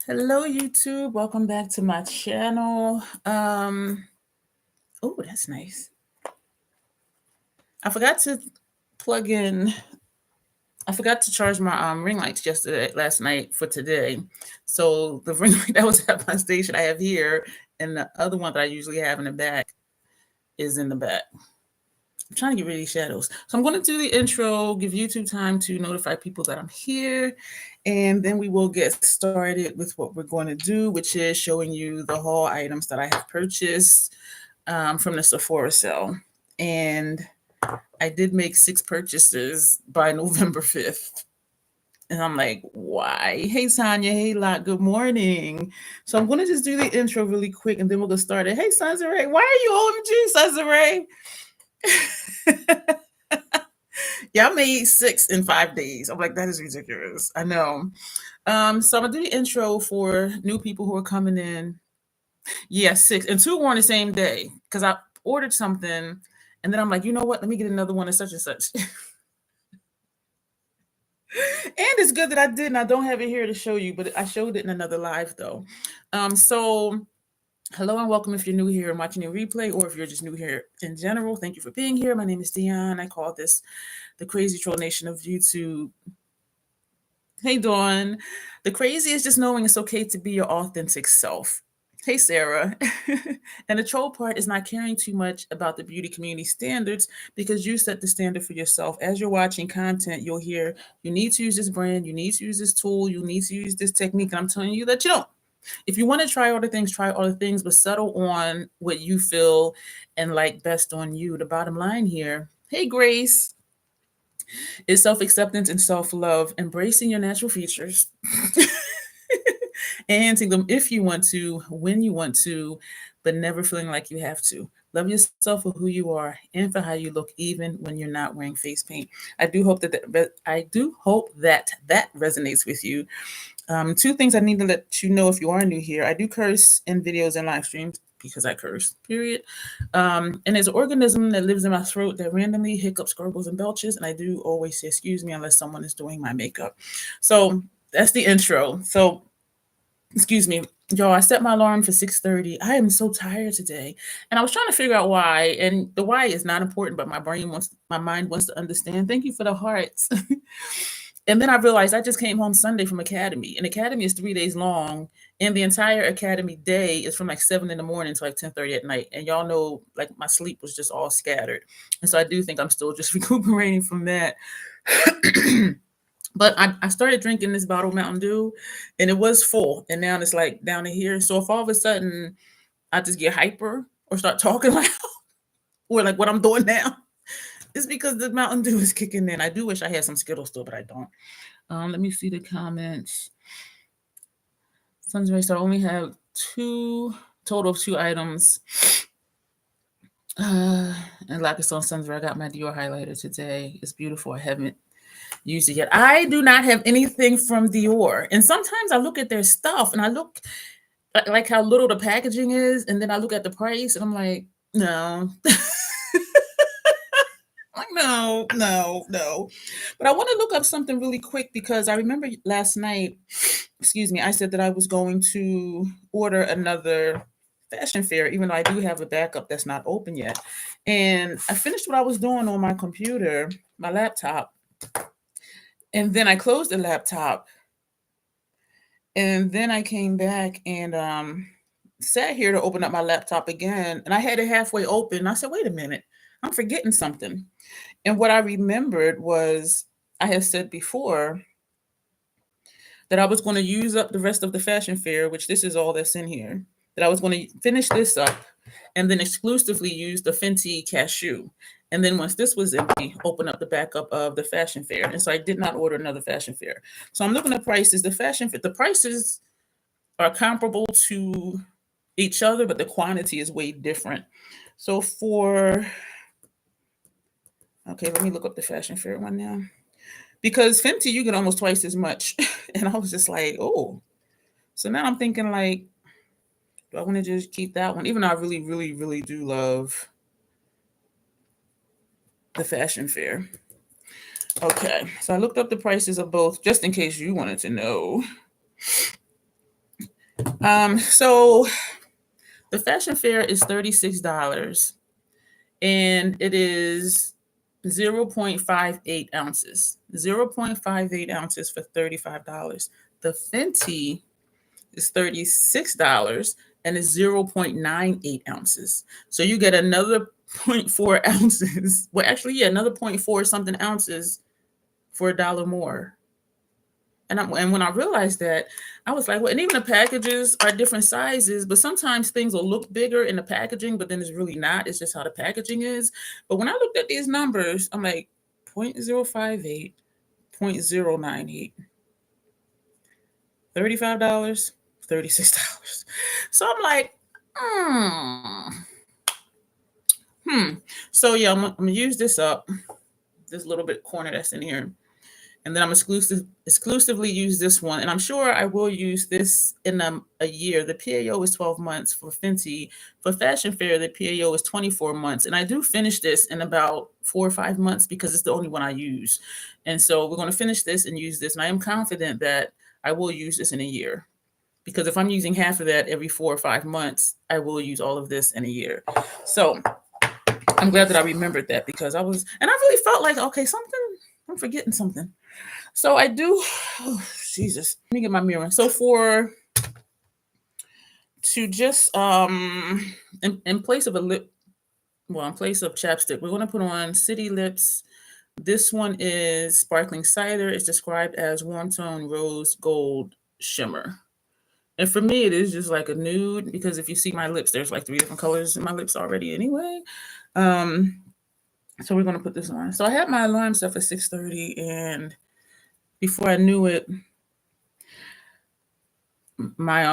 Hello, YouTube. Welcome back to my channel. Oh, that's nice. I forgot to plug in. I forgot to charge my ring lights last night for today. So the ring light that was at my station I have here, and the other one that I usually have in the back is in the back. I'm trying to get rid of these shadows. So I'm going to do the intro, give YouTube time to notify people that I'm here, and then we will get started with what we're going to do, which is showing you the haul items that I have purchased from the Sephora sale. And I did make 6 purchases by November 5th. And I'm like, why? Hey, Tanya. Hey, Lot. Good morning. So I'm going to just do the intro really quick, and then we'll get started. Hey, Sansaray. Why are you OMG, Sansaray? Yeah, I made 6 in 5 days. I'm like, that is ridiculous. I know. So I'm going to do the intro for new people who are coming in. Yeah, 6. And 2 were on the same day because I ordered something, and then I'm like, you know what? Let me get another one of such and such. And it's good that I did, and I don't have it here to show you, but I showed it in another live though. So hello and welcome if you're new here and watching a replay, or if you're just new here in general. Thank you for being here. My name is Dion. I call this the crazy troll nation of YouTube. Hey Dawn. The crazy is just knowing it's okay to be your authentic self. Hey Sarah. And the troll part is not caring too much about the beauty community standards, because you set the standard for yourself. As you're watching content, you'll hear you need to use this brand, you need to use this tool, you need to use this technique, and I'm telling you that you don't. If you want to try all the things, try all the things, but settle on what you feel and like best on you. The bottom line here, hey Grace, is self-acceptance and self-love, embracing your natural features. Enhancing them if you want to, when you want to, but never feeling like you have to. Love yourself for who you are and for how you look, even when you're not wearing face paint. I do hope that resonates with you. 2 things I need to let you know if you are new here. I do curse in videos and live streams because I curse, period. And there's an organism that lives in my throat that randomly hiccups, gurgles, and belches. And I do always say excuse me unless someone is doing my makeup. So that's the intro. So excuse me, y'all, I set my alarm for 6:30. I am so tired today. And I was trying to figure out why. And the why is not important, but my mind wants to understand. Thank you for the hearts. And then I realized I just came home Sunday from academy. And academy is 3 days long. And the entire academy day is from like 7 in the morning to like 10:30 at night. And y'all know, like, my sleep was just all scattered. And so I do think I'm still just recuperating from that. But I started drinking this bottle of Mountain Dew, and it was full, and now it's like down to here. So if all of a sudden I just get hyper or start talking loud, or like what I'm doing now, it's because the Mountain Dew is kicking in. I do wish I had some Skittles still, but I don't. Let me see the comments. Sunrise, I only have total of 2 items. And like it's on Sunrise, I got my Dior highlighter today. It's beautiful. I haven't used it yet. I do not have anything from Dior. And sometimes I look at their stuff and I look like how little the packaging is, and then I look at the price and I'm like, no. Like, no. But I want to look up something really quick, because I remember last night, excuse me, I said that I was going to order another fashion fair, even though I do have a backup that's not open yet. And I finished what I was doing on my computer, my laptop, and then I closed the laptop, and then I came back and sat here to open up my laptop again, and I had it halfway open. I said, wait a minute, I'm forgetting something. And what I remembered was I had said before that I was going to use up the rest of the fashion fair, which this is all that's in here, that I was going to finish this up and then exclusively use the Fenty cashew. And then once this was empty, open up the backup of the fashion fair. And so I did not order another fashion fair. So I'm looking at prices. The prices are comparable to each other, but the quantity is way different. So okay, let me look up the fashion fair one now. Because Fenty, you get almost twice as much. And I was just like, oh. So now I'm thinking, like, do I want to just keep that one? Even though I really, really, really do love the fashion fair. Okay, so I looked up the prices of both just in case you wanted to know. So the fashion fair is $36 and it is 0.58 ounces. 0.58 ounces for $35. The Fenty is $36 and it's 0.98 ounces. So you get another 0.4 ounces. Well, actually, yeah, another 0.4 something ounces for $1 more. And when I realized that, I was like, well, and even the packages are different sizes, but sometimes things will look bigger in the packaging, but then it's really not. It's just how the packaging is. But when I looked at these numbers, I'm like 0.058, 0.098, $35, $36. So I'm like, So yeah, I'm gonna use this up, this little bit corner that's in here. And then I'm exclusively use this one. And I'm sure I will use this in a year. The PAO is 12 months for Fenty. For Fashion Fair, the PAO is 24 months. And I do finish this in about 4 or 5 months because it's the only one I use. And so we're going to finish this and use this. And I am confident that I will use this in a year. Because if I'm using half of that every 4 or 5 months, I will use all of this in a year. So I'm glad that I remembered that because I really felt like, okay, I'm forgetting something. So I do, Jesus, let me get my mirror. So to just, in place of in place of chapstick, we're going to put on City Lips. This one is Sparkling Cider. It's described as Warm Tone Rose Gold Shimmer. And for me, it is just like a nude because if you see my lips, there's like 3 different colors in my lips already anyway. So we're going to put this on. So I had my alarm set for 6:30 and before I knew it, my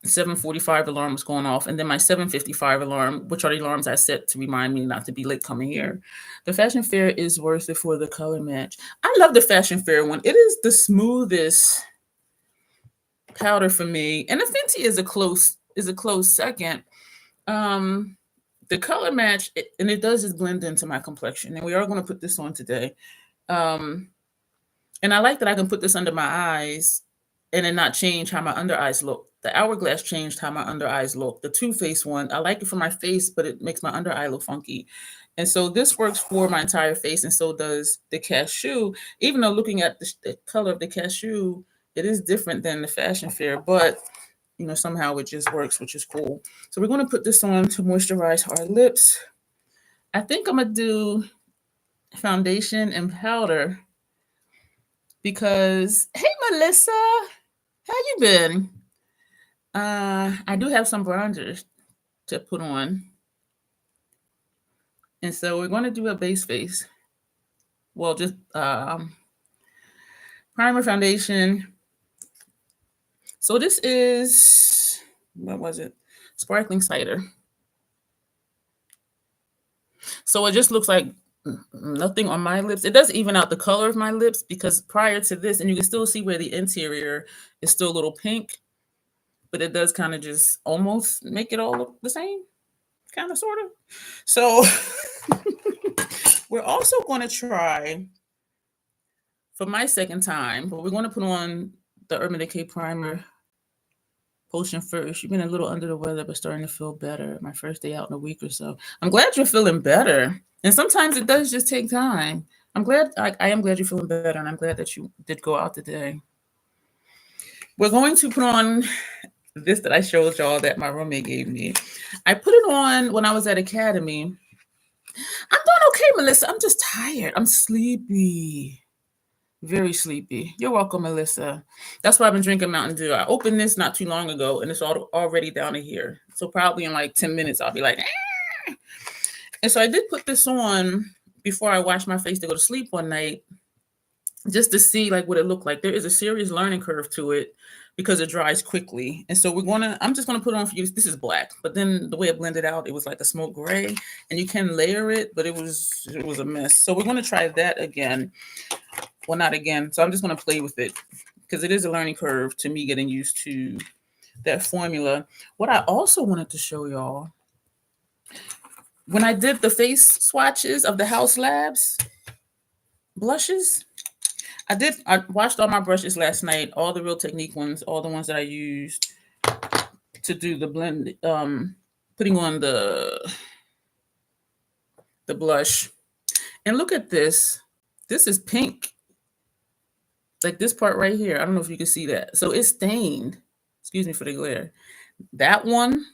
7:45 alarm was going off, and then my 7:55 alarm, which are the alarms I set to remind me not to be late coming here. The fashion fair is worth it for the color match. I love the fashion fair one. It is the smoothest powder for me, and the Fenty is a close second. The color match, and it does just blend into my complexion, and we are going to put this on today. And I like that I can put this under my eyes and then not change how my under eyes look. The Hourglass changed how my under eyes look. The Too Faced one, I like it for my face, but it makes my under eye look funky. And so this works for my entire face, and so does the cashew. Even though looking at the color of the cashew, it is different than the fashion fair, but somehow it just works, which is cool. So we're going to put this on to moisturize our lips. I think I'm going to do foundation and powder because, hey, Melissa, how you been? I do have some bronzers to put on. And so we're going to do a base face. Well, just primer, foundation. So this is, what was it? Sparkling Cider. So it just looks like nothing on my lips. It does even out the color of my lips because prior to this, and you can still see where the interior is still a little pink, but it does kind of just almost make it all look the same, kind of, sort of. So we're also going to try, for my second time, but we're going to put on the Urban Decay Primer potion first. You've been a little under the weather, but starting to feel better. My first day out in a week or so. I'm glad you're feeling better. And sometimes it does just take time. I am glad you're feeling better, and I'm glad that you did go out today. We're going to put on this that I showed y'all that my roommate gave me. I put it on when I was at Academy. I'm doing okay, Melissa. I'm just tired. I'm sleepy. Very sleepy. You're welcome, Melissa. That's why I've been drinking Mountain Dew. I opened this not too long ago, and it's already down to here. So probably in like 10 minutes, I'll be like, ah! And so I did put this on before I washed my face to go to sleep one night, just to see like what it looked like. There is a serious learning curve to it because it dries quickly. And so I'm just gonna put it on for you. This is black, but then the way it blended out, it was like a smoke gray, and you can layer it, but it was a mess. So we're gonna try that again. Well, not again. So I'm just gonna play with it because it is a learning curve to me getting used to that formula. What I also wanted to show y'all, when I did the face swatches of the House Labs blushes, I washed all my brushes last night, all the Real Technique ones, all the ones that I used to do the blend, putting on the blush. And look at this. This is pink. Like this part right here. I don't know if you can see that. So it's stained. Excuse me for the glare. That one,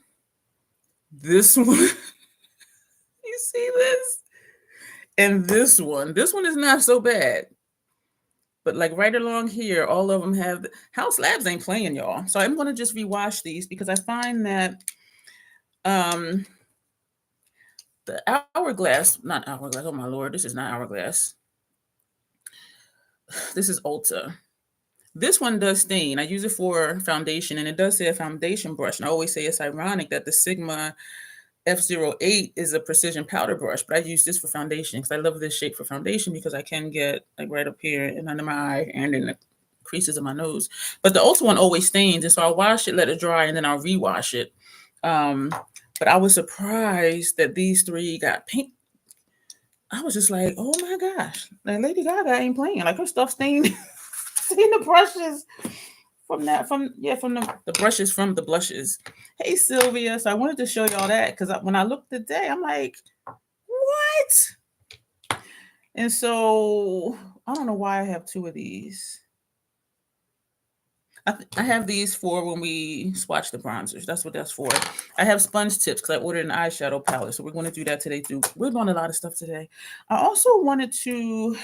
this one, you see this? And this one is not so bad. But like right along here, all of them have, House Labs ain't playing, y'all. So I'm going to just rewash these because I find that the Hourglass, not Hourglass, oh my Lord, this is not Hourglass. This is Ulta. This one does stain. I use it for foundation, and it does say a foundation brush. And I always say it's ironic that the Sigma F08 is a precision powder brush, but I use this for foundation because I love this shape for foundation because I can get like right up here and under my eye and in the creases of my nose. But the Ulta one always stains, and so I'll wash it, let it dry, and then I'll rewash it. But I was surprised that these three got pink. I was just like, oh my gosh, like Lady Gaga ain't playing. Like her stuff stained. Seen the brushes from the brushes from the blushes. Hey Sylvia, so I wanted to show y'all that because when I looked today, I'm like, what? And so I don't know why I have two of these. I have these for when we swatch the bronzers. That's what that's for. I have sponge tips because I ordered an eyeshadow palette, so we're going to do that today too. We're doing a lot of stuff today. I also wanted to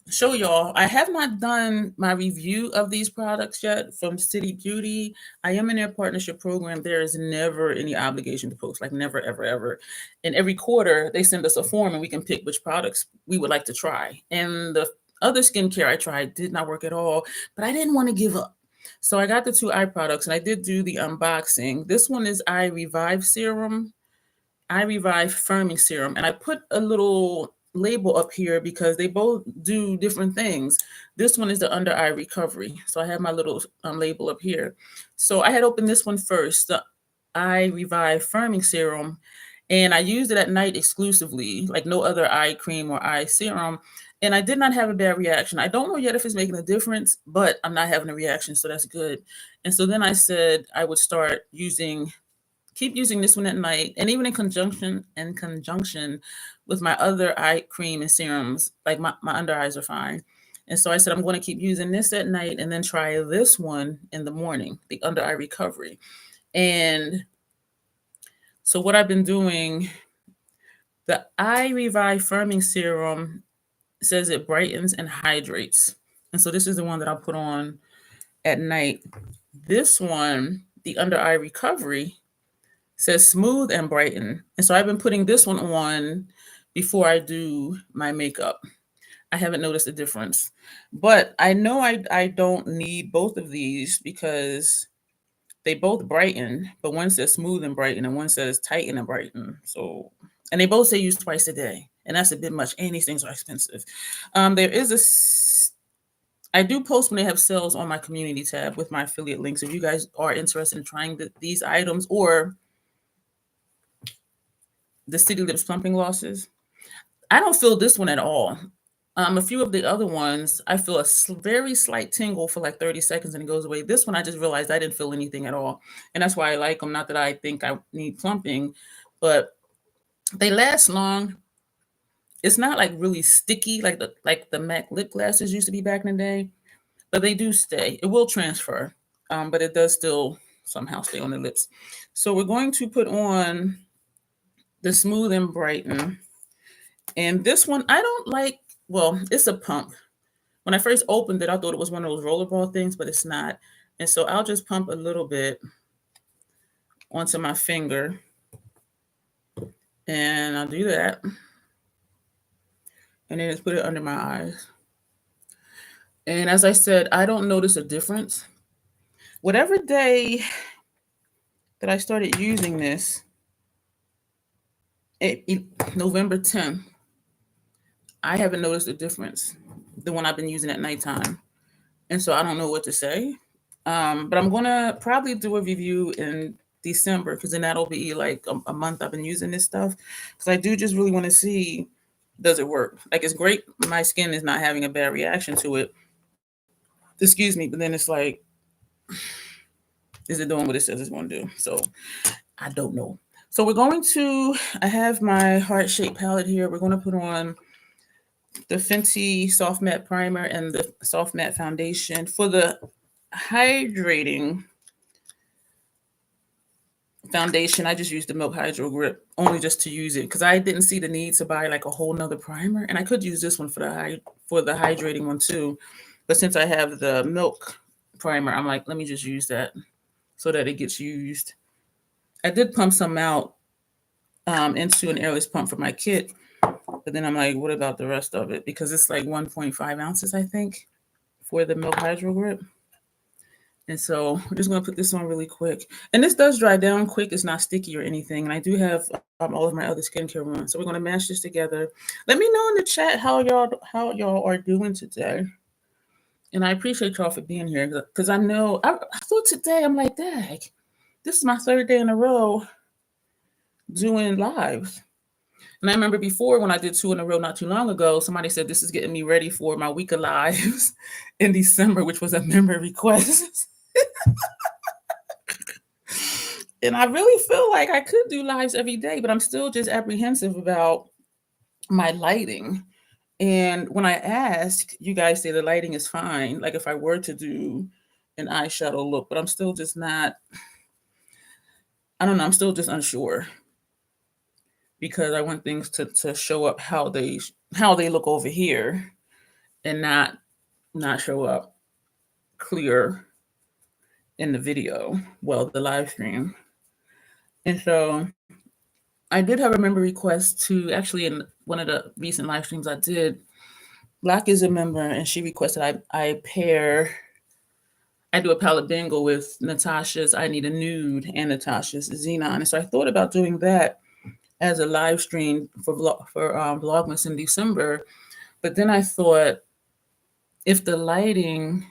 show y'all, I have not done my review of these products yet from City Beauty. I am in their partnership program. There is never any obligation to post, like never, ever, ever. And every quarter they send us a form and we can pick which products we would like to try. And the other skincare I tried did not work at all, but I didn't want to give up. So I got the two eye products and I did do the unboxing. This one is Eye Revive Serum, Eye Revive Firming Serum. And I put a little label up here because they both do different things. This one is the under eye recovery. So I have my little label up here. So I had opened this one first, the Eye Revive Firming Serum. And I used it at night exclusively, like no other eye cream or eye serum. And I did not have a bad reaction. I don't know yet if it's making a difference, but I'm not having a reaction, so that's good. And so then I said I would start keep using this one at night, and even in conjunction with my other eye cream and serums, like my under eyes are fine. And so I said, I'm going to keep using this at night and then try this one in the morning, the under eye recovery. And so what I've been doing, the Eye Revive Firming Serum says it brightens and hydrates. And so this is the one that I'll put on at night. This one, the under eye recovery, says smooth and brighten. And so I've been putting this one on before I do my makeup. I haven't noticed a difference. But I know I don't need both of these because they both brighten, but one says smooth and brighten and one says tighten and brighten. So, and they both say use twice a day. And that's a bit much. And these things are expensive. There is I do post when they have sales on my community tab with my affiliate links. If you guys are interested in trying these items or the City Lips Plumping Glosses, I don't feel this one at all. A few of the other ones, I feel a very slight tingle for like 30 seconds and it goes away. This one, I just realized I didn't feel anything at all. And that's why I like them. Not that I think I need plumping, but they last long. It's not like really sticky like the MAC lip glasses used to be back in the day, but they do stay. It will transfer, but it does still somehow stay on the lips. So we're going to put on the Smooth and Brighten. And this one, I don't like, well, it's a pump. When I first opened it, I thought it was one of those rollerball things, but it's not. And so I'll just pump a little bit onto my finger. And I'll do that. And then just put it under my eyes. And as I said, I don't notice a difference. Whatever day that I started using this, November 10th, I haven't noticed a difference, the one I've been using at nighttime. And so I don't know what to say. But I'm going to probably do a review in December because then that'll be like a month I've been using this stuff. Because I do just really want to see, does it work? Like, it's great. My skin is not having a bad reaction to it. Excuse me. But then it's like, Is it doing what it says it's going to do? So I don't know. So we're going to, I have my heart shaped palette here. We're going to put on the Fenty Soft Matte Primer and the Soft Matte Foundation. For the hydrating foundation, I just used the Milk Hydro Grip only just to use it because I didn't see the need to buy like a whole nother primer, and I could use this one for the hydrating one too. But since I have the Milk primer, I'm like, let me just use that so that it gets used. I did pump some out into an airless pump for my kit, but then I'm like, what about the rest of it? Because it's like 1.5 ounces, I think, for the Milk Hydro Grip. And so we're just going to put this on really quick. And this does dry down quick. It's not sticky or anything. And I do have all of my other skincare ones. So we're going to mash this together. Let me know in the chat how y'all are doing today. And I appreciate y'all for being here because I know, I thought today, I'm like, dang, this is my third day in a row doing lives. And I remember before when I did 2 in a row not too long ago, somebody said this is getting me ready for my week of lives in December, which was a member request. And I really feel like I could do lives every day, but I'm still just apprehensive about my lighting. And when I ask, you guys say the lighting is fine. Like if I were to do an eyeshadow look, but I'm still just not, I don't know, I'm still just unsure because I want things to show up how they look over here and not show up clear in the video, well, the live stream. And so I did have a member request to actually in one of the recent live streams I did. Black is a member, and she requested I do a palette bingo with Natasha's I Need a Nude and Natasha's Xenon. And so I thought about doing that as a live stream for Vlogmas in December. But then I thought if the lighting,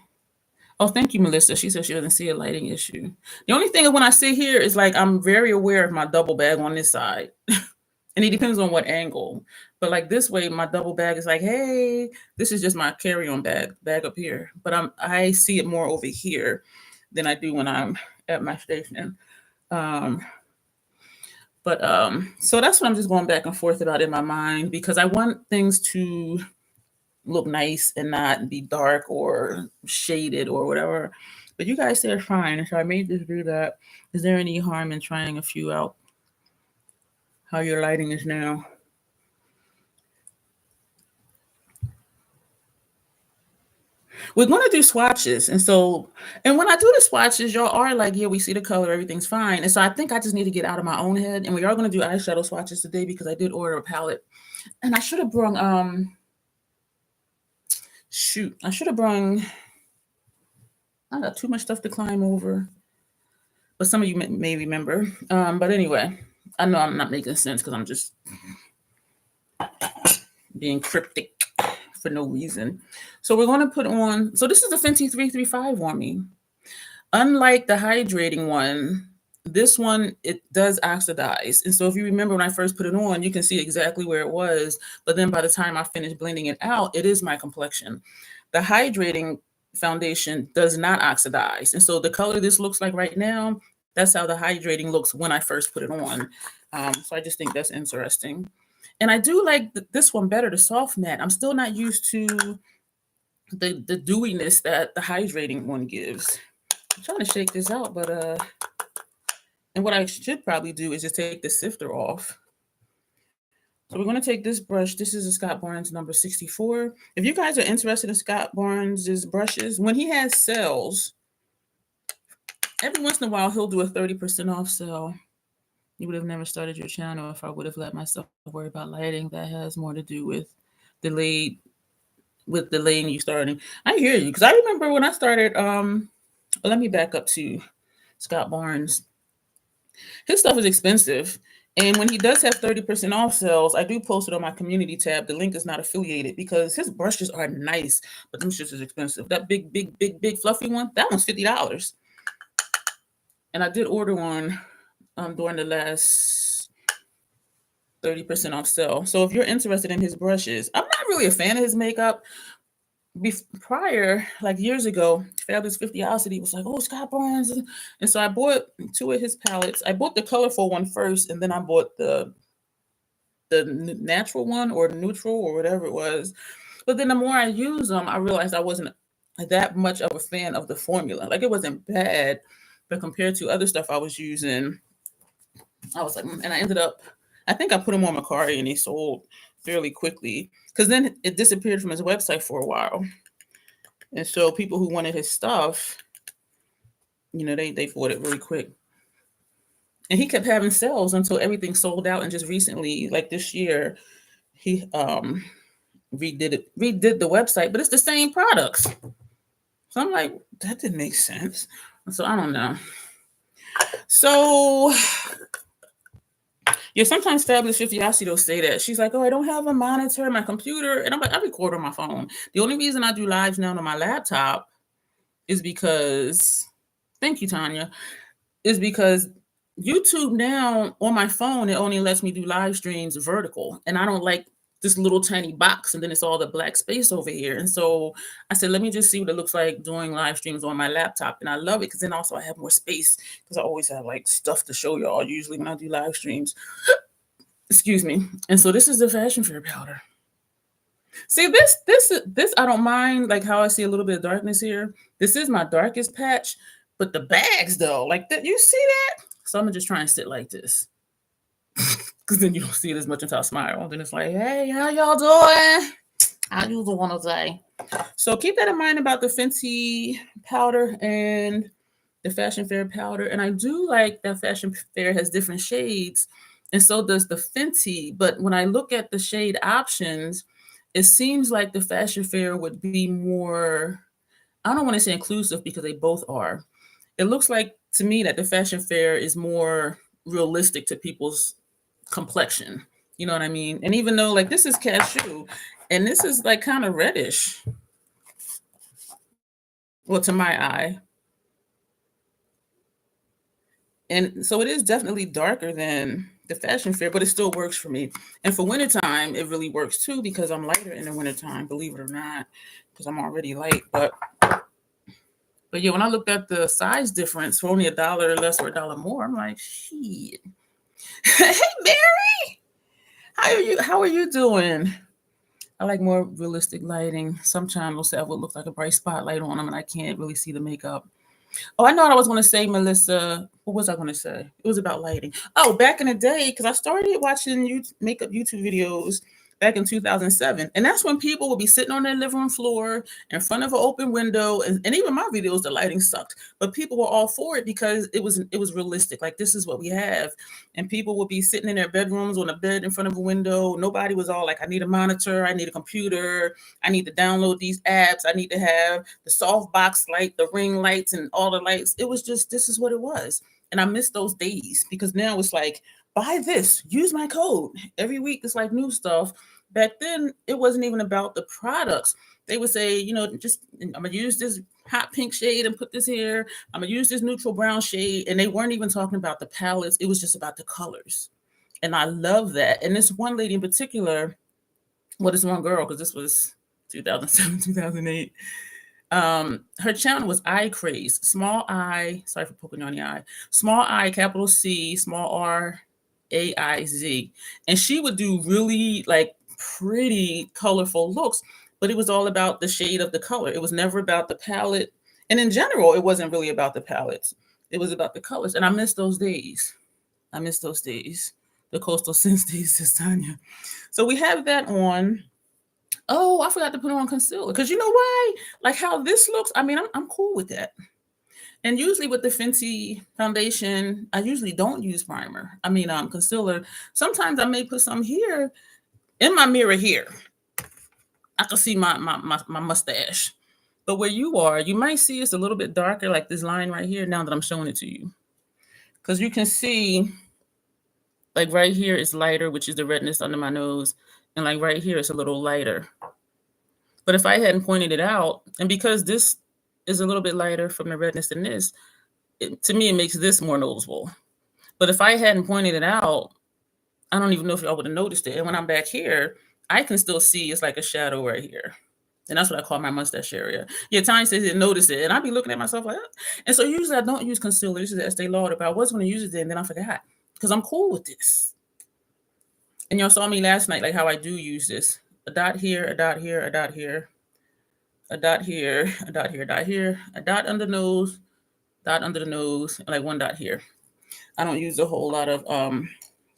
oh, thank you, Melissa. She said she doesn't see a lighting issue. The only thing when I sit here is like I'm very aware of my double bag on this side. And it depends on what angle. But like this way, my double bag is like, hey, this is just my carry-on bag up here. But I see it more over here than I do when I'm at my station. So that's what I'm just going back and forth about in my mind because I want things to look nice and not be dark or shaded or whatever. But you guys say it's fine. So I may just do that. Is there any harm in trying a few out? How your lighting is now? We're going to do swatches. And when I do the swatches, y'all are like, yeah, we see the color, everything's fine. And so I think I just need to get out of my own head. And we are going to do eyeshadow swatches today because I did order a palette. And I should have brought, I got too much stuff to climb over. But some of you may remember. But anyway, I know I'm not making sense because I'm just being cryptic for no reason. So we're going to put on, so this is the Fenty 335 on me. Unlike the hydrating one, this one, it does oxidize. And so if you remember when I first put it on, you can see exactly where it was. But then by the time I finish blending it out, it is my complexion. The hydrating foundation does not oxidize. And so the color this looks like right now, that's how the hydrating looks when I first put it on. So I just think that's interesting. And I do like this one better, the soft matte. I'm still not used to the dewiness that the hydrating one gives. I'm trying to shake this out, but and what I should probably do is just take the sifter off. So we're going to take this brush. This is a Scott Barnes number 64. If you guys are interested in Scott Barnes's brushes, when he has sales, every once in a while he'll do a 30% off sale. You would have never started your channel if I would have let myself worry about lighting. That has more to do with delaying you starting. I hear you because I remember when I started. Let me back up to Scott Barnes. His stuff is expensive, and when he does have 30% off sales, I do post it on my community tab. The link is not affiliated because his brushes are nice, but them shits is expensive. That big fluffy one, that one's $50, and I did order one during the last 30% off sale. So if you're interested in his brushes, I'm not really a fan of his makeup, prior, like years ago, Fabulous 50 was like, oh, Scott Barnes. And so I bought 2 of his palettes. I bought the colorful one first, and then I bought the natural one, or the neutral, or whatever it was. But then the more I use them, I realized I wasn't that much of a fan of the formula. Like, it wasn't bad, but compared to other stuff I was using, I was like, and I ended up, I think I put them on Macari and they sold fairly quickly, because then it disappeared from his website for a while. And so people who wanted his stuff, they bought it really quick. And he kept having sales until everything sold out. And just recently, like this year, he redid the website, but it's the same products. So I'm like, that didn't make sense. So I don't know. So yeah, sometimes Fabulous 50 will say that. She's like, oh, I don't have a monitor on my computer. And I'm like, I record on my phone. The only reason I do lives now on my laptop is because, thank you, Tanya, is because YouTube now on my phone, it only lets me do live streams vertical. And I don't like this little tiny box, and then it's all the black space over here. And so I said, let me just see what it looks like doing live streams on my laptop. And I love it because then also I have more space, because I always have like stuff to show y'all usually when I do live streams. Excuse me. And so this is the Fashion Fair powder. See, this I don't mind, like how I see a little bit of darkness here. This is my darkest patch, but the bags though, like that, you see that? So I'm gonna just try and sit like this, because then you don't see it as much until I smile. And then it's like, hey, how y'all doing? How you doing today? So keep that in mind about the Fenty powder and the Fashion Fair powder. And I do like that Fashion Fair has different shades, and so does the Fenty. But when I look at the shade options, it seems like the Fashion Fair would be more, I don't want to say inclusive, because they both are. It looks like to me that the Fashion Fair is more realistic to people's complexion. You know what I mean? And even though, like, this is cashew and this is like kind of reddish, well, to my eye. And so it is definitely darker than the Fashion Fair, but it still works for me. And for wintertime, it really works too, because I'm lighter in the wintertime, believe it or not, because I'm already light. But yeah, when I looked at the size difference for only $1 less or $1 more, I'm like, shit. Hey, Mary, how are you doing? I like more realistic lighting. Some channels say I would look like a bright spotlight on them, and I can't really see the makeup. Oh, I know what I was going to say, Melissa. What was I going to say? It was about lighting. Oh, back in the day, because I started watching makeup YouTube videos back in 2007. And that's when people would be sitting on their living room floor in front of an open window. And even my videos, the lighting sucked. But people were all for it because it was realistic. Like, this is what we have. And people would be sitting in their bedrooms on a bed in front of a window. Nobody was all like, I need a monitor. I need a computer. I need to download these apps. I need to have the soft box light, the ring lights, and all the lights. It was just, this is what it was. And I miss those days, because now it's like, buy this, use my code. Every week it's like new stuff. Back then, it wasn't even about the products. They would say, just, I'm going to use this hot pink shade and put this here. I'm going to use this neutral brown shade. And they weren't even talking about the palettes. It was just about the colors. And I love that. And this one lady in particular, this one girl, because this was 2007, 2008. Her channel was Eye Craze, small I, sorry for poking you on the eye, small I, capital C, small R, AIZ. And she would do really like pretty colorful looks, but it was all about the shade of the color. It was never about the palette. And in general, it wasn't really about the palettes. It was about the colors. And I miss those days. The Coastal Scents days, says Tanya. So we have that on. Oh, I forgot to put on concealer, because you know why? Like how this looks, I mean, I'm cool with that. And usually with the Fenty foundation, I usually don't use primer. I mean, concealer. Sometimes I may put some here in my mirror here. I can see my mustache. But where you are, you might see it's a little bit darker, like this line right here, now that I'm showing it to you. Because you can see, like right here is lighter, which is the redness under my nose. And like right here, it's a little lighter. But if I hadn't pointed it out, and because this is a little bit lighter from the redness than this, to me, it makes this more noticeable. But if I hadn't pointed it out, I don't even know if y'all would have noticed it. And when I'm back here, I can still see it's like a shadow right here. And that's what I call my mustache area. Yeah, Tanya says didn't notice it. And I'd be looking at myself like, and so usually I don't use concealer. This is Estee Lauder, but I was going to use it then I forgot because I'm cool with this. And y'all saw me last night, like how I do use this. A dot here, a dot here, a dot here, a dot here, a dot here, a dot here, a dot under the nose, dot under the nose, and like one dot here. I don't use a whole lot of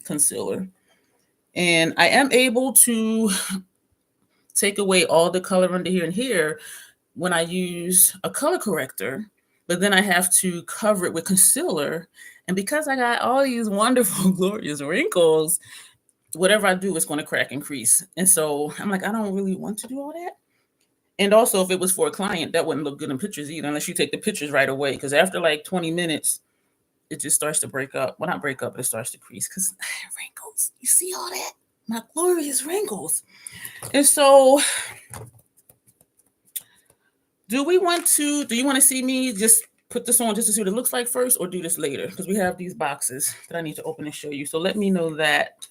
concealer. And I am able to take away all the color under here and here when I use a color corrector, but then I have to cover it with concealer. And because I got all these wonderful, glorious wrinkles, whatever I do is going to crack and crease. And so I'm like, I don't really want to do all that. And also, if it was for a client, that wouldn't look good in pictures either, unless you take the pictures right away. Because after like 20 minutes, it just starts to break up. Well, not break up, but it starts to crease because wrinkles. You see all that? My glorious wrinkles. And so, do you want to see me just put this on just to see what it looks like first, or do this later? Because we have these boxes that I need to open and show you. So let me know that,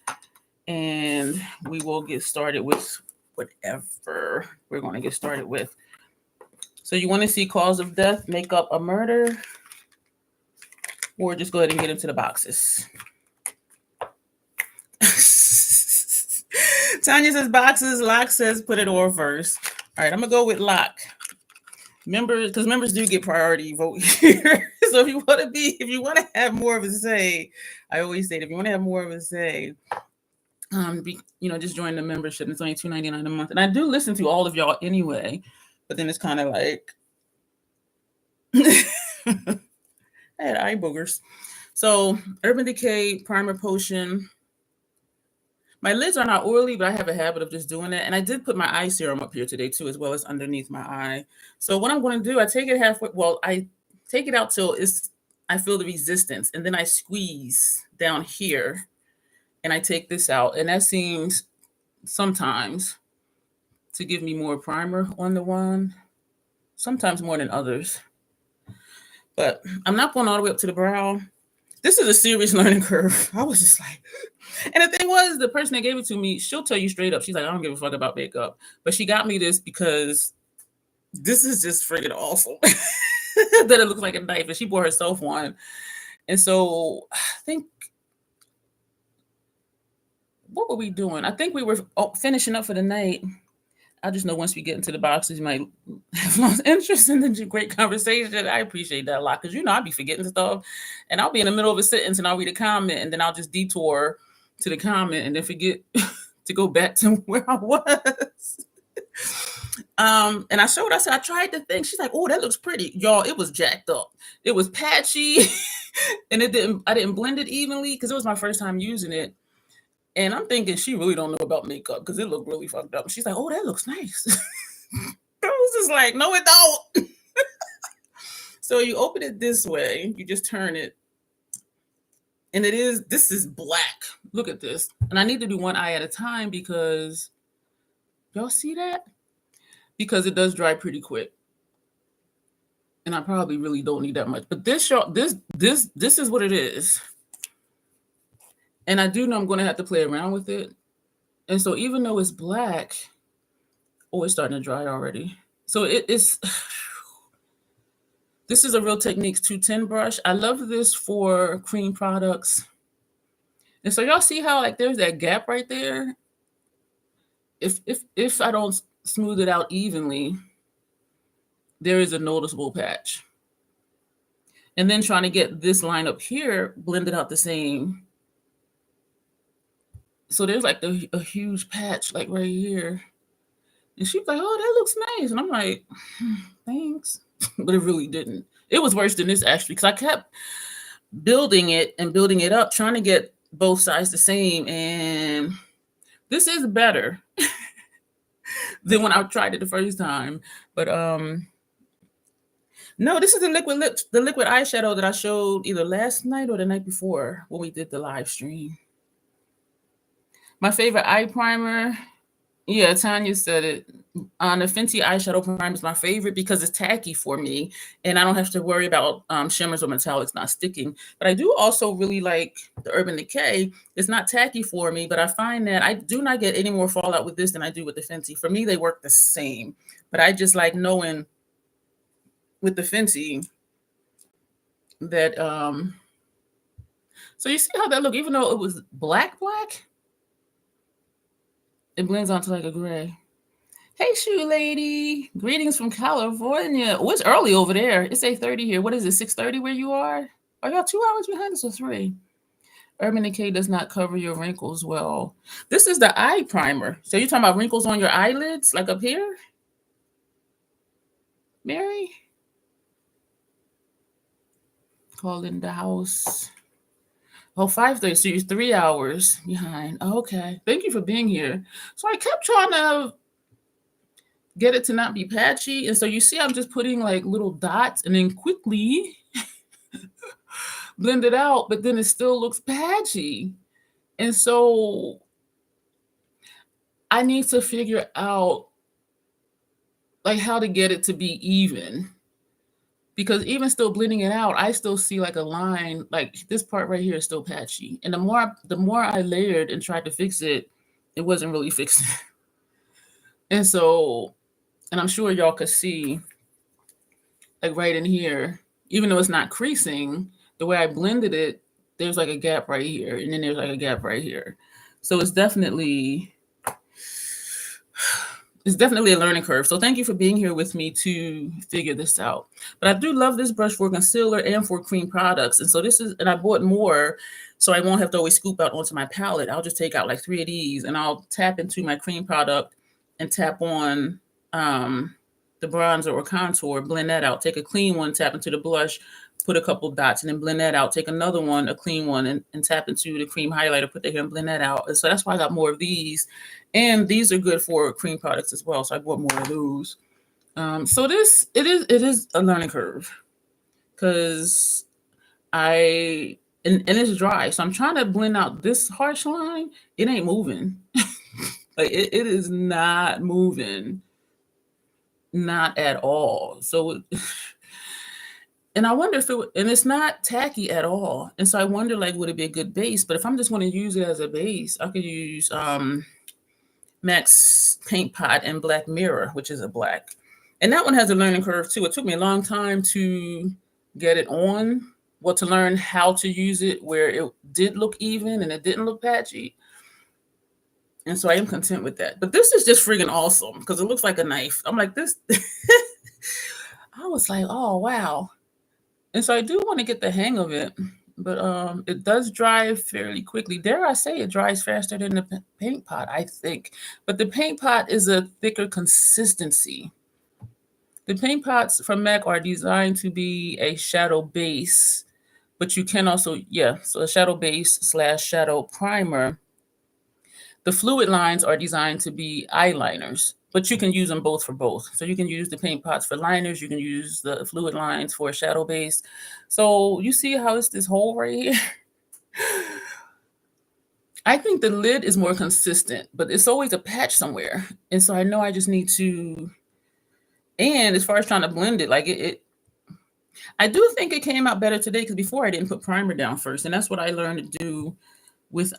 and we will get started with whatever we're going to get started with. So you want to see cause of death, makeup, a murder, or just go ahead and get into the boxes. Tanya says boxes. Locke says put it on first. All right, I'm gonna go with Locke. Members, because members do get priority vote here. So if you want to have more of a say, I always say that if you want to have more of a say, just join the membership. It's only $2.99 a month, and I do listen to all of y'all anyway. But then it's kind of like I had eye boogers. So Urban Decay Primer Potion. My lids are not oily, but I have a habit of just doing that. And I did put my eye serum up here today too, as well as underneath my eye. So what I'm going to do, I take it halfway. Well, I take it out till I feel the resistance, and then I squeeze down here, and I take this out, and that seems sometimes to give me more primer on the wand, sometimes more than others. But I'm not going all the way up to the brow. This is a serious learning curve. I was just like, and the thing was, the person that gave it to me, she'll tell you straight up. She's like, I don't give a fuck about makeup. But she got me this because this is just friggin' awesome. That it looks like a knife. And she bought herself one. And so I think, what were we doing? I think we were finishing up for the night. I just know once we get into the boxes, you might have lost interest in the great conversation. I appreciate that a lot because, I'll be forgetting stuff. And I'll be in the middle of a sentence and I'll read a comment and then I'll just detour to the comment and then forget to go back to where I was. And I showed her, I said, I tried the thing. She's like, oh, that looks pretty. Y'all, it was jacked up. It was patchy. And I didn't blend it evenly because it was my first time using it. And I'm thinking she really don't know about makeup because it looked really fucked up. She's like, oh, that looks nice. I was just like, no, it don't. So you open it this way. You just turn it. And this is black. Look at this. And I need to do one eye at a time because, y'all see that? Because it does dry pretty quick. And I probably really don't need that much. But this is what it is. And I do know I'm going to have to play around with it. And so even though it's black, it's starting to dry already. So this is a Real Techniques 210 brush. I love this for cream products. And so y'all see how there's that gap right there? If I don't smooth it out evenly, there is a noticeable patch. And then trying to get this line up here blended out the same. So there's a huge patch right here. And she's like, oh, that looks nice. And I'm like, thanks. But it really didn't. It was worse than this actually, because I kept building it and building it up, trying to get both sides the same. And this is better than when I tried it the first time. But no, this is the liquid eyeshadow that I showed either last night or the night before when we did the live stream. My favorite eye primer, yeah, Tanya said it. The Fenty eyeshadow primer is my favorite because it's tacky for me, and I don't have to worry about shimmers or metallics not sticking. But I do also really like the Urban Decay. It's not tacky for me, but I find that I do not get any more fallout with this than I do with the Fenty. For me, they work the same. But I just like knowing with the Fenty that, so you see how that look, even though it was black, it blends onto like a gray. Hey, shoe lady. Greetings from California. Oh, it's early over there. It's 8:30 here. What is it, 6:30 where you are? Are y'all 2 hours behind us or 3? Urban Decay does not cover your wrinkles well. This is the eye primer. So you're talking about wrinkles on your eyelids, like up here? Mary? Call in the house. Oh, 5:30. So you're 3 hours behind. Okay. Thank you for being here. So I kept trying to get it to not be patchy. And so you see, I'm just putting like little dots and then quickly blend it out, but then it still looks patchy. And so I need to figure out like how to get it to be even. Because even still blending it out, I still see like a line, like this part right here is still patchy. And the more I layered and tried to fix it, it wasn't really fixing it. And so, and I'm sure y'all could see like right in here, even though it's not creasing, the way I blended it, there's like a gap right here, and then there's like a gap right here. So it's definitely a learning curve. So thank you for being here with me to figure this out. But I do love this brush for concealer and for cream products. And so and I bought more so I won't have to always scoop out onto my palette. I'll just take out like 3 of these and I'll tap into my cream product and tap on the bronzer or contour, blend that out, take a clean one, tap into the blush, put a couple dots and then blend that out, take another one, a clean one, and tap into the cream highlighter, put that here and blend that out. And so that's why I got more of these. And these are good for cream products as well. So I bought more of those. So it is a learning curve because and it's dry. So I'm trying to blend out this harsh line. It ain't moving. Like it is not moving. Not at all. So, and I wonder and it's not tacky at all. And so I wonder, like, would it be a good base? But if I'm just going to use it as a base, I could use MAC's Paint Pot and Black Mirror, which is a black. And that one has a learning curve too. It took me a long time to get it on, to learn how to use it where it did look even and it didn't look patchy. And so I am content with that. But this is just friggin' awesome because it looks like a knife. I'm like, this. I was like, oh, wow. And so I do want to get the hang of it. But it does dry fairly quickly. Dare I say it dries faster than the Paint Pot, I think. But the Paint Pot is a thicker consistency. The Paint Pots from MAC are designed to be a shadow base. But you can also, so a shadow base / shadow primer. The fluid lines are designed to be eyeliners, but you can use them both for both. So you can use the Paint Pots for liners. You can use the fluid lines for a shadow base. So you see how it's this hole right here? I think the lid is more consistent, but it's always a patch somewhere. And so I know I just need to, and as far as trying to blend it, like I do think it came out better today because before I didn't put primer down first. And that's what I learned to do with,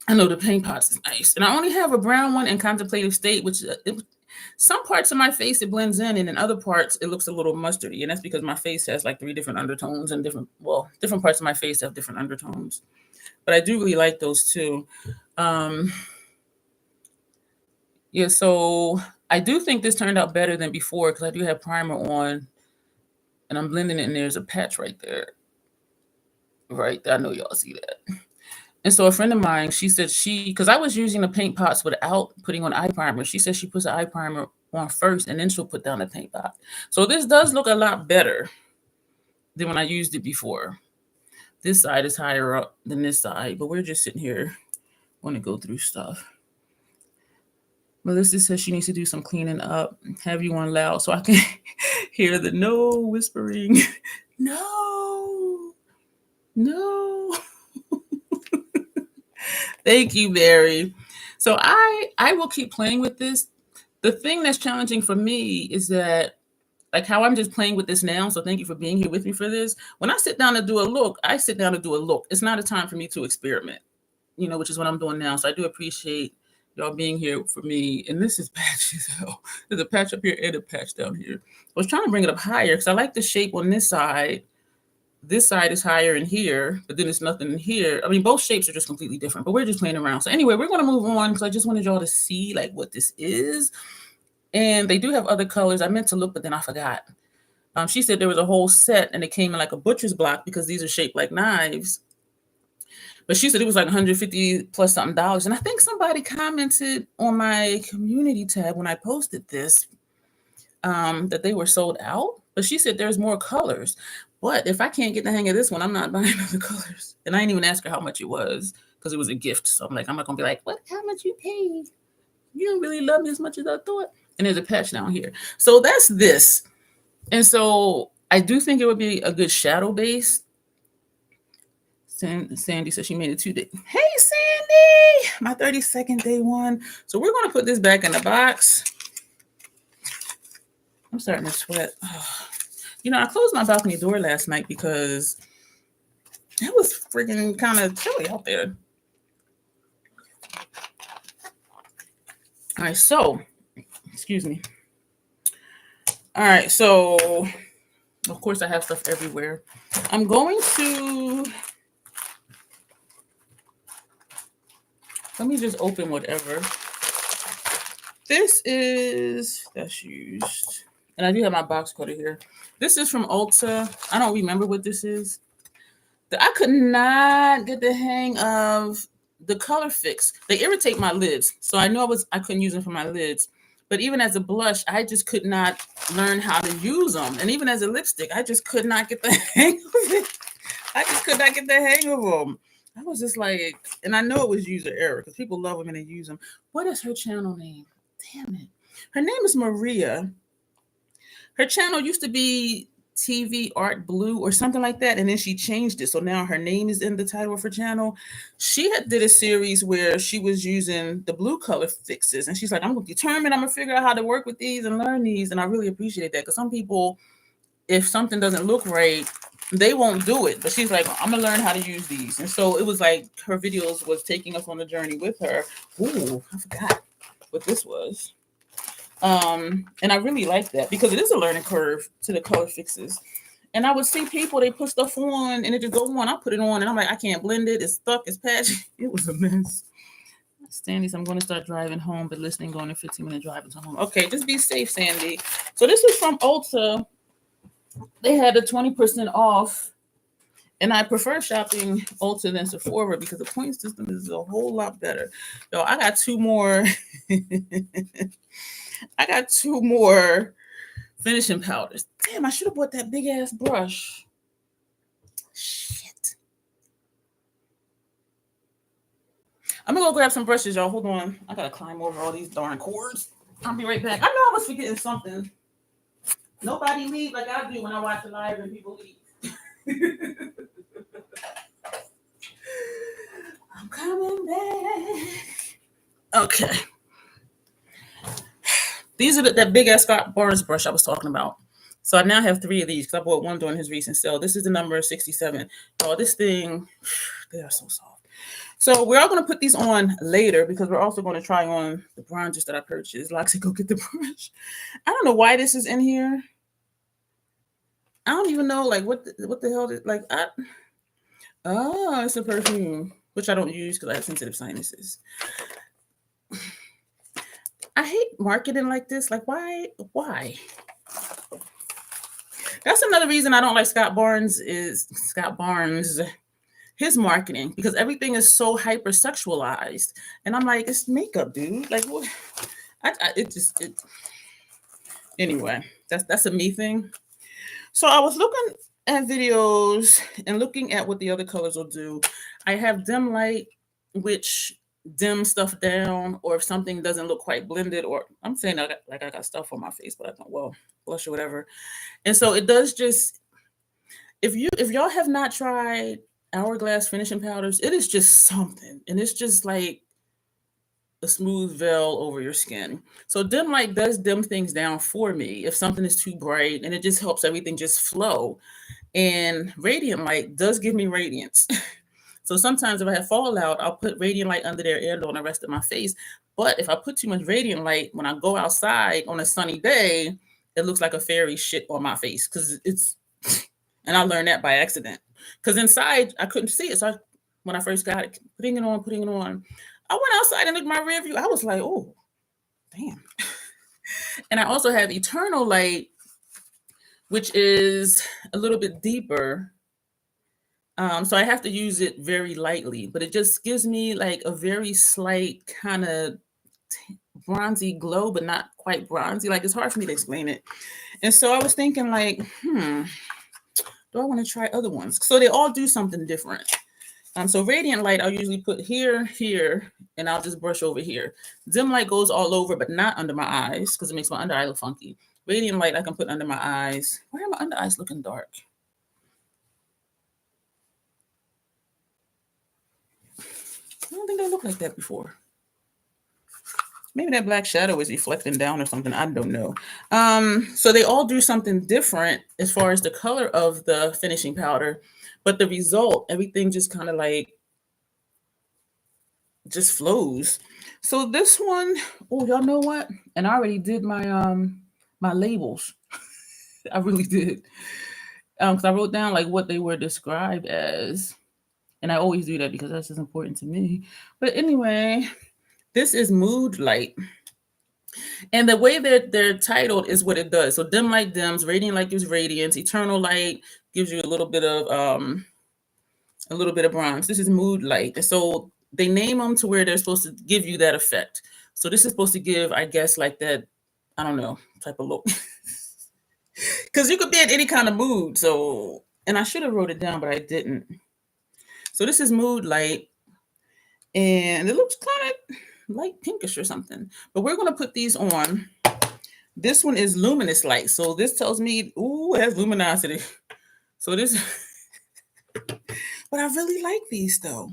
I know the Paint Pots is nice. And I only have a brown one in Contemplative State, which some parts of my face, it blends in. And in other parts, it looks a little mustardy. And that's because my face has like 3 different undertones and different parts of my face have different undertones. But I do really like those too. So I do think this turned out better than before because I do have primer on. And I'm blending it and there's a patch right there. Right, I know y'all see that. And so a friend of mine, she said because I was using the Paint Pots without putting on eye primer. She said she puts the eye primer on first and then she'll put down the Paint Pot. So this does look a lot better than when I used it before. This side is higher up than this side, but we're just sitting here want to go through stuff. Melissa says she needs to do some cleaning up. Have you on loud so I can hear the no whispering. No. Thank you, Mary. So I will keep playing with this. The thing that's challenging for me is that, like how I'm just playing with this now. So thank you for being here with me for this. When I sit down to do a look, I sit down to do a look. It's not a time for me to experiment, which is what I'm doing now. So I do appreciate y'all being here for me. And this is patchy as hell. There's a patch up here and a patch down here. I was trying to bring it up higher because I like the shape on this side. This side is higher in here, but then it's nothing in here. I mean, both shapes are just completely different, but we're just playing around. So anyway, we're going to move on because I just wanted y'all to see like what this is. And they do have other colors. I meant to look, but then I forgot. She said there was a whole set and it came in like a butcher's block because these are shaped like knives. But she said it was like 150 plus something dollars. And I think somebody commented on my community tab when I posted this that they were sold out. But she said there's more colors. But if I can't get the hang of this one, I'm not buying other colors. And I didn't even ask her how much it was because it was a gift. So I'm like, I'm not going to be like, what? How much you paid? You don't really love me as much as I thought. And there's a patch down here. So that's this. And so I do think it would be a good shadow base. Sandy said she made it 2 days. Hey, Sandy, my 32nd day one. So we're going to put this back in the box. I'm starting to sweat. Oh. You know, I closed my balcony door last night because it was freaking kind of chilly out there. All right, so, excuse me. All right, so, of course, I have stuff everywhere. I'm going to, let me just open whatever. This is, that's used. And I do have my box cutter here. This is from Ulta. I don't remember what this is. I could not get the hang of the color fix. They irritate my lids. So I know I couldn't use them for my lids. But even as a blush, I just could not learn how to use them. And even as a lipstick, I just could not get the hang of it. I just could not get the hang of them. I was just like, and I know it was user error because people love them and they use them. What is her channel name? Damn it. Her name is Maria. Her channel used to be TV Art Blue or something like that. And then she changed it. So now her name is in the title of her channel. She had did a series where she was using the blue color fixes. And she's like, I'm going to figure out how to work with these and learn these. And I really appreciate that because some people, if something doesn't look right, they won't do it. But she's like, I'm going to learn how to use these. And so it was like her videos was taking us on the journey with her. Ooh, I forgot what this was. And I really like that because it is a learning curve to the color fixes. And I would see people, they put stuff on and it just go on. I put it on and I'm like, I can't blend it. It's stuck. It's patchy. It was a mess. Sandy, so I'm going to start driving home, but listening, going a 15-minute drive until home. Okay, just be safe, Sandy. So this is from Ulta. They had a 20% off. And I prefer shopping Ulta than Sephora because the point system is a whole lot better. So I got two more. I got two more finishing powders. Damn, I should have bought that big ass brush. Shit. I'm gonna go grab some brushes, y'all. Hold on. I gotta climb over all these darn cords. I'll be right back. I know I was forgetting something. Nobody leave like I do when I watch the live and people leave. I'm coming back. Okay. These are that big ass Scott Barnes brush I was talking about. So I now have 3 of these because I bought one during his recent sale. This is the number 67. Oh, this thing, they are so soft. So we're all going to put these on later because we're also going to try on the bronzers that I purchased. Loxy, go get the brush. I don't know why this is in here. I don't even know like what the hell is like. Oh, it's a perfume, which I don't use because I have sensitive sinuses. I hate marketing like this. Like, why? That's another reason I don't like Scott Barnes, his marketing, because everything is so hypersexualized. And I'm like, it's makeup, dude. Like, what? Anyway, that's a me thing. So I was looking at videos and looking at what the other colors will do. I have dim light, which dim stuff down, or if something doesn't look quite blended, or I'm saying I got stuff on my face, but I don't, well, blush or whatever. And so it does just, if y'all have not tried Hourglass finishing powders, it is just something. And it's just like a smooth veil over your skin. So dim light does dim things down for me if something is too bright, and it just helps everything just flow. And radiant light does give me radiance. So sometimes if I have fallout, I'll put radiant light under there and on the rest of my face. But if I put too much radiant light when I go outside on a sunny day, it looks like a fairy shit on my face because it's, and I learned that by accident. Because inside I couldn't see it. So when I first got it, putting it on. I went outside and looked at my rear view. I was like, oh, damn. And I also have eternal light, which is a little bit deeper. So I have to use it very lightly, but it just gives me like a very slight kind of bronzy glow, but not quite bronzy. Like it's hard for me to explain it. And so I was thinking like, do I want to try other ones? So they all do something different. So radiant light, I'll usually put here, and I'll just brush over here. Dim light goes all over, but not under my eyes because it makes my under eye look funky. Radiant light I can put under my eyes. Why are my under eyes looking dark? I don't think they looked like that before. Maybe that black shadow is reflecting down or something. I don't know. So they all do something different as far as the color of the finishing powder, but the result, everything just kind of like just flows. So this one, oh, y'all know what? And I already did my my labels. I really did. Because I wrote down like what they were described as. And I always do that because that's just important to me. But anyway, this is Mood Light. And the way that they're titled is what it does. So dim light dims, radiant light gives radiance, eternal light gives you a little bit of bronze. This is Mood Light. And so they name them to where they're supposed to give you that effect. So this is supposed to give, I guess, like that, I don't know, type of look. Because you could be in any kind of mood. So, and I should have wrote it down, but I didn't. So this is Mood Light. And it looks kind of light pinkish or something. But we're going to put these on. This one is Luminous Light. So this tells me, ooh, it has luminosity. So this, but I really like these though.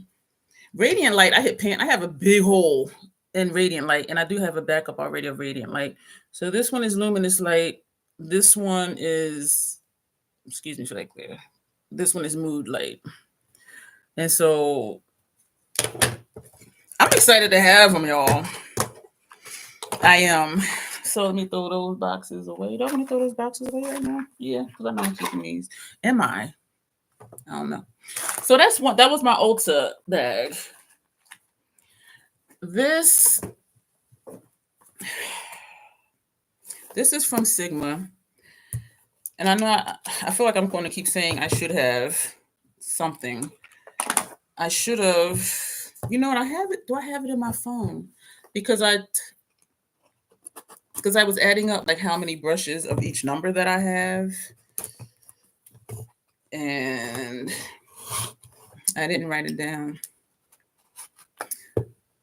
Radiant Light, I hit pan. I have a big hole in Radiant Light, and I do have a backup already of Radiant Light. So this one is Luminous Light. This one is, excuse me for that clear. This one is Mood Light. And so I'm excited to have them, y'all. I am. So let me throw those boxes away. Don't want to throw those boxes away right now. Yeah, because I know I'm keeping these. Am I? I don't know. So that's one. That was my Ulta bag. This is from Sigma. And I know I feel like I'm going to keep saying I should have something. I should have, you know what, I have it. Do I have it in my phone? Because I was adding up like how many brushes of each number that I have. And I didn't write it down.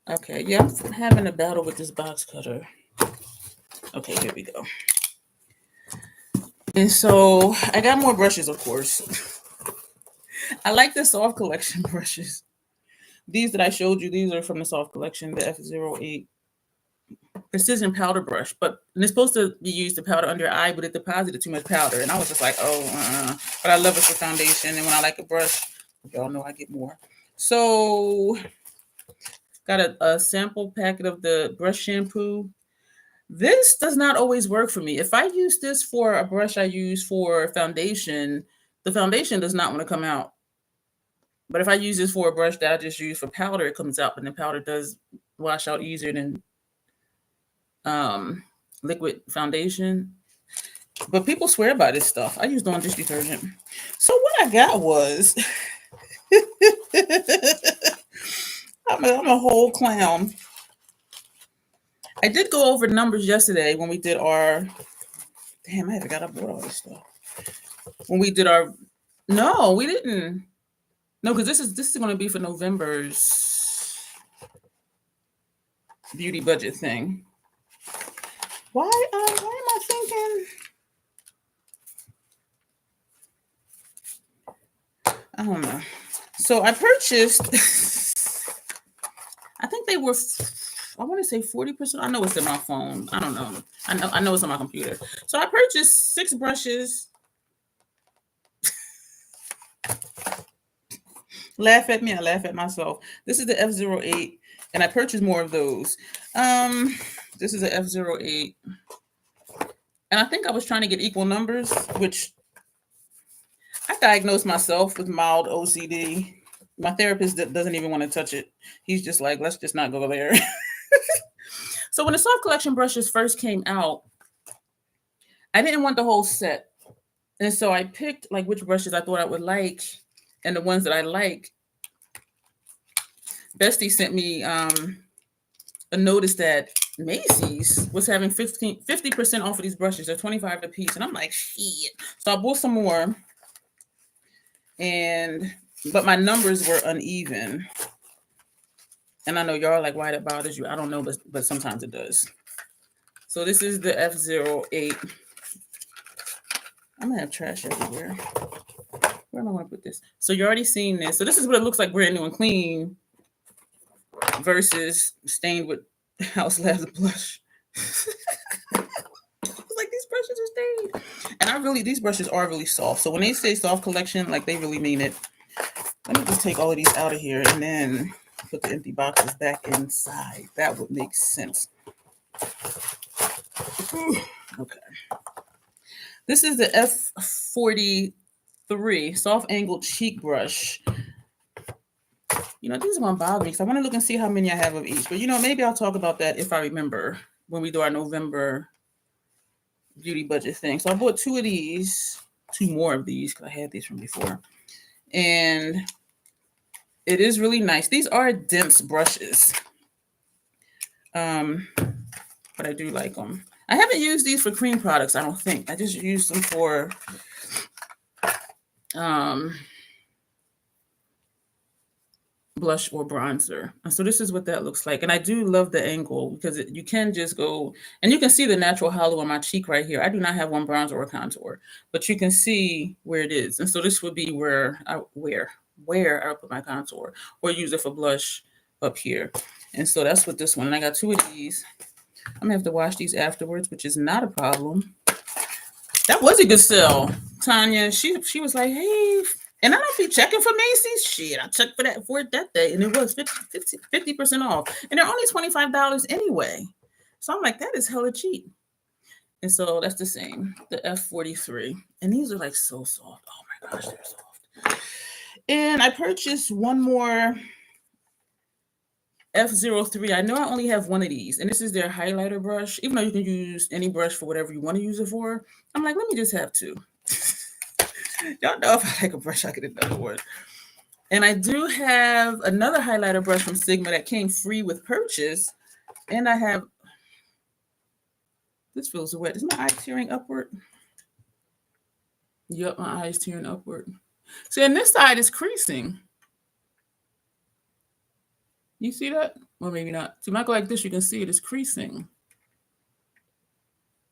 Okay, yeah, I'm having a battle with this box cutter. Okay, here we go. And so I got more brushes, of course. I like the Soft Collection brushes. These that I showed you, these are from the Soft Collection, the F08 Precision Powder Brush. But it's supposed to be used to powder under your eye, but it deposited too much powder. And I was just like, But I love it for foundation. And when I like a brush, y'all know I get more. So got a sample packet of the brush shampoo. This does not always work for me. If I use this for a brush I use for foundation, the foundation does not want to come out. But if I use this for a brush that I just use for powder, it comes out, and the powder does wash out easier than liquid foundation. But people swear by this stuff. I use Dawn dish detergent. So what I got was, I'm a whole clown. I did go over numbers yesterday when we did our, damn, I forgot I bought all this stuff. When we did our, no, we didn't. No, because this is going to be for November's beauty budget thing. Why am I thinking? I don't know. So I purchased, I think they were, I want to say 40%. I know it's in my phone. I don't know. I know it's on my computer. So I purchased 6 brushes. Laugh at me, I laugh at myself. This is the F08, and I purchased more of those. This is the F08, and I think I was trying to get equal numbers, which I diagnosed myself with mild OCD. My therapist doesn't even want to touch it. He's just like, let's just not go there. So when the soft collection brushes first came out, I didn't want the whole set. And so I picked like which brushes I thought I would like, and the ones that I like. Bestie sent me a notice that Macy's was having 50% off of these brushes. They're $25 a piece. And I'm like, shit. So I bought some more. But my numbers were uneven. And I know y'all like why that bothers you. I don't know, but sometimes it does. So this is the F08. I'm gonna have trash everywhere. Where am I gonna put this? So you're already seen this. So this is what it looks like brand new and clean versus stained with House Labs blush. It's like these brushes are stained. And these brushes are really soft. So when they say soft collection, like they really mean it. Let me just take all of these out of here and then put the empty boxes back inside. That would make sense. Okay. This is the F43 soft angled cheek brush. You know, these are going to bother me because I want to look and see how many I have of each. But, you know, maybe I'll talk about that if I remember when we do our November beauty budget thing. So I bought two more of these because I had these from before. And it is really nice. These are dense brushes. But I do like them. I haven't used these for cream products, I don't think. I just used them for blush or bronzer. And so this is what that looks like. And I do love the angle because you can just go, and you can see the natural hollow on my cheek right here. I do not have one bronzer or contour, but you can see where it is. And so this would be where I put my contour or use it for blush up here. And so that's what this one, and I got two of these. I'm gonna have to wash these afterwards, which is not a problem. That was a good sell. Tanya, she was like, hey, and I don't be checking for Macy's. Shit, I checked for it that day, and it was 50% off. And they're only $25 anyway. So I'm like, that is hella cheap. And so that's the same, the F43. And these are like so soft. Oh my gosh, they're soft. And I purchased one more F03. I know I only have one of these, and this is their highlighter brush. Even though you can use any brush for whatever you want to use it for, I'm like, let me just have two. Y'all know if I like a brush, I get another one. And I do have another highlighter brush from Sigma that came free with purchase. And I have, this feels wet. Is my eye tearing upward? Yep, my eye is tearing upward. See, and this side is creasing. You see that? Well, maybe not. See, when I go like this, you can see it is creasing.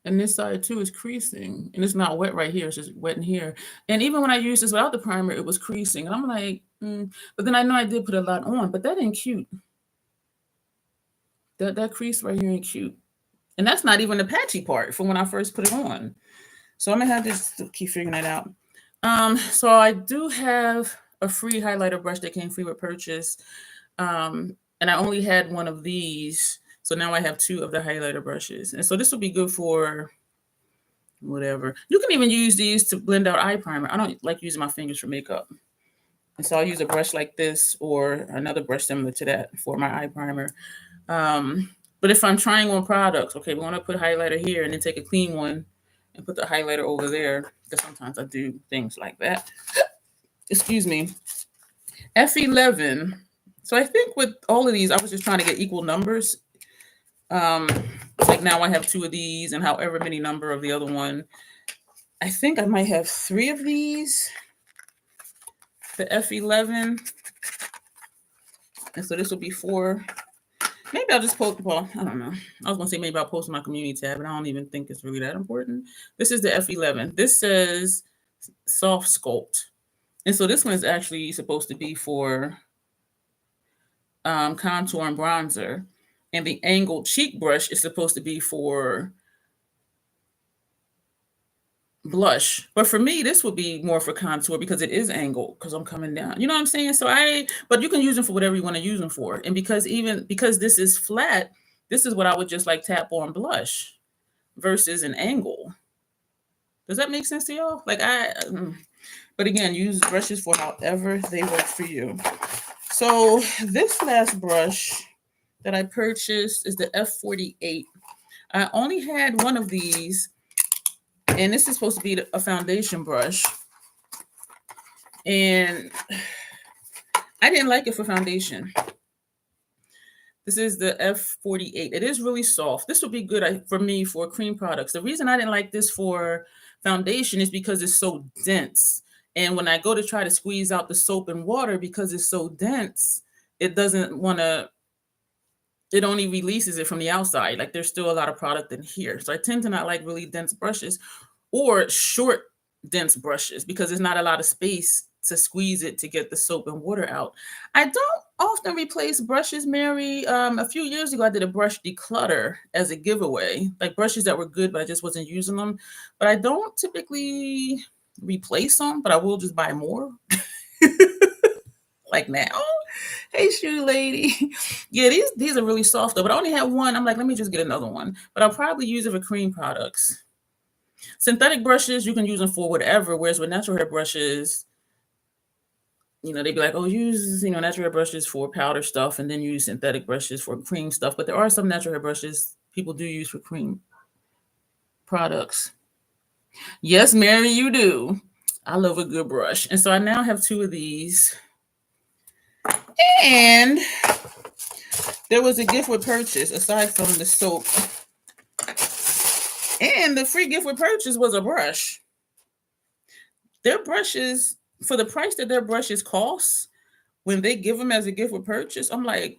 And this side too is creasing. And it's not wet right here. It's just wet in here. And even when I used this without the primer, it was creasing. And I'm like, But then I know I did put a lot on, but that ain't cute. That crease right here ain't cute. And that's not even the patchy part from when I first put it on. So I'm going to have to keep figuring that out. So I do have a free highlighter brush that came free with purchase. And I only had one of these. So now I have two of the highlighter brushes. And so this will be good for whatever. You can even use these to blend out eye primer. I don't like using my fingers for makeup. And so I'll use a brush like this or another brush similar to that for my eye primer. But if I'm trying on products, okay, we want to put highlighter here and then take a clean one and put the highlighter over there. Because sometimes I do things like that. Excuse me. F11. So I think with all of these, I was just trying to get equal numbers. Like now I have two of these and however many number of the other one. I think I might have three of these. The F11. And so this will be 4. Maybe I'll just post, well, I don't know. I was going to say maybe I'll post my community tab, but I don't even think it's really that important. This is the F11. This says soft sculpt. And so this one is actually supposed to be for contour and bronzer. And the angled cheek brush is supposed to be for blush. But for me, this would be more for contour because it is angled because I'm coming down. You know what I'm saying? So but you can use them for whatever you want to use them for. And because this is flat, this is what I would just like tap on blush versus an angle. Does that make sense to y'all? But again, use brushes for however they work for you. So this last brush that I purchased is the F48. I only had one of these, and this is supposed to be a foundation brush. And I didn't like it for foundation. This is the F48. It is really soft. This would be good for me for cream products. The reason I didn't like this for foundation is because it's so dense. And when I go to try to squeeze out the soap and water, because it's so dense, it only releases it from the outside. Like there's still a lot of product in here. So I tend to not like really dense brushes or short, dense brushes because there's not a lot of space to squeeze it to get the soap and water out. I don't often replace brushes, Mary. A few years ago, I did a brush declutter as a giveaway, like brushes that were good, but I just wasn't using them. But I don't typically replace them, but I will just buy more. Like now. Hey, shoe lady. Yeah, these are really soft though, but I only have one. I'm like, let me just get another one. But I'll probably use it for cream products. Synthetic brushes, you can use them for whatever, whereas with natural hair brushes, they'd be like, oh, use, natural hair brushes for powder stuff and then use synthetic brushes for cream stuff. But there are some natural hair brushes people do use for cream products. Yes, Mary, you do. I love a good brush. And so I now have two of these. And there was a gift with purchase aside from the soap. And the free gift with purchase was a brush. Their brushes, for the price that their brushes cost, when they give them as a gift with purchase, I'm like,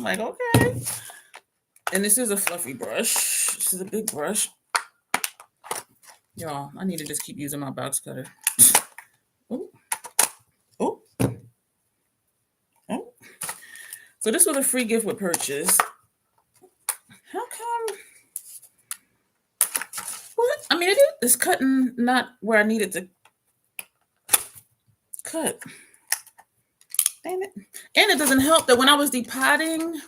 okay. And this is a fluffy brush. This is a big brush. Y'all, I need to just keep using my box cutter. Oh. Oh. Oh. So this was a free gift with purchase. How come? What? I mean, it's cutting not where I needed to cut. Damn it. And it doesn't help that when I was depotting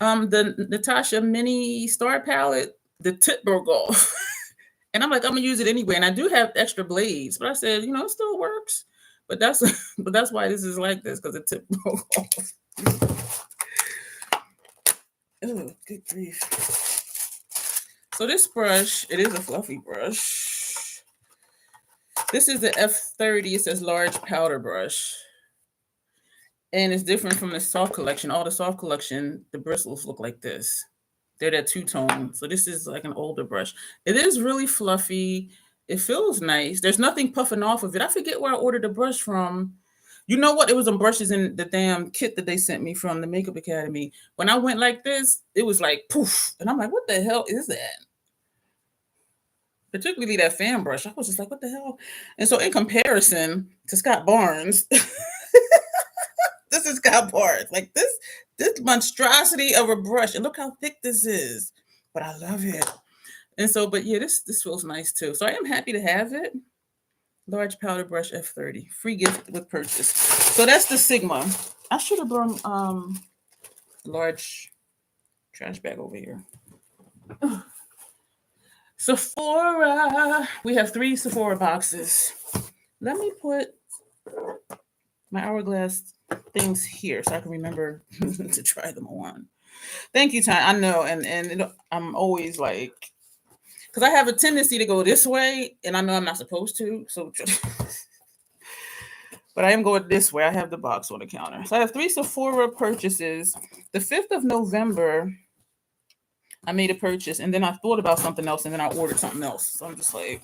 the Natasha Mini Star Palette, the tip broke off. And I'm like, I'm gonna use it anyway. And I do have extra blades, but I said, it still works. But that's why this is like this, because the tip broke off. Oh, good grief. So this brush, it is a fluffy brush. This is the F30. It says large powder brush. And it's different from the soft collection. All the soft collection, the bristles look like this. They're that two-tone. So this is like an older brush. It is really fluffy. It feels nice. There's nothing puffing off of it. I forget where I ordered the brush from. You know what? It was some brushes in the damn kit that they sent me from the Makeup Academy. When I went like this, it was like poof. And I'm like, what the hell is that? Particularly that fan brush. I was just like, what the hell? And so in comparison to Scott Barnes, this is Scott Barnes. Like this monstrosity of a brush. And look how thick this is. But I love it. And so, but yeah, this feels nice too. So I am happy to have it. Large powder brush F30. Free gift with purchase. So that's the Sigma. I should have brought large trash bag over here. Sephora. We have 3 Sephora boxes. Let me put my hourglass things here so I can remember to try them on. Thank you, Ty. I know, and I'm always like, because I have a tendency to go this way, and I know I'm not supposed to. So, but I am going this way. I have the box on the counter. So I have 3 Sephora purchases. The 5th of November, I made a purchase, and then I thought about something else, and then I ordered something else. So I'm just like,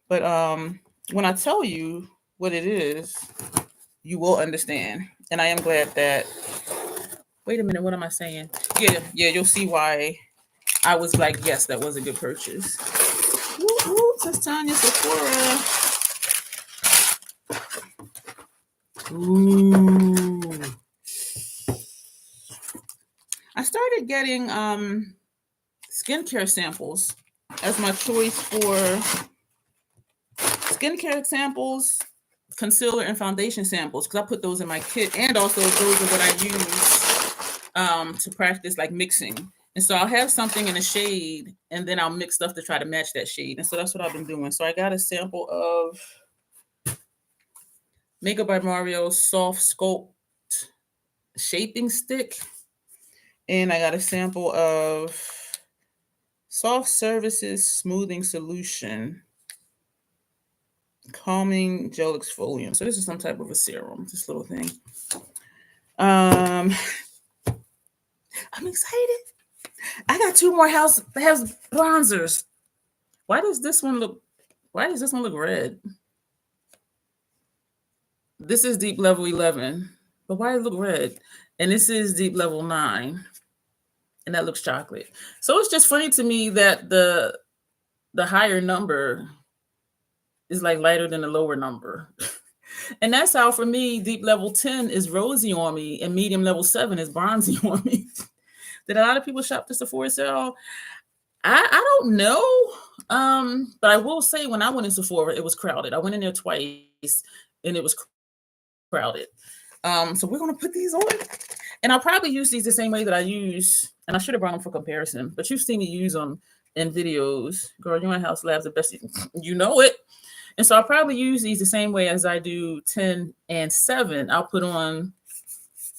but when I tell you what it is, you will understand. And I am glad that. Wait a minute, what am I saying? Yeah, you'll see why I was like, yes, that was a good purchase. Says Tanya Sephora. Ooh. I started getting skincare samples as my choice for skincare samples, concealer, and foundation samples, because I put those in my kit, and also those are what I use to practice like mixing. And so I'll have something in a shade, and then I'll mix stuff to try to match that shade. And so that's what I've been doing. So I got a sample of Makeup by Mario Soft Sculpt Shaping Stick. And I got a sample of Soft Services Smoothing Solution Calming Gel Exfoliant. So this is some type of a serum, this little thing. I'm excited. I got 2 more house bronzers. Why does this one look red? This is Deep Level 11, but why does it look red? And this is Deep Level 9, and that looks chocolate. So it's just funny to me that the higher number is like lighter than the lower number. And that's how, for me, Deep Level 10 is rosy on me, and Medium Level 7 is bronzy on me. Did a lot of people shop the Sephora sale? I don't know. But I will say, when I went in Sephora, it was crowded. I went in there twice, and it was crowded. So we're gonna put these on, and I'll probably use these the same way that I use, and I should have brought them for comparison, but you've seen me use them in videos. Girl, you in House Labs, the best, you know it. And so I'll probably use these the same way as I do 10 and 7. I'll put on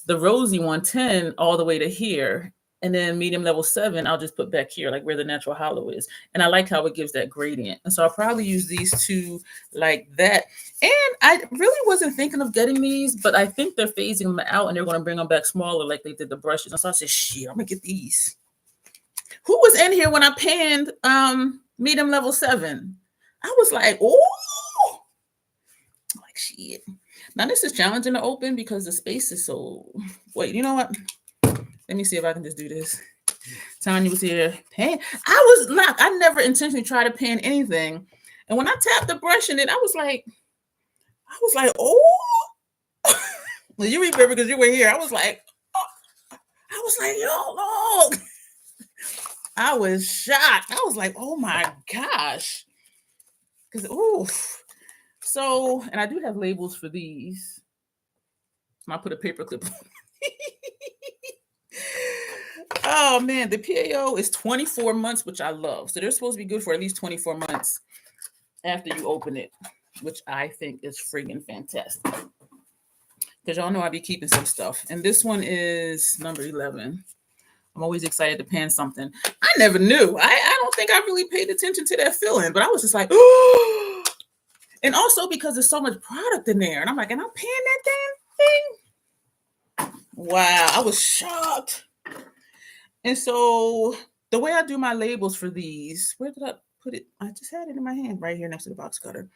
the rosy one, 10, all the way to here. And then Medium Level 7, I'll just put back here, like where the natural hollow is. And I like how it gives that gradient. And so I'll probably use these 2 like that. And I really wasn't thinking of getting these, but I think they're phasing them out, and they're going to bring them back smaller like they did the brushes. And so I said, shit, I'm going to get these. Who was in here when I panned Medium Level 7? I was like, oh, like shit. Now this is challenging to open because the space is so, wait, you know what? Let me see if I can just do this. Tanya was here. Pan. I never intentionally try to pan anything. And when I tapped the brush in it, I was like, oh. Well, you remember because you were here. I was like, yo, look. I was shocked. I was like, oh my gosh. Because, oof. So, and I do have labels for these. I put a paper clip on. Oh man, the PAO is 24 months, which I love. So they're supposed to be good for at least 24 months after you open it, which I think is friggin' fantastic. Because y'all know I be keeping some stuff. And this one is number 11. I'm always excited to pan something. I never knew. I don't think I really paid attention to that feeling, but I was just like, oh. And also because there's so much product in there. And I'm like, and I'm panning that damn thing? Wow, I was shocked. And so the way I do my labels for these, where did I put it? I just had it in my hand right here next to the box cutter.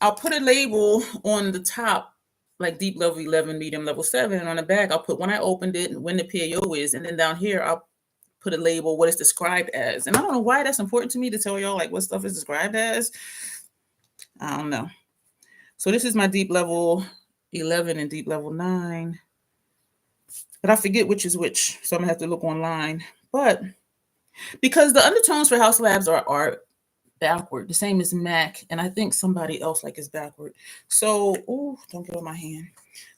I'll put a label on the top, like Deep Level 11, Medium Level 7, and on the back, I'll put when I opened it and when the PAO is, and then down here, I'll put a label, what it's described as. And I don't know why that's important to me to tell y'all like what stuff is described as. I don't know. So this is my Deep Level 11 and Deep Level 9. But I forget which is which, so I'm gonna have to look online. But because the undertones for House Labs are backward, the same as MAC, and I think somebody else like is backward. So, oh, don't get on my hand.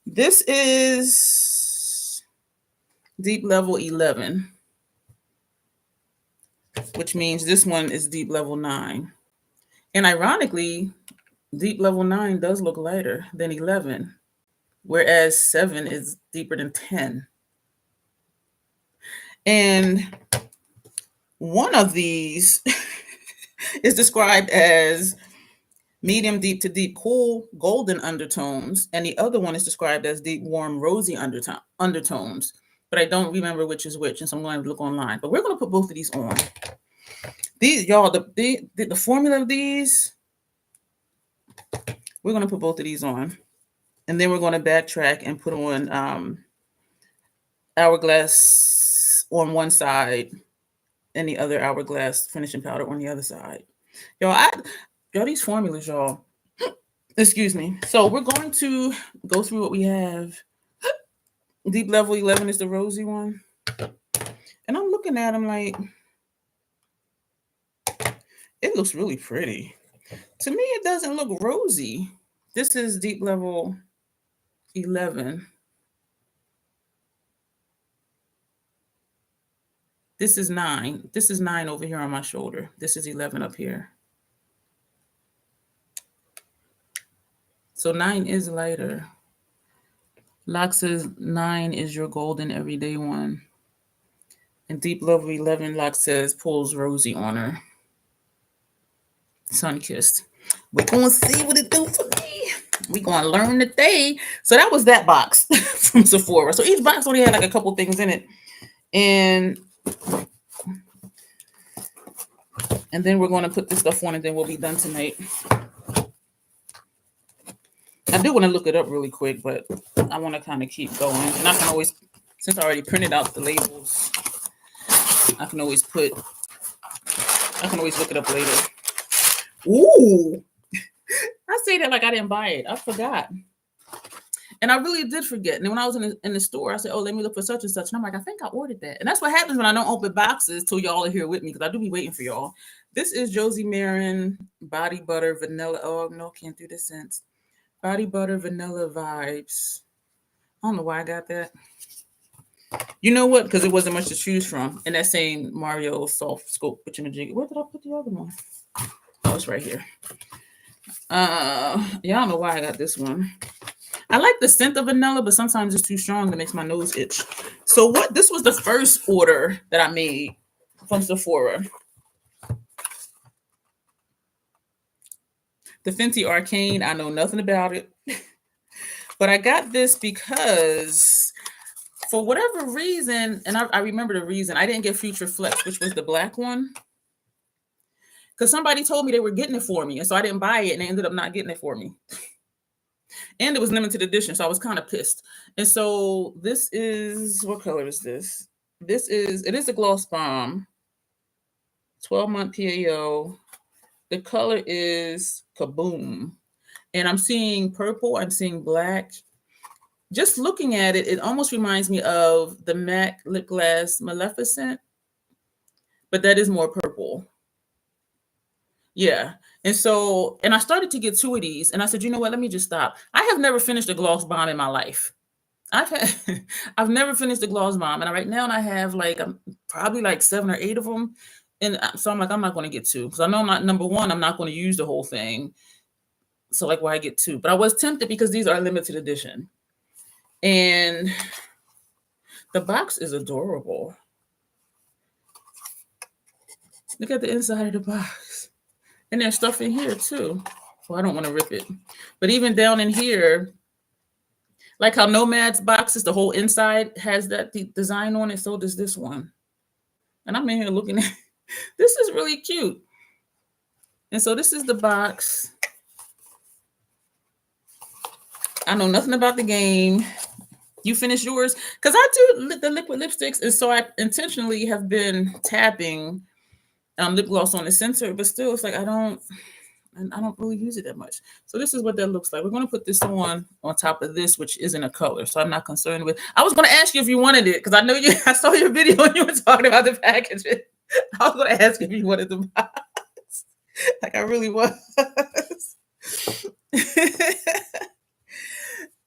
This is Deep Level 11, which means this one is Deep Level 9. And ironically, Deep Level 9 does look lighter than 11, whereas 7 is deeper than 10. And one of these is described as medium deep to deep cool golden undertones, and the other one is described as deep warm rosy undertones. But I don't remember which is which, and so I'm going to look online. But we're going to put both of these on. These, y'all, the formula of these, we're going to put both of these on, and then we're going to backtrack and put on Hourglass on one side and the other Hourglass finishing powder on the other side. Y'all, these formulas, y'all. Excuse me. So we're going to go through what we have. Deep Level 11 is the rosy one. And I'm looking at them like, It looks really pretty. To me, it doesn't look rosy. This is deep level 11. This is 9. This is 9 over here on my shoulder. This is 11 up here. So 9 is lighter. Lock says 9 is your golden everyday one. And deep level 11, Lock says pulls rosy on her. Sun kissed. We're going to see what it do for me. We're going to learn today. So that was that box from Sephora. So each box only had like a couple things in it. And then we're going to put this stuff on and then we'll be done tonight. I do want to look it up really quick, but I want to kind of keep going. And I can always, since I already printed out the labels, I can always look it up later. Ooh, I say that like I didn't buy it. I forgot. And I really did forget. And then when I was in the store, I said, oh, let me look for such and such. And I'm like, I think I ordered that. And that's what happens when I don't open boxes till y'all are here with me, because I do be waiting for y'all. This is Josie Marin Body Butter Vanilla. Oh, no, can't do this since. Body Butter Vanilla Vibes. I don't know why I got that. You know what? Because it wasn't much to choose from. And that same Mario Soft Scope. Where did I put the other one? Oh, it's right here. Y'all know why I got this one. I like the scent of vanilla, but sometimes it's too strong. That makes my nose itch. So this was the first order that I made from Sephora. The Fenty Arcane, I know nothing about it. But I got this because for whatever reason, and I remember the reason, I didn't get Future Flex, which was the black one. Because somebody told me they were getting it for me. And so I didn't buy it, and they ended up not getting it for me. And it was limited edition, so I was kind of pissed. And so this is, what color is this? It is a gloss bomb. 12-month PAO. The color is Kaboom. And I'm seeing purple, I'm seeing black. Just looking at it, it almost reminds me of the MAC Lip Glass Maleficent. But that is more purple. Yeah. And so, and I started to get 2 of these, and I said, you know what, let me just stop. I have never finished a gloss bomb in my life. I've never finished a gloss bomb. And right now I have probably 7 or 8 of them. And so I'm like, I'm not going to get 2. Because I know number one, I'm not going to use the whole thing. So why get 2? But I was tempted because these are limited edition. And the box is adorable. Look at the inside of the box. And there's stuff in here too. Well, I don't want to rip it. But even down in here, like how Nomad's boxes, the whole inside has that design on it, so does this one. And I'm in here looking at this is really cute. And so this is the box. I know nothing about the game. You finished yours? Because I do the liquid lipsticks, and so I intentionally have been tapping lip gloss on the center, but still it's like I don't really use it that much. So this is what that looks like. We're going to put this on top of this, which isn't a color, so I'm not concerned with. I was going to ask you if you wanted it, because I know I saw your video and you were talking about the packaging. I was going to ask if you wanted the box. Like I really was.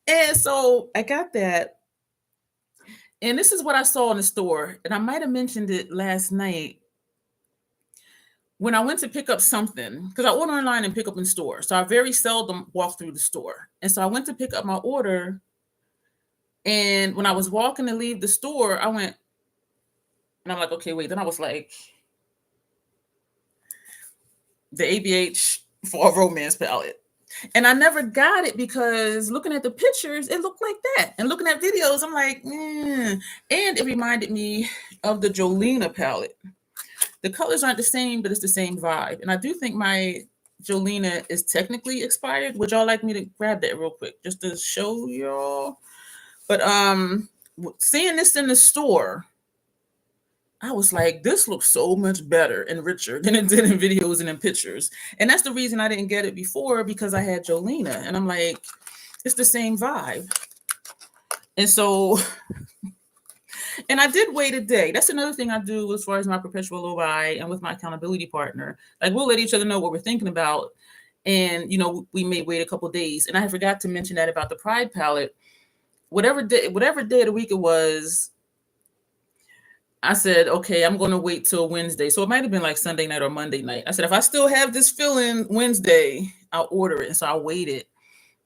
And so I got that. And this is what I saw in the store. And I might have mentioned it last night. When I went to pick up something, because I order online and pick up in store. So I very seldom walk through the store. And so I went to pick up my order. And when I was walking to leave the store, I went, and I'm like, okay, wait. Then I was like, the ABH Fall Romance palette. And I never got it because looking at the pictures, it looked like that. And looking at videos, I'm like, And it reminded me of the Jolena palette. The colors aren't the same, but it's the same vibe. And I do think my Jolena is technically expired. Would y'all like me to grab that real quick just to show y'all? But seeing this in the store, I was like, this looks so much better and richer than it did in videos and in pictures. And that's the reason I didn't get it before, because I had Jolena. And I'm like, it's the same vibe. And so And I did wait a day. That's another thing I do as far as my perpetual low buy and with my accountability partner. Like we'll let each other know what we're thinking about. And, you know, we may wait a couple days. And I forgot to mention that about the Pride palette. Whatever day of the week it was, I said, okay, I'm going to wait till Wednesday. So it might have been like Sunday night or Monday night. I said, if I still have this feeling Wednesday, I'll order it. And so I waited.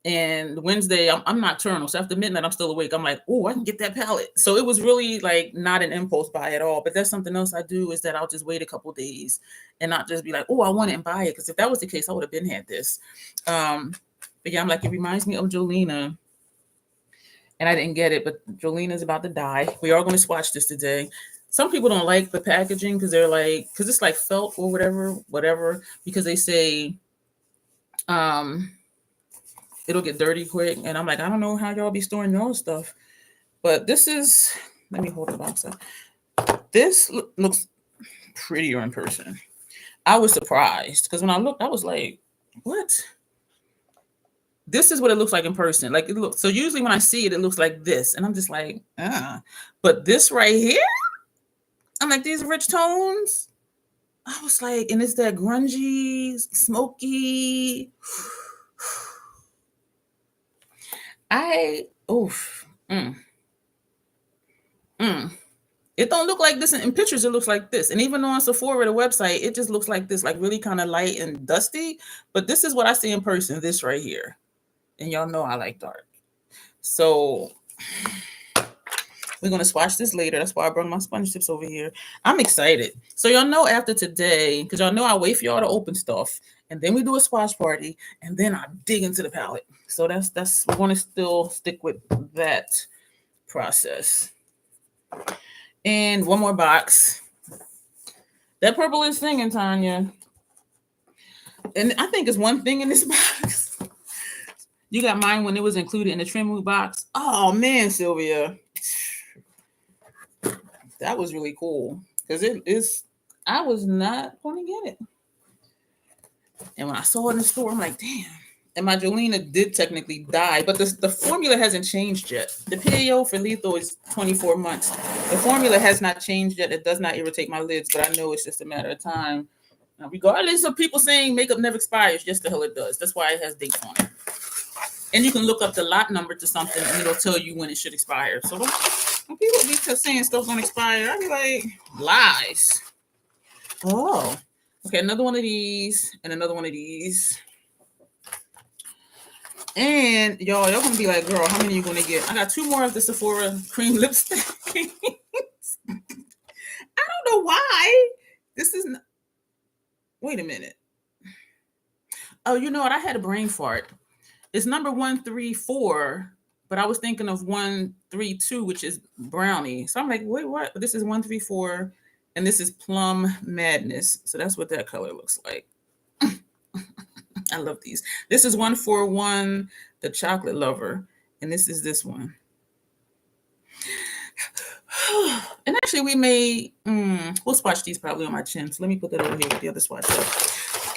And Wednesday, I'm nocturnal. So after midnight, I'm still awake. I'm like, oh, I can get that palette. So it was really like not an impulse buy at all. But that's something else I do is that I'll just wait a couple days and not just be like, oh, I want it and buy it. Because if that was the case, I would have been had this. But yeah, I'm like, it reminds me of Jolena. And I didn't get it, but Jolina's about to die. We are going to swatch this today. Some people don't like the packaging because they're like, because it's like felt or whatever, because they say it'll get dirty quick. And I'm like, I don't know how y'all be storing your own stuff. But this is, let me hold the box up. This looks prettier in person. I was surprised because when I looked, I was like, what? This is what it looks like in person. Like it looks, so usually when I see it, it looks like this. And I'm just like, But this right here, I'm like, these rich tones. I was like, and it's that grungy, smoky. It don't look like this in pictures. It looks like this. And even on Sephora, the website, it just looks like this, like really kind of light and dusty. But this is what I see in person, this right here. And y'all know I like dark. So we're going to swatch this later. That's why I brought my sponge tips over here. I'm excited. So y'all know after today, because y'all know I wait for y'all to open stuff. And then we do a swatch party. And then I dig into the palette. So that's we're going to still stick with that process. And one more box. That purple is singing, Tanya. And I think it's one thing in this box. You got mine when it was included in the trim move box. Oh, man, Sylvia. That was really cool. Because I was not going to get it. And when I saw it in the store, I'm like, damn. And my Jolena did technically die, but the formula hasn't changed yet. The PAO for lethal is 24 months. The formula has not changed yet. It does not irritate my lids, but I know it's just a matter of time. Now, regardless of people saying makeup never expires, yes, the hell it does. That's why it has dates on it. And you can look up the lot number to something, and it'll tell you when it should expire. So when people be just saying stuff's gonna expire, I be like, lies. Oh, okay, another one of these, and another one of these. And y'all gonna be like, girl, how many are you gonna get? I got 2 more of the Sephora cream lipstick. I don't know why. This is not... Wait a minute. Oh, you know what? I had a brain fart. It's number 134, but I was thinking of 132, which is brownie. So I'm like, wait, what? This is 134, and this is Plum Madness. So that's what that color looks like. I love these. This is 141, the Chocolate Lover, and this is this one. And actually, we may we'll swatch these probably on my chin. So let me put that over here with the other swatch.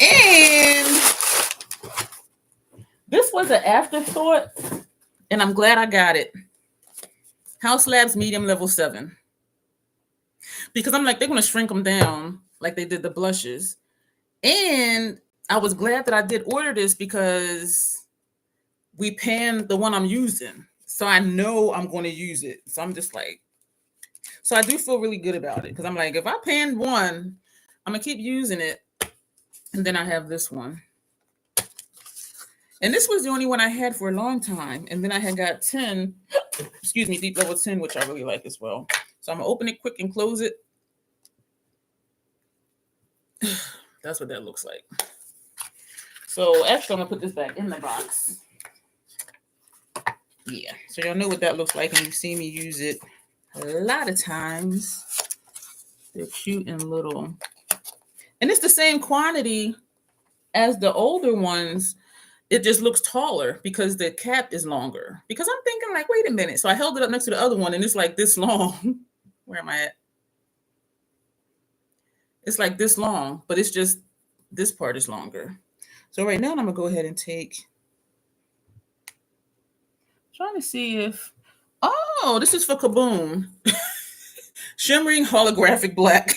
And this was an afterthought, and I'm glad I got it. House Labs Medium Level 7. Because I'm like, they're going to shrink them down like they did the blushes. And I was glad that I did order this because we panned the one I'm using. So I know I'm going to use it. So I'm just like, so I do feel really good about it. Because I'm like, if I panned one, I'm going to keep using it. And then I have this one. And this was the only one I had for a long time. And then I had got 10, Deep Level 10, which I really like as well. So I'm going to open it quick and close it. That's what that looks like. So actually, I'm going to put this back in the box. Yeah. So y'all know what that looks like. And you've seen me use it a lot of times. They're cute and little. And it's the same quantity as the older ones. It just looks taller because the cap is longer. Because I'm thinking like, wait a minute. So I held it up next to the other one and it's like this long. Where am I at? It's like this long, but it's just this part is longer. So right now I'm gonna go ahead and trying to see if, oh, this is for Kaboom. Shimmering holographic black.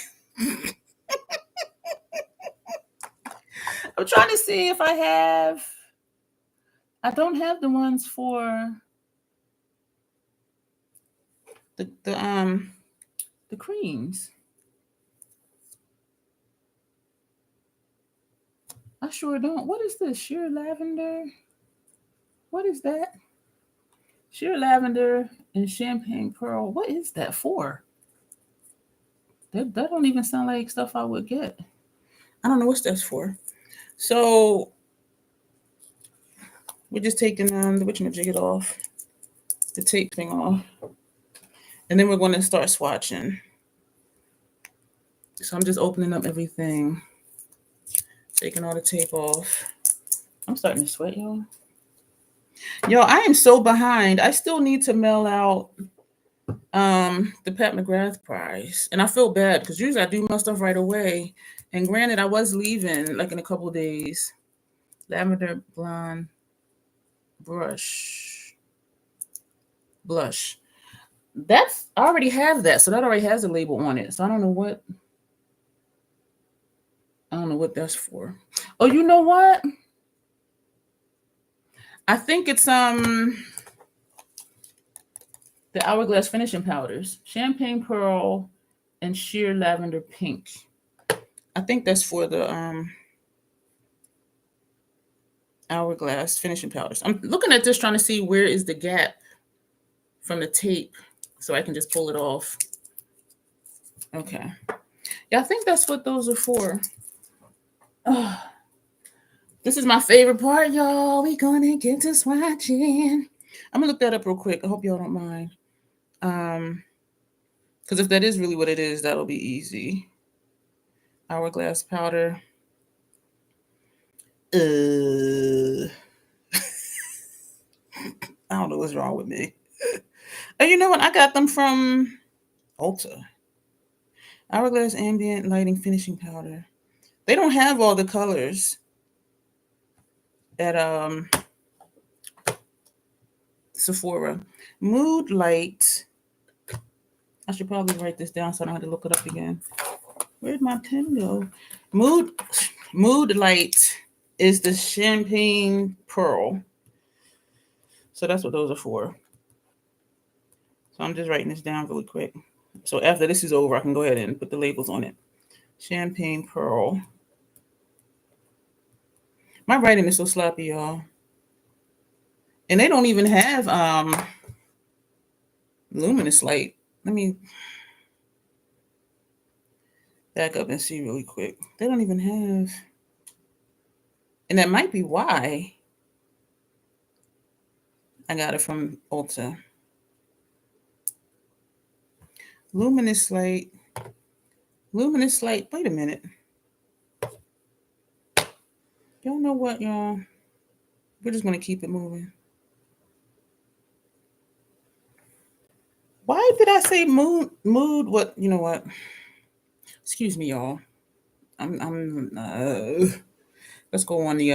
I'm trying to see if I have. I don't have the ones for the creams. I sure don't. What is this? Sheer lavender? What is that? Sheer lavender and champagne pearl. What is that for? That don't even sound like stuff I would get. I don't know what that's for. So we're just taking the whatchamajig off, the tape thing off, and then we're going to start swatching. So I'm just opening up everything, taking all the tape off. I'm starting to sweat, y'all. Yo, I am so behind. I still need to mail out the Pat McGrath Prize, and I feel bad because usually I do my stuff right away. And granted, I was leaving like in a couple of days. Lavender blonde blush. That's I already have that, so that already has a label on it. So I don't know what that's for. Oh, you know what? I think it's the Hourglass finishing powders, champagne pearl and sheer lavender pink. I think that's for the Hourglass finishing powders. I'm looking at this trying to see where is the gap from the tape so I can just pull it off. Okay. Yeah, I think that's what those are for. Oh, this is my favorite part, y'all. We gonna get to swatching. I'm gonna look that up real quick. I hope y'all don't mind. Because if that is really what it is, that'll be easy. Hourglass powder. I don't know what's wrong with me. And you know what? I got them from Ulta. Hourglass ambient lighting finishing powder. They don't have all the colors at Sephora. Mood light. I should probably write this down so I don't have to look it up again. Where'd my pen go? Mood light is the champagne pearl. So that's what those are for. So I'm just writing this down really quick. So after this is over, I can go ahead and put the labels on it. Champagne pearl. My writing is so sloppy, y'all. And they don't even have luminous light. Let me back up and see really quick. They don't even have, and that might be why I got it from Ulta. Luminous light. Wait a minute. Y'all know what, y'all? We're just going to keep it moving. Why did I say mood? What? You know what? Excuse me, y'all. Let's go on the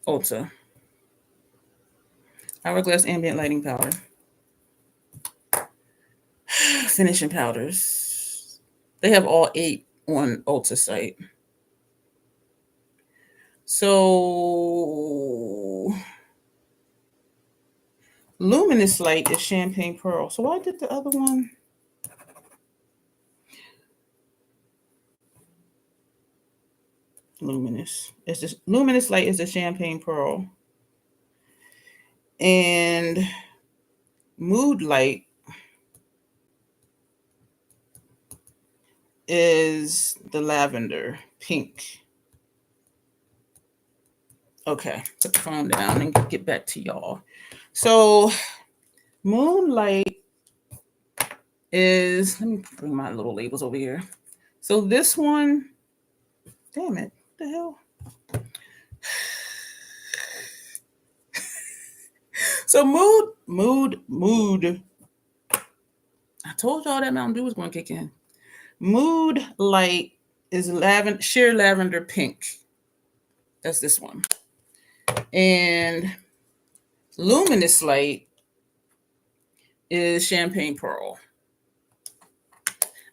Ulta. Hourglass ambient lighting powder. Finishing powders. They have all 8 on Ulta site. So luminous light is champagne pearl. So why did the other one? Luminous. It's just luminous light is the champagne pearl. And mood light is the lavender pink. Okay, put the phone down and get back to y'all. So moonlight is, let me bring my little labels over here. So this one, damn it, what the hell? So mood. I told y'all that Mountain Dew was going to kick in. Mood light is sheer lavender pink. That's this one. And luminous light is Champagne Pearl.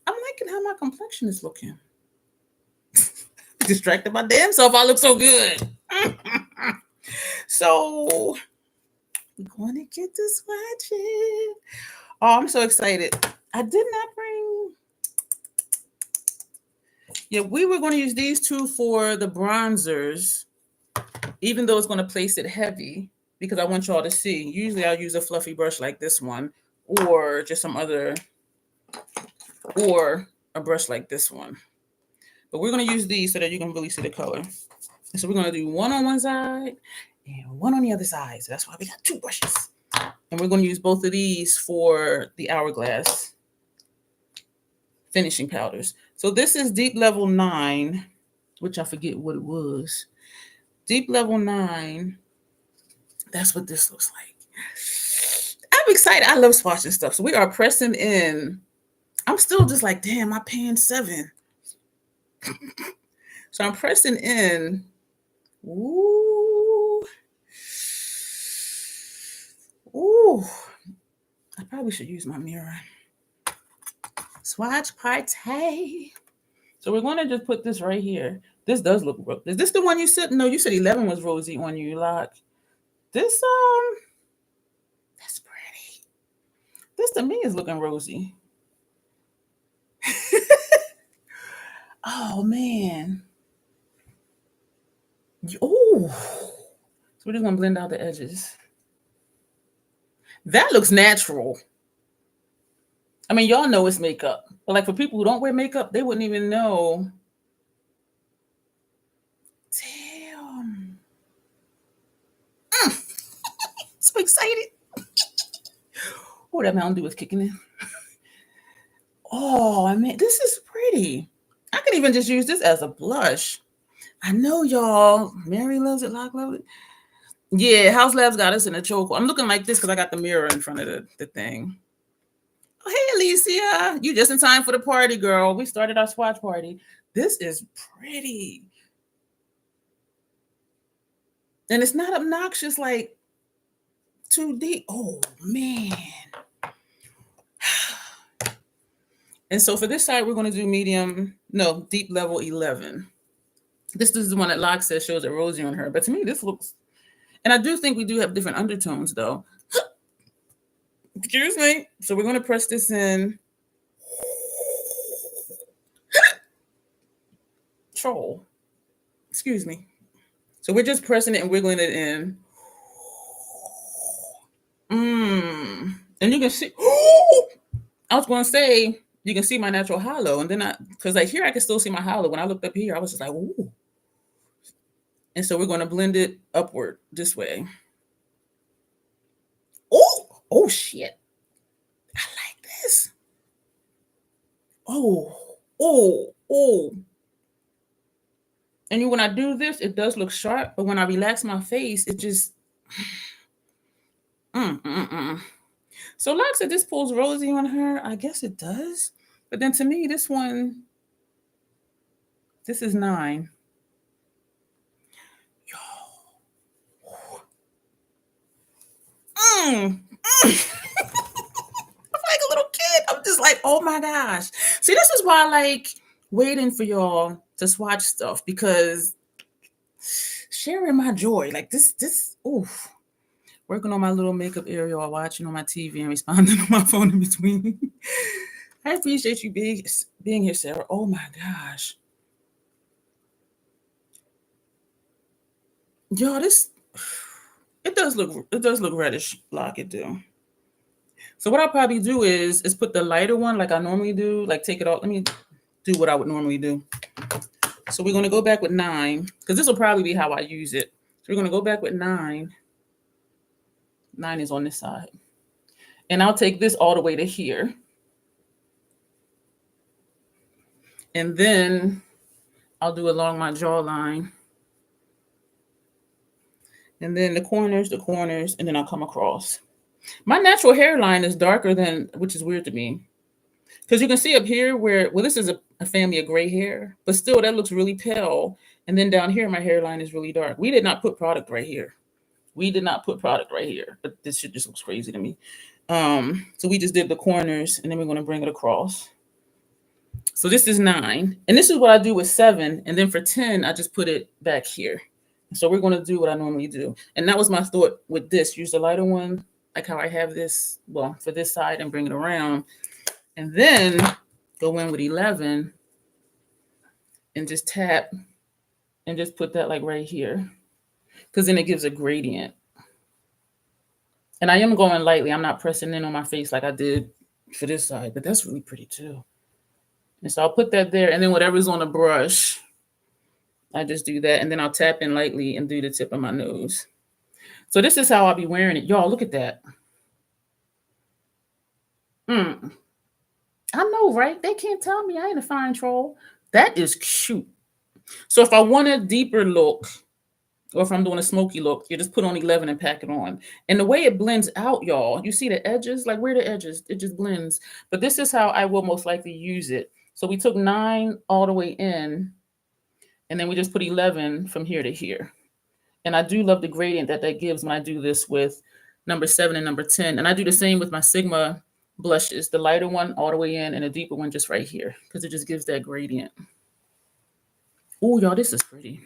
I'm liking how my complexion is looking. Distracted my damn self. I look so good. So we're going to get to swatching. Oh, I'm so excited. I did not bring. Yeah, we were going to use these two for the bronzers, even though it's going to place it heavy because I want y'all to see. Usually I'll use a fluffy brush like this one or just some other, or a brush like this one. But we're going to use these so that you can really see the color. And so we're going to do one on one side and one on the other side. So that's why we got two brushes. And we're going to use both of these for the Hourglass finishing powders. So this is Deep Level 9, which I forget what it was. Deep Level 9. That's what this looks like. I'm excited. I love swatching stuff. So we are pressing in. I'm still just like, damn, my pan 7. So I'm pressing in. Ooh. Ooh. I probably should use my mirror. Swatch party. So we're going to just put this right here. This does look, is this the one you said? No, you said 11 was rosy on you, Lock. This, that's pretty. This to me is looking rosy. Oh, man. Oh. So we're just going to blend out the edges. That looks natural. I mean, y'all know it's makeup. But like for people who don't wear makeup, they wouldn't even know. Damn. So excited. Oh, that Mountain Dew is kicking in. Oh, I mean, this is pretty. I could even just use this as a blush. I know y'all. Mary loves it. Lock loves it. Yeah, House Labs got us in a chokehold. I'm looking like this because I got the mirror in front of the thing. Oh, hey, Alicia. You just in time for the party, girl. We started our swatch party. This is pretty. And it's not obnoxious like too deep. Oh, man. And so for this side, we're going to do deep level 11. This is the one that Locke says shows it rosy on her. But to me, this looks, and I do think we do have different undertones though. Excuse me. So we're going to press this in. Troll. Excuse me. So we're just pressing it and wiggling it in. And you can see, I was going to say, you can see my natural hollow. And then because like here, I can still see my hollow. When I looked up here, I was just like, ooh. And so we're going to blend it upward this way. Oh, shit. I like this. Oh. And when I do this, it does look sharp. But when I relax my face, it just... So Locke said this pulls rosy on her. I guess it does. But then to me, this is 9. I'm like a little kid. I'm just like, oh my gosh. See, this is why I like waiting for y'all to swatch stuff, because sharing my joy, like this, oof. Working on my little makeup area while watching on my TV and responding on my phone in between. I appreciate you being here, Sarah. Oh my gosh. Yo, it does look reddish, like it do. So what I'll probably do is put the lighter one like I normally do, like take it off. Let me do what I would normally do. So we're going to go back with 9, because this will probably be how I use it. So we're going to go back with 9. 9 is on this side. And I'll take this all the way to here. And then I'll do along my jawline. And then the corners, and then I'll come across. My natural hairline is darker than, which is weird to me. Because you can see up here where, well, this is a family of gray hair, but still that looks really pale. And then down here, my hairline is really dark. We did not put product right here. But this shit just looks crazy to me. So we just did the corners, and then we're going to bring it across. So this is 9. And this is what I do with 7. And then for 10, I just put it back here. So we're going to do what I normally do. And that was my thought with this. Use the lighter one, like how I have this, well, for this side, and bring it around. And then go in with 11 and just tap and just put that like right here. Because then it gives a gradient. And I am going lightly. I'm not pressing in on my face like I did for this side. But that's really pretty too. And so I'll put that there. And then whatever's on the brush, I just do that. And then I'll tap in lightly and do the tip of my nose. So this is how I'll be wearing it. Y'all, look at that. I know, right? They can't tell me I ain't a fine troll. That is cute. So if I want a deeper look, or if I'm doing a smoky look, you just put on 11 and pack it on. And the way it blends out, y'all, you see the edges? Like, where are the edges? It just blends. But this is how I will most likely use it. So we took 9 all the way in, and then we just put 11 from here to here. And I do love the gradient that gives when I do this with number 7 and number 10. And I do the same with my Sigma blushes, the lighter one all the way in and a deeper one just right here, because it just gives that gradient. Oh, y'all, this is pretty.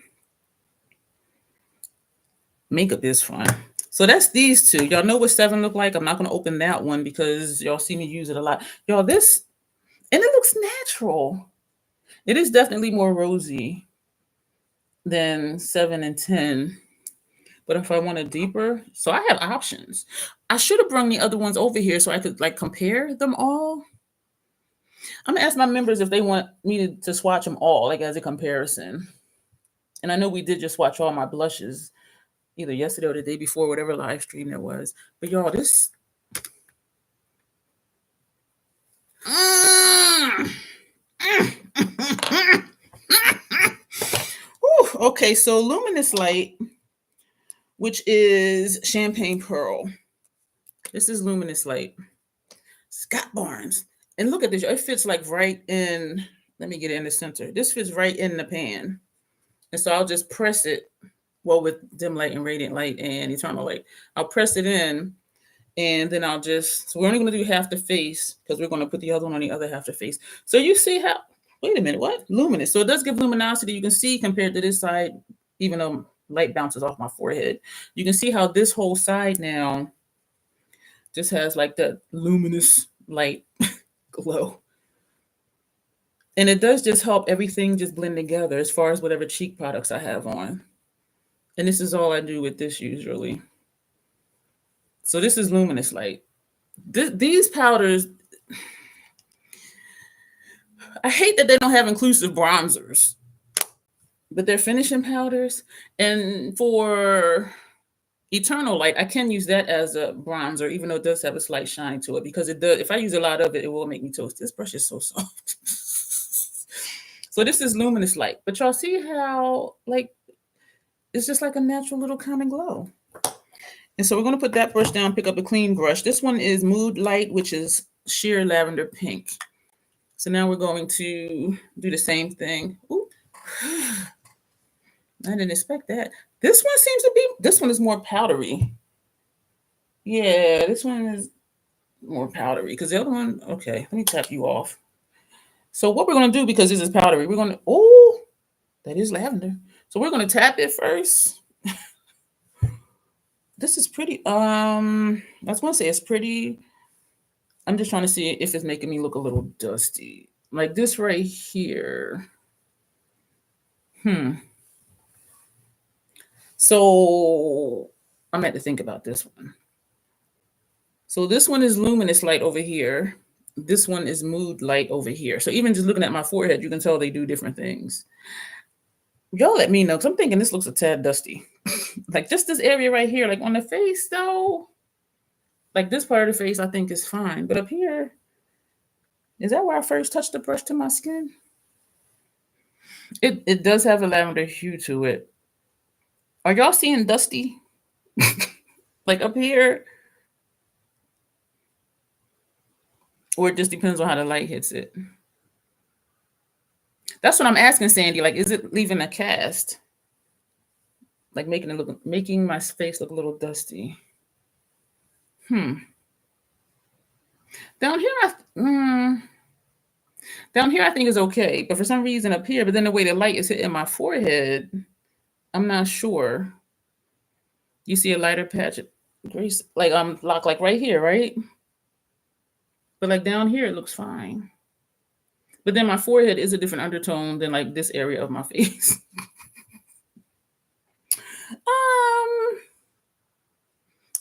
Makeup is fun. So that's these two. Y'all know what 7 look like. I'm not going to open that one because y'all see me use it a lot. Y'all, this, and it looks natural. It is definitely more rosy than 7 and 10. But if I want a deeper, so I have options. I should have brought the other ones over here so I could like compare them all. I'm gonna ask my members if they want me to swatch them all, like as a comparison. And I know we did just swatch all my blushes either yesterday or the day before, whatever live stream there was. But y'all, this. Okay, so Luminous Light, which is Champagne Pearl. This is Luminous Light. Scott Barnes. And look at this. It fits like right in. Let me get it in the center. This fits right in the pan. And so I'll just press it. Well, with dim light and radiant light and eternal light. I'll press it in. And then I'll just. So we're only going to do half the face because we're going to put the other one on the other half the face. So you see how. Wait a minute. What? Luminous. So it does give luminosity. You can see compared to this side, even though light bounces off my forehead. You can see how this whole side now just has like that luminous light glow. And it does just help everything just blend together as far as whatever cheek products I have on. And this is all I do with this usually. So this is Luminous Light. These powders, I hate that they don't have inclusive bronzers, but they're finishing powders. And for Eternal Light, I can use that as a bronzer, even though it does have a slight shine to it, because it does. If I use a lot of it, it will make me toast. This brush is so soft. So this is Luminous Light. But y'all see how, like, it's just like a natural little kind of glow. And so we're going to put that brush down, pick up a clean brush. This one is Mood Light, which is sheer lavender pink. So now we're going to do the same thing. Ooh. I didn't expect that. This one seems to be, this one is more powdery. Yeah, this one is more powdery because the other one, okay, let me tap you off. So what we're going to do, because this is powdery, we're going to, oh, that is lavender. So we're going to tap it first. This is pretty, I was going to say it's pretty. I'm just trying to see if it's making me look a little dusty. Like this right here. So I'm going to have to think about this one. So this one is Luminous Light over here. This one is Mood Light over here. So even just looking at my forehead, you can tell they do different things. Y'all let me know, because I'm thinking this looks a tad dusty. Like just this area right here, like on the face though, like this part of the face I think is fine. But up here, is that where I first touched the brush to my skin? It does have a lavender hue to it. Are y'all seeing dusty? Like up here? Or it just depends on how the light hits it. That's what I'm asking Sandy. Like, is it leaving a cast? Like making my face look a little dusty. Down here, down here I think is okay, but for some reason up here, but then the way the light is hitting my forehead, I'm not sure. You see a lighter patch of grease, like like right here, right? But like down here, it looks fine. But then my forehead is a different undertone than like this area of my face.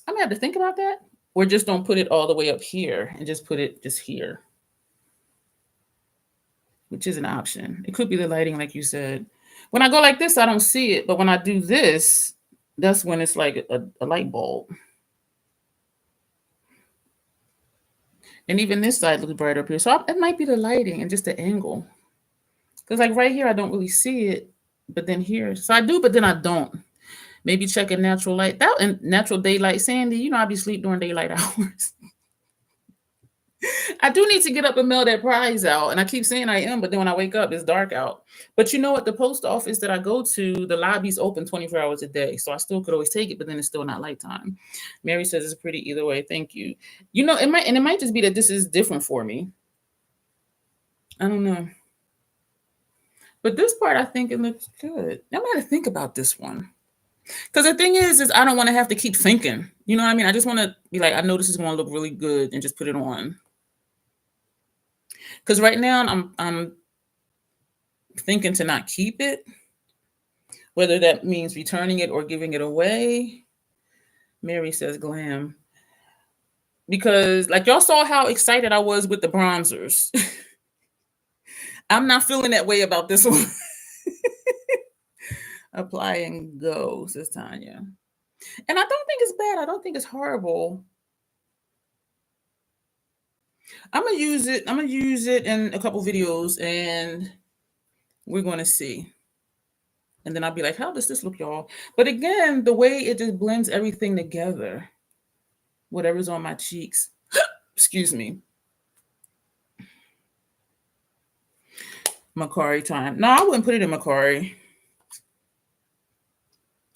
I'm gonna have to think about that, or just don't put it all the way up here and just put it just here, which is an option. It could be the lighting, like you said. When I go like this, I don't see it, but when I do this, that's when it's like a light bulb. And even this side looks brighter up here. So it might be the lighting and just the angle. Because like right here, I don't really see it. But then here, so I do, but then I don't. Maybe check a natural light. That and natural daylight. Sandy, you know I be asleep during daylight hours. I do need to get up and mail that prize out. And I keep saying I am, but then when I wake up, it's dark out. But you know what? The post office that I go to, the lobby's open 24 hours a day. So I still could always take it, but then it's still not lighttime. Mary says it's pretty either way. Thank you. You know, it might just be that this is different for me. I don't know. But this part, I think it looks good. I'm going to think about this one. Because the thing is I don't want to have to keep thinking. You know what I mean? I just want to be like, I know this is going to look really good and just put it on. Because right now I'm thinking to not keep it, whether that means returning it or giving it away. Mary says glam. Because like y'all saw how excited I was with the bronzers. I'm not feeling that way about this one. Apply and go, says Tanya. And I don't think it's bad. I don't think it's horrible. I'm gonna use it. I'm gonna use it in a couple videos, and we're gonna see. And then I'll be like, "How does this look, y'all?" But again, the way it just blends everything together, whatever's on my cheeks. Excuse me. Macari time. No, I wouldn't put it in Macari.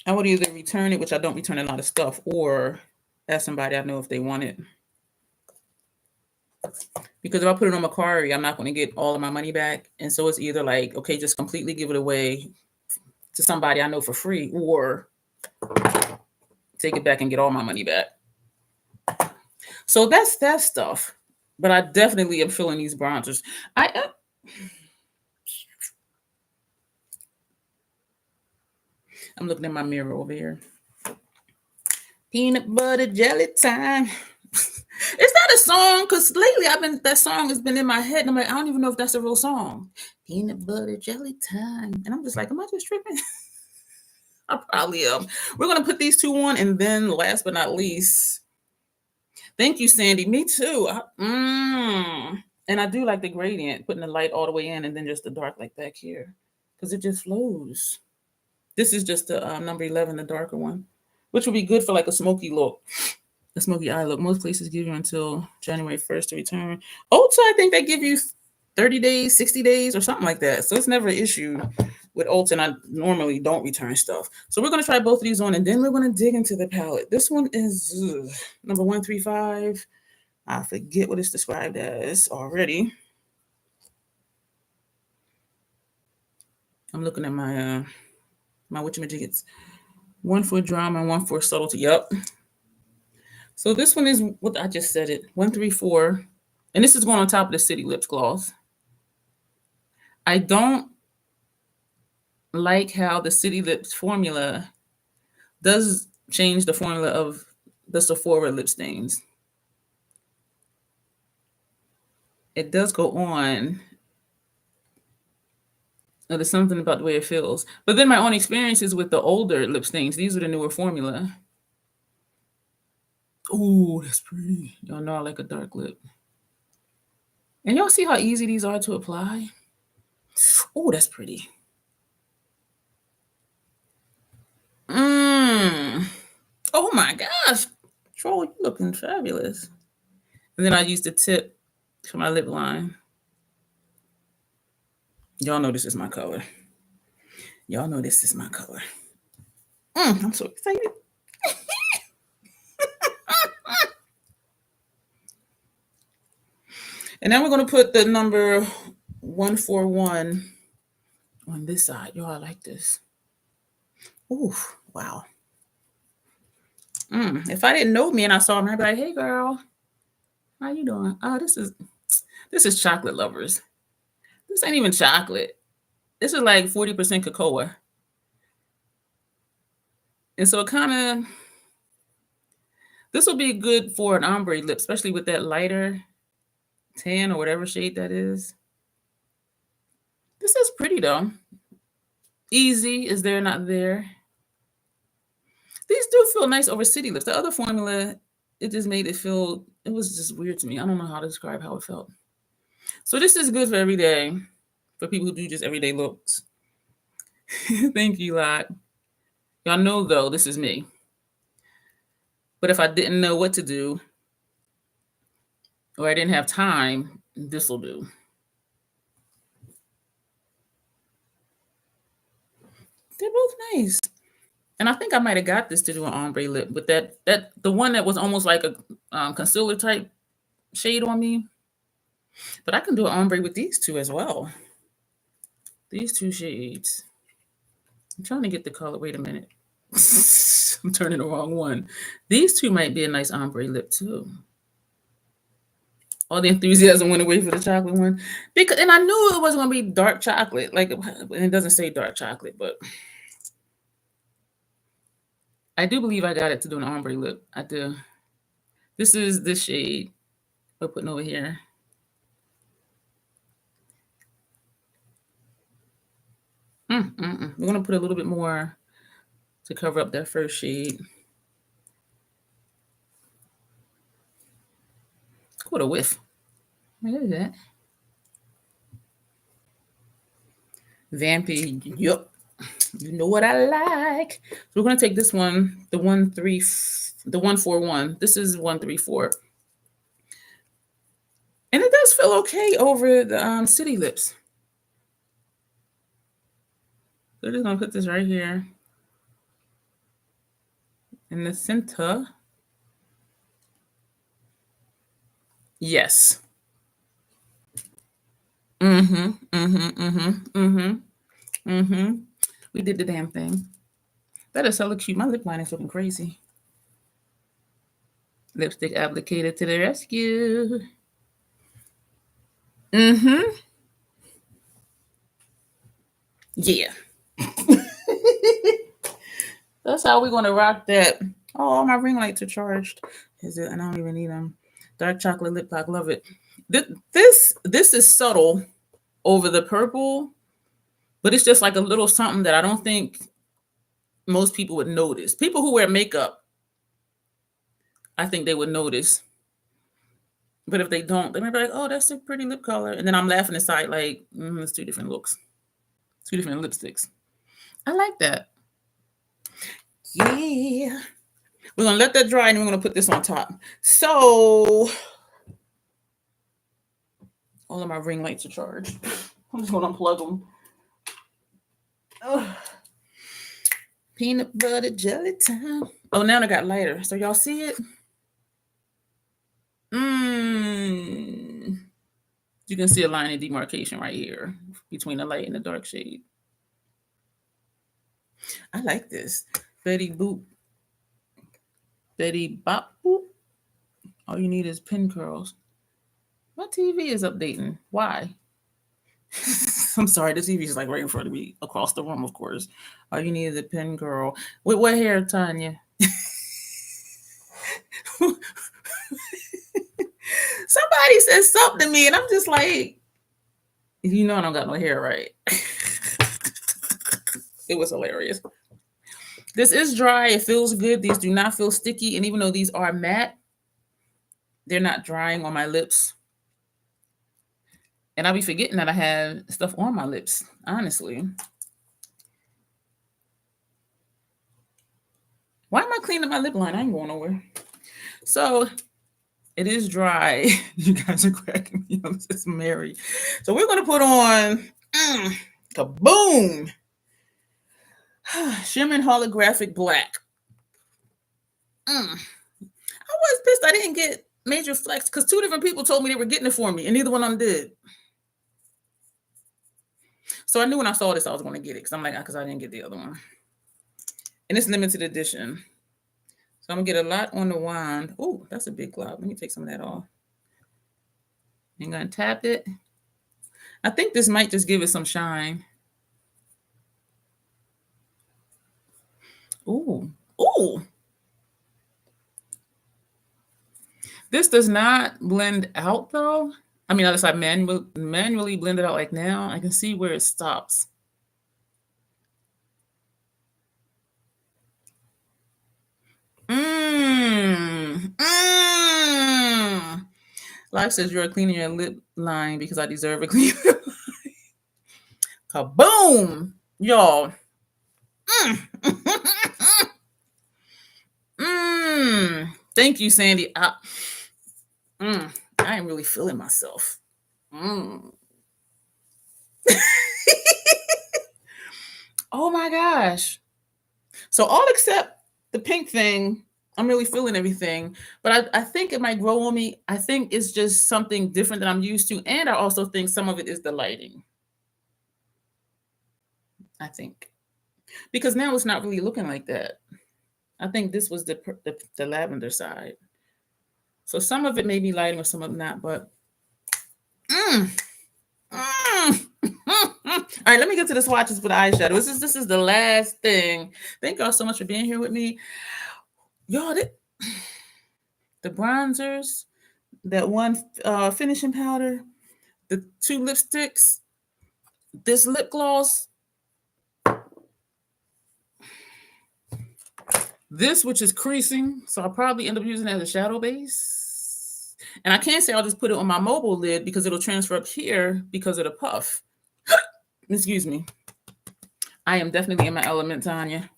I would either return it, which I don't return a lot of stuff, or ask somebody I know if they want it. Because if I put it on Macari, I'm not going to get all of my money back. And so it's either like, okay, just completely give it away to somebody I know for free, or take it back and get all my money back. So that's that stuff. But I definitely am feeling these bronzers. I'm looking at my mirror over here. Peanut butter jelly time. Is that a song? Because lately that song has been in my head. And I'm like, I don't even know if that's a real song. Peanut butter jelly time. And I'm just like, am I just tripping? I probably am. We're going to put these two on. And then last but not least, thank you, Sandy. Me too. And I do like the gradient, putting the light all the way in and then just the dark like back here. Because it just flows. This is just the number 11, the darker one, which would be good for like a smoky look, a smoky eye look. Most places give you until January 1st to return. Ulta, I think they give you 30 days, 60 days, or something like that. So it's never an issue with Ulta, and I normally don't return stuff. So we're going to try both of these on, and then we're going to dig into the palette. This one is number 135. I forget what it's described as already. I'm looking at my whatchamajiggets. One for drama and one for subtlety. Yep. So this one is what I just said it. 134. And this is going on top of the City Lips gloss. I don't like how the City Lips formula does change the formula of the Sephora lip stains. It does go on. There's something about the way it feels. But then my own experiences with the older lip stains, these are the newer formula. Ooh, that's pretty. Y'all know I like a dark lip. And y'all see how easy these are to apply? Ooh, that's pretty. Oh my gosh. Troll, you looking fabulous. And then I used the tip for my lip line. Y'all know this is my color. Y'all know this is my color. I'm so excited. And then we're going to put the number 141 on this side. Y'all, I like this. Ooh, wow. If I didn't know me and I saw him, I'd be like, hey, girl, how you doing? Oh, this is chocolate lovers. This ain't even chocolate. This is like 40% cocoa. And so it kind of, this will be good for an ombre lip, especially with that lighter tan or whatever shade that is. This is pretty though. Easy is there, not there. These do feel nice over city lips. The other formula, it just made it feel, it was just weird to me. I don't know how to describe how it felt. So this is good for every day, for people who do just everyday looks. Thank you, lot. Y'all know though, this is me. But if I didn't know what to do, or I didn't have time, this will do. They're both nice. And I think I might have got this to do an ombre lip, but that the one that was almost like a concealer type shade on me. But I can do an ombre with these two as well. These two shades. I'm trying to get the color. Wait a minute. I'm turning the wrong one. These two might be a nice ombre lip too. All the enthusiasm went away for the chocolate one. And I knew it was going to be dark chocolate. Like, it doesn't say dark chocolate, but I do believe I got it to do an ombre lip. I do. This is this shade we're putting over here. We're going to put a little bit more to cover up that first shade. What a whiff. Look at that. Vampy. Yup. You know what I like. So we're going to take this one, the 141. This is 134. And it does feel okay over the city lips. So we're just going to put this right here in the center. Yes. We did the damn thing. That is so cute. My lip line is looking crazy. Lipstick applicator to the rescue. Yeah. That's how we're going to rock that. Oh, all my ring lights are charged. Is it? And I don't even need them. Dark chocolate lip lock. Love it. This is subtle over the purple, but it's just like a little something that I don't think most people would notice. People who wear makeup, I think they would notice. But if they don't, they might be like, oh, that's a pretty lip color. And then I'm laughing aside like, it's two different looks. Two different lipsticks. I like that. Yeah. We're going to let that dry and we're going to put this on top. So all of my ring lights are charged. I'm just going to unplug them. Oh. Peanut butter jelly time. Oh, now I got lighter. So y'all see it? You can see a line of demarcation right here between the light and the dark shade. I like this. Betty Boop. Betty Bop Boop. All you need is pin curls. My TV is updating. Why? I'm sorry, the TV is like right in front of me, across the room, of course. All you need is a pin curl. With what hair, Tanya? Somebody said something to me, and I'm just like, you know I don't got no hair, right? It was hilarious. This is dry. It feels good. These do not feel sticky. And even though these are matte, they're not drying on my lips. And I'll be forgetting that I have stuff on my lips, honestly. Why am I cleaning my lip line? I ain't going nowhere. So it is dry. You guys are cracking me up. This is Mary. So we're going to put on kaboom. Shimmering holographic black. I was pissed I didn't get major flex because 2 different people told me they were getting it for me, and neither one of them did. So I knew when I saw this, I was going to get it because I'm like, because I didn't get the other one. And it's limited edition. So I'm going to get a lot on the wand. Oh, that's a big glob. Let me take some of that off. I'm going to tap it. I think this might just give it some shine. Ooh. Ooh. This does not blend out, though. I mean, unless I manually blend it out like now, I can see where it stops. Life says you're cleaning your lip line because I deserve a clean lip line. Kaboom! Y'all. Thank you, Sandy. I am really feeling myself. Oh my gosh. So all except the pink thing, I'm really feeling everything. But I think it might grow on me. I think it's just something different than I'm used to. And I also think some of it is the lighting. I think. Because now it's not really looking like that. I think this was the lavender side. So some of it may be lighting or some of it not, but all right, let me get to the swatches for the eyeshadow. This is the last thing. Thank y'all so much for being here with me. Y'all, the bronzers, that one finishing powder, the 2 lipsticks, this lip gloss, this, which is creasing, so I'll probably end up using it as a shadow base. And I can't say I'll just put it on my mobile lid because it'll transfer up here because of the puff. Excuse me. I am definitely in my element, Tanya.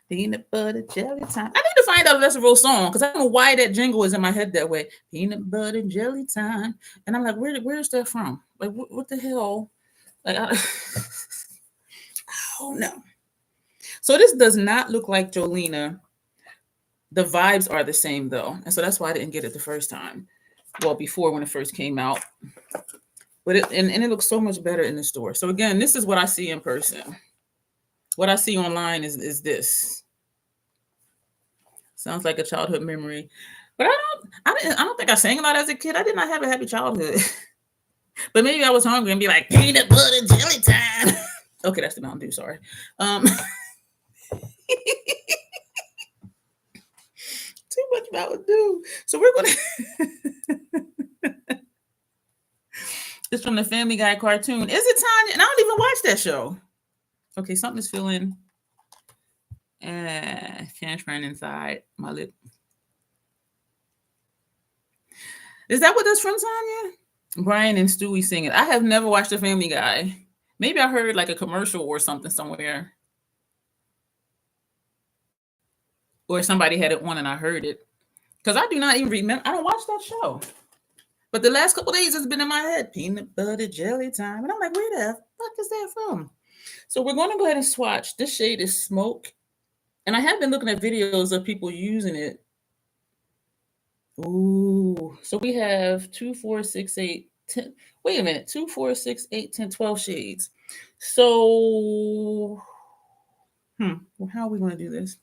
Peanut butter jelly time. I need to find out if that's a real song because I don't know why that jingle is in my head that way. Peanut butter jelly time. And I'm like, where's that from? Like, what the hell? Like, oh no. So this does not look like Jolena. The vibes are the same though. And so that's why I didn't get it the first time. Well, before when it first came out. But it looks so much better in the store. So again, this is what I see in person. What I see online is this. Sounds like a childhood memory. But I don't think I sang a lot as a kid. I did not have a happy childhood. But maybe I was hungry and be like, peanut butter jelly time. Okay, that's the Mountain Dew, sorry. Too much Mountain Dew. So we're gonna it's from the Family Guy cartoon. Is it, Tanya? And I don't even watch that show. Okay, something's feeling transferring inside my lip. Is that what that's from, Tanya? Brian and Stewie singing. I have never watched The Family Guy. Maybe I heard like a commercial or something somewhere. Or somebody had it on and I heard it. Because I do not even remember. I don't watch that show. But the last couple days it's been in my head. Peanut butter jelly time. And I'm like, where the fuck is that from? So we're going to go ahead and swatch. This shade is Smoke. And I have been looking at videos of people using it. Ooh. So we have 2, 4, 6, 8, 10. Wait a minute. 2, 4, 6, 8, 10, 12 shades. So, well, how are we going to do this?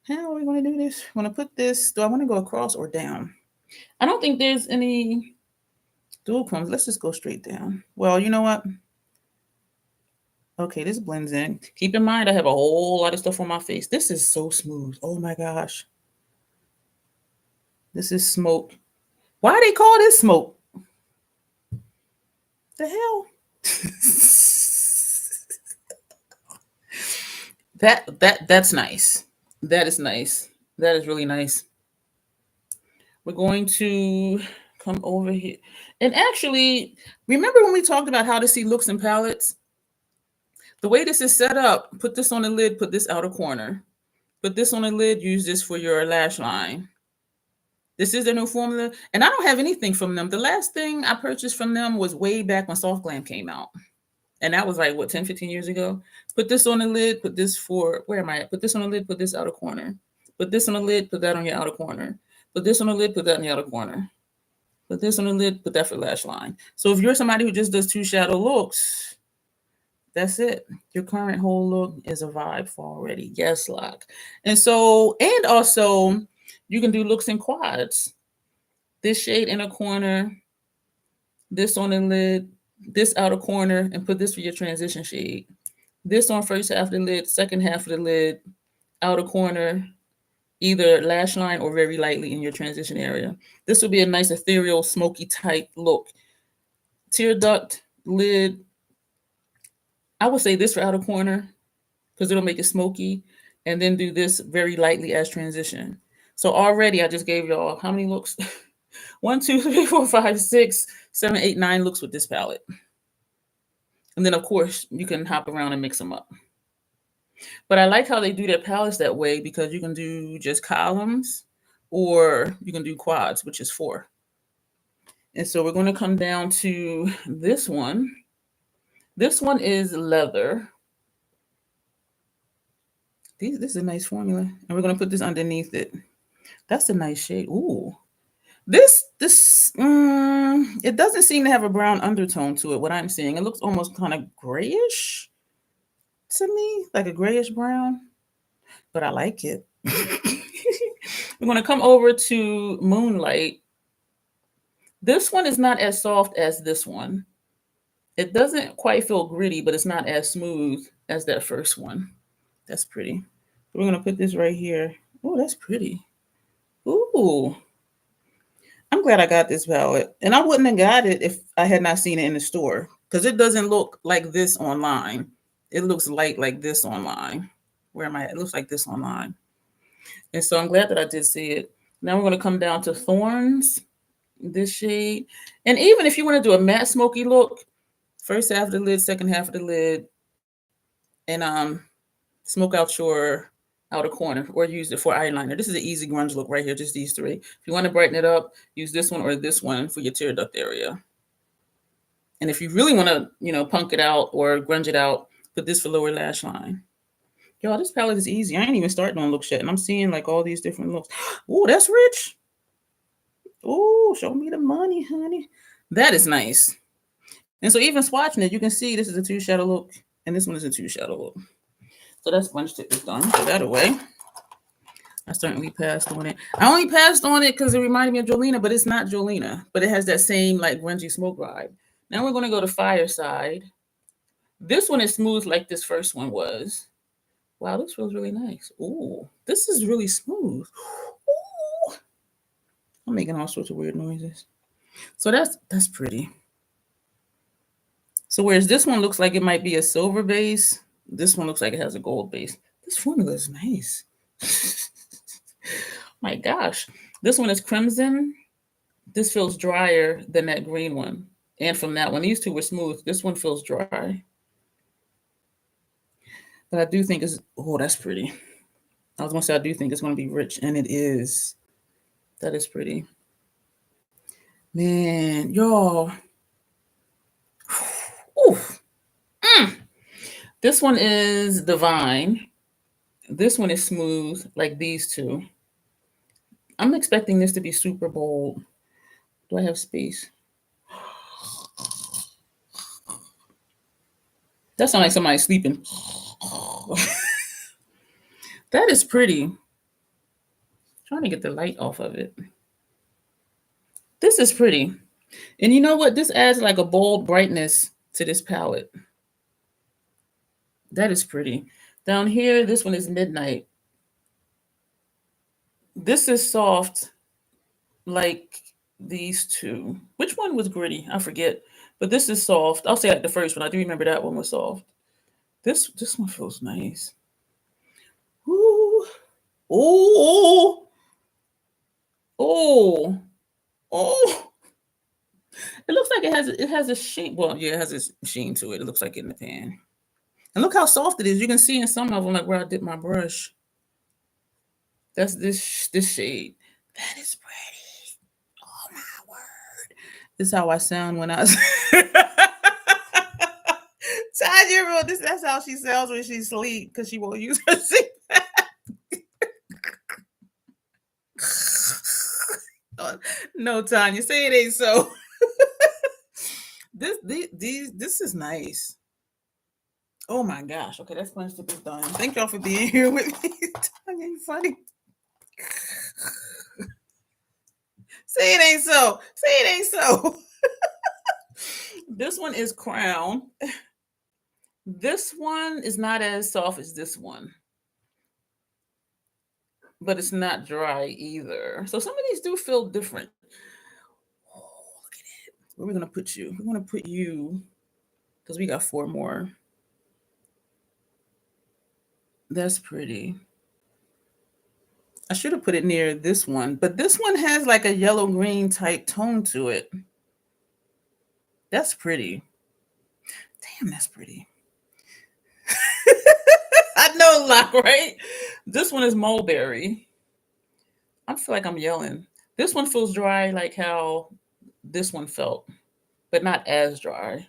How are we going to do this? I'm going to put this. Do I want to go across or down? I don't think there's any dual chromes. Let's just go straight down. Well, you know what? Okay, this blends in. Keep in mind, I have a whole lot of stuff on my face. This is so smooth. Oh my gosh. This is Smoke. Why they call this Smoke? The hell? That's nice. That is nice. That is really nice. We're going to come over here. And actually, remember when we talked about how to see looks in palettes? The way this is set up, put this on the lid, put this outer corner. Put this on the lid, use this for your lash line. This is their new formula. And I don't have anything from them. The last thing I purchased from them was way back when Soft Glam came out. And that was like, what, 10, 15 years ago? Put this on the lid, put this for, where am I at? Put this on the lid, put this outer corner. Put this on the lid, put that on your outer corner. Put this on the lid, put that in the outer corner. Put this on the lid, put that for lash line. So if you're somebody who just does 2 shadow looks, that's it. Your current whole look is a vibe for already. Yes, lock. And also, you can do looks in quads. This shade in a corner, this on the lid, this outer corner, and put this for your transition shade. This on first half of the lid, second half of the lid, outer corner, either lash line or very lightly in your transition area. This will be a nice ethereal, smoky type look. Tear duct, lid, I would say this for outer corner because it'll make it smoky, and then do this very lightly as transition. So already I just gave y'all how many looks? 1, 2, 3, 4, 5, 6, 7, 8, 9 looks with this palette. And then of course you can hop around and mix them up. But I like how they do their palettes that way because you can do just columns or you can do quads, which is 4. And so we're going to come down to this one. This one is leather. This is a nice formula. And we're going to put this underneath it. That's a nice shade. Ooh. This it doesn't seem to have a brown undertone to it, what I'm seeing. It looks almost kind of grayish to me, like a grayish brown, but I like it. We're going to come over to Moonlight. This one is not as soft as this one. It doesn't quite feel gritty, but it's not as smooth as that first one. That's pretty. We're going to put this right here. Oh, that's pretty. Ooh. I'm glad I got this palette. And I wouldn't have got it if I had not seen it in the store. Because it doesn't look like this online. It looks light like this online. Where am I at? It looks like this online. And so I'm glad that I did see it. Now we're going to come down to Thorns. This shade. And even if you want to do a matte smoky look, first half of the lid, second half of the lid, and smoke out your outer corner or use it for eyeliner. This is an easy grunge look right here, just these 3. If you want to brighten it up, use this one or this one for your tear duct area. And if you really want to, punk it out or grunge it out, put this for lower lash line. Y'all, this palette is easy. I ain't even starting on looks yet, and I'm seeing like all these different looks. Oh, that's rich. Oh, show me the money, honey. That is nice. And so even swatching it, you can see this is a 2 shadow look, and this one is a 2 shadow look. So that sponge tip is done. Put that away. I certainly passed on it. I only passed on it because it reminded me of Jolena, but it's not Jolena. But it has that same like grungy smoke vibe. Now we're going to go to Fireside. This one is smooth like this first one was. Wow, this feels really nice. Ooh, this is really smooth. Ooh. I'm making all sorts of weird noises. So that's pretty. So whereas this one looks like it might be a silver base, this one looks like it has a gold base. This formula is nice. My gosh. This one is crimson. This feels drier than that green one. And from that one, these 2 were smooth. This one feels dry. But I do think that's pretty. I was going to say I do think it's going to be rich, and it is. That is pretty. Man, y'all. Oof. This one is Divine. This one is smooth, like these 2. I'm expecting this to be super bold. Do I have space? That sounds like somebody sleeping. That is pretty. Trying to get the light off of it. This is pretty. And you know what? This adds like a bold brightness to this palette. That is pretty. Down here, this one is Midnight. This is soft like these 2. Which one was gritty? I forget. But this is soft. I'll say like the first one. I do remember that one was soft. This one feels nice. Ooh. Oh. Oh. Oh. It looks like it has a sheen. Well, yeah, it has a sheen to it. It looks like it in the pan. And look how soft it is. You can see in some of them, like where I dip my brush. That's this shade. That is pretty. Oh my word. This is how I sound when I Tanya, that's how she sounds when she sleep because she won't use her CPAP. No, Tanya, say it ain't so. This is nice. Oh my gosh. Okay, that's much to be done. Thank y'all for being here with me. Tanya, you funny. Say it ain't so. Say it ain't so. This one is Crown. This one is not as soft as this one, but it's not dry either. So some of these do feel different. Oh, look at it. Where are we going to put you? We're going to put you, because we got 4 more. That's pretty. I should have put it near this one, but this one has like a yellow-green type tone to it. That's pretty. Damn, that's pretty. I know, Lock, right? This one is mulberry. I feel like I'm yelling. This one feels dry like how this one felt, but not as dry.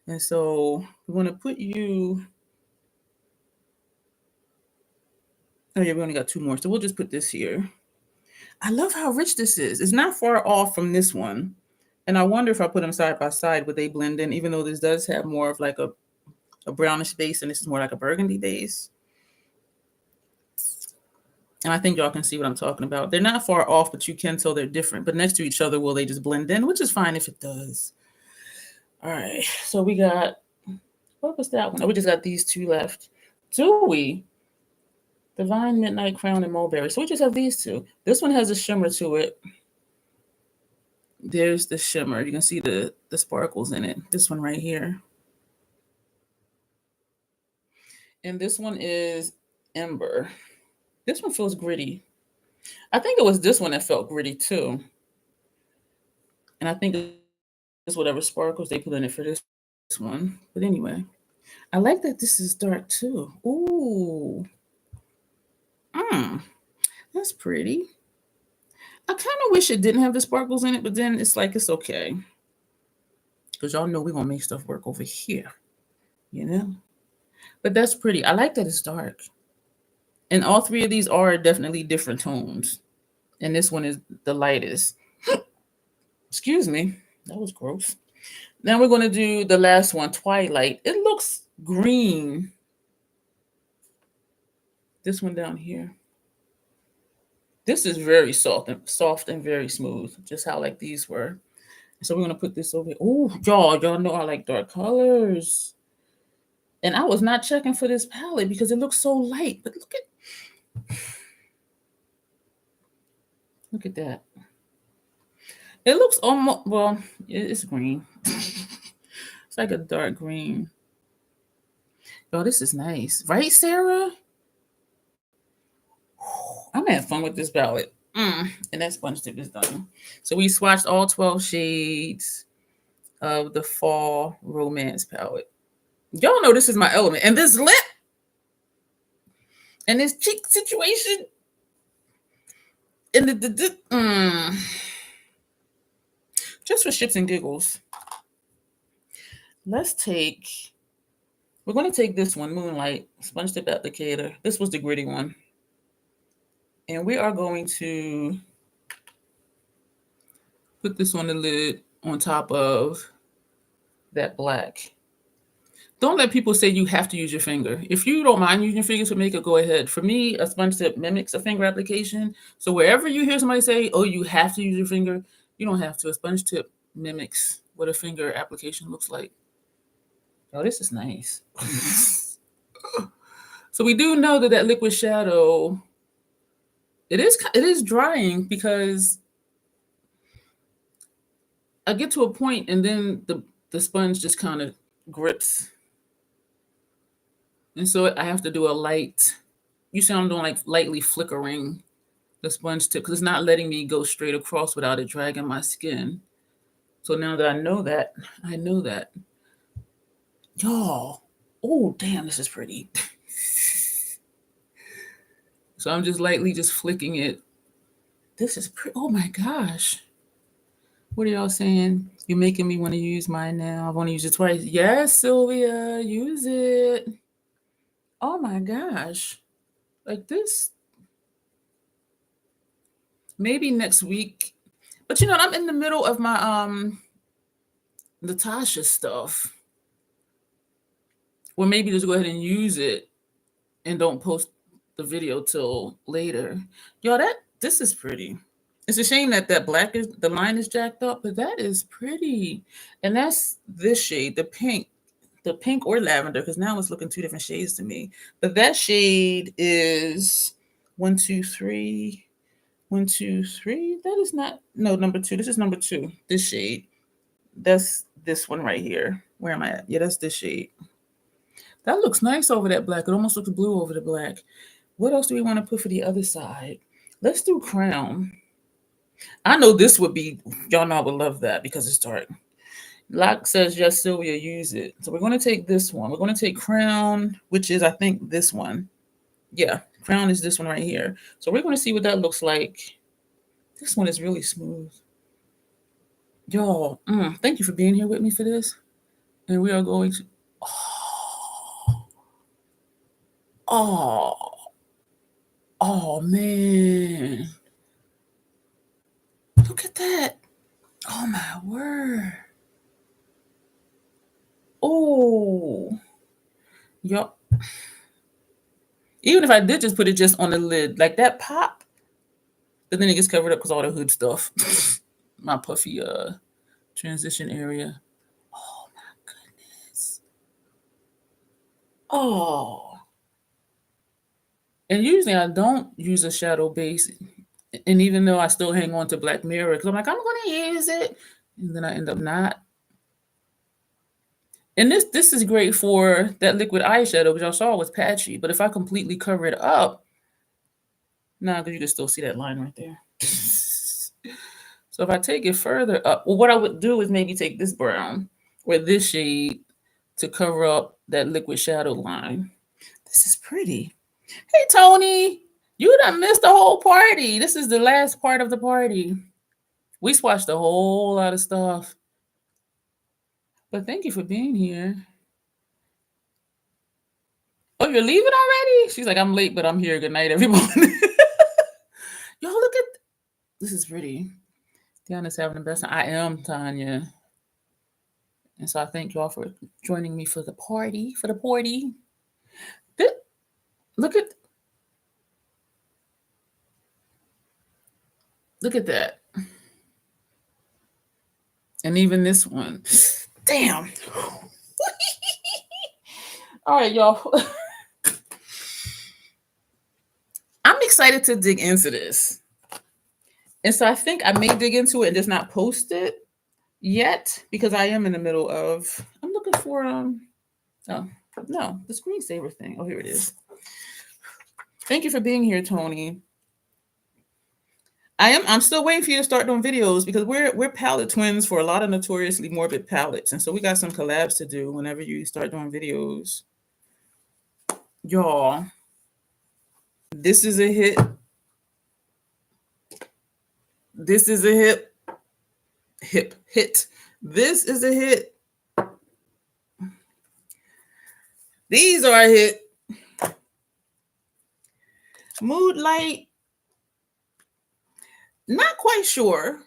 And so we're going to put you. Oh, yeah, we only got 2 more. So we'll just put this here. I love how rich this is. It's not far off from this one. And I wonder if I put them side by side, would they blend in, even though this does have more of like a brownish base and this is more like a burgundy base. And I think y'all can see what I'm talking about. They're not far off, but you can tell they're different. But next to each other, will they just blend in, which is fine if it does. All right. So we got, what was that one? Oh, we just got these 2 left. Do we? Divine Midnight Crown and Mulberry. So we just have these 2. This one has a shimmer to it. There's the shimmer. You can see the sparkles in it. This one right here. And this one is Ember. This one feels gritty. I think it was this one that felt gritty too. And I think it's whatever sparkles they put in it for this one. But anyway, I like that this is dark too. Ooh. That's pretty. I kind of wish it didn't have the sparkles in it, but then it's like, it's okay. Because y'all know we're going to make stuff work over here. You know? But that's pretty. I like that it's dark. And all 3 of these are definitely different tones. And this one is the lightest. Excuse me. That was gross. Now we're going to do the last one, Twilight. It looks green. This one down here. This is very soft and very smooth, just how like these were. So we're going to put this over here. Oh, y'all know I like dark colors. And I was not checking for this palette because it looks so light. But look at that. It looks almost, well, it's green. It's like a dark green. Oh, this is nice. Right, Sarah? I'm having fun with this palette. And that sponge tip is done. So we swatched all 12 shades of the Fall Romance palette. Y'all know this is my element. And this lip and this cheek situation. And just for ships and giggles. We're going to take this one, Moonlight, Sponge Tip Applicator. This was the gritty one. And we are going to put this on the lid on top of that black. Don't let people say you have to use your finger. If you don't mind using your fingers for makeup, go ahead. For me, a sponge tip mimics a finger application. So wherever you hear somebody say, oh, you have to use your finger, you don't have to. A sponge tip mimics what a finger application looks like. Oh, this is nice. So we do know that liquid shadow, it is drying because I get to a point and then the sponge just kind of grips. And so I have to do a light, you see I'm doing like lightly flickering the sponge tip because it's not letting me go straight across without it dragging my skin. So now that I know that. Y'all, oh damn, this is pretty. So I'm just lightly just flicking it. This is pretty, oh my gosh. What are y'all saying? You're making me want to use mine now. I want to use it twice. Yes, Sylvia, use it. Oh my gosh. Like this. Maybe next week. But you know, I'm in the middle of my Natasha stuff. Well, maybe just go ahead and use it and don't post the video till later. Yo, this is pretty. It's a shame that the line is jacked up, but that is pretty. And that's this shade, the pink or lavender, because now it's looking two different shades to me. But that shade is 1, 2, 3, 1, 2, 3. That is not number 2. This is number 2. This shade. That's this one right here. Where am I at? Yeah, that's this shade. That looks nice over that black. It almost looks blue over the black. What else do we want to put for the other side? Let's do crown. I know this would be, y'all know I would love that because it's dark. Locke says, yes, Sylvia, use it. So we're going to take this one. We're going to take crown, which is, I think, this one. Yeah, crown is this one right here. So we're going to see what that looks like. This one is really smooth. Y'all, thank you for being here with me for this. And we are going to, oh man. Look at that. Oh my word. Oh. Yup. Even if I did just put it just on the lid, like that pop, but then it gets covered up because all the hood stuff. My puffy transition area. Oh my goodness. Oh. And usually I don't use a shadow base. And even though I still hang on to Black Mirror, because I'm like, I'm going to use it. And then I end up not. And this is great for that liquid eyeshadow, which y'all saw was patchy. But if I completely cover it up, because you can still see that line right there. So if I take it further up, well, what I would do is maybe take this brown or this shade to cover up that liquid shadow line. This is pretty. Hey, Tony, you done missed the whole party. This is the last part of the party. We swatched a whole lot of stuff. But thank you for being here. Oh, you're leaving already? She's like, I'm late, but I'm here. Good night, everyone. Y'all, look at this. Is pretty. Deanna's having the best. I am, Tanya. And so I thank y'all for joining me for the party. Look at that. And even this one. Damn. All right, y'all. I'm excited to dig into this. And so I think I may dig into it and just not post it yet because I am in the middle of, I'm looking for, the screensaver thing. Oh, here it is. Thank you for being here, Tony. I'm still waiting for you to start doing videos because we're palette twins for a lot of notoriously morbid palettes. And so we got some collabs to do whenever you start doing videos. Y'all, this is a hit. This is a hit. This is a hit. These are a hit. Mood Light. Not quite sure.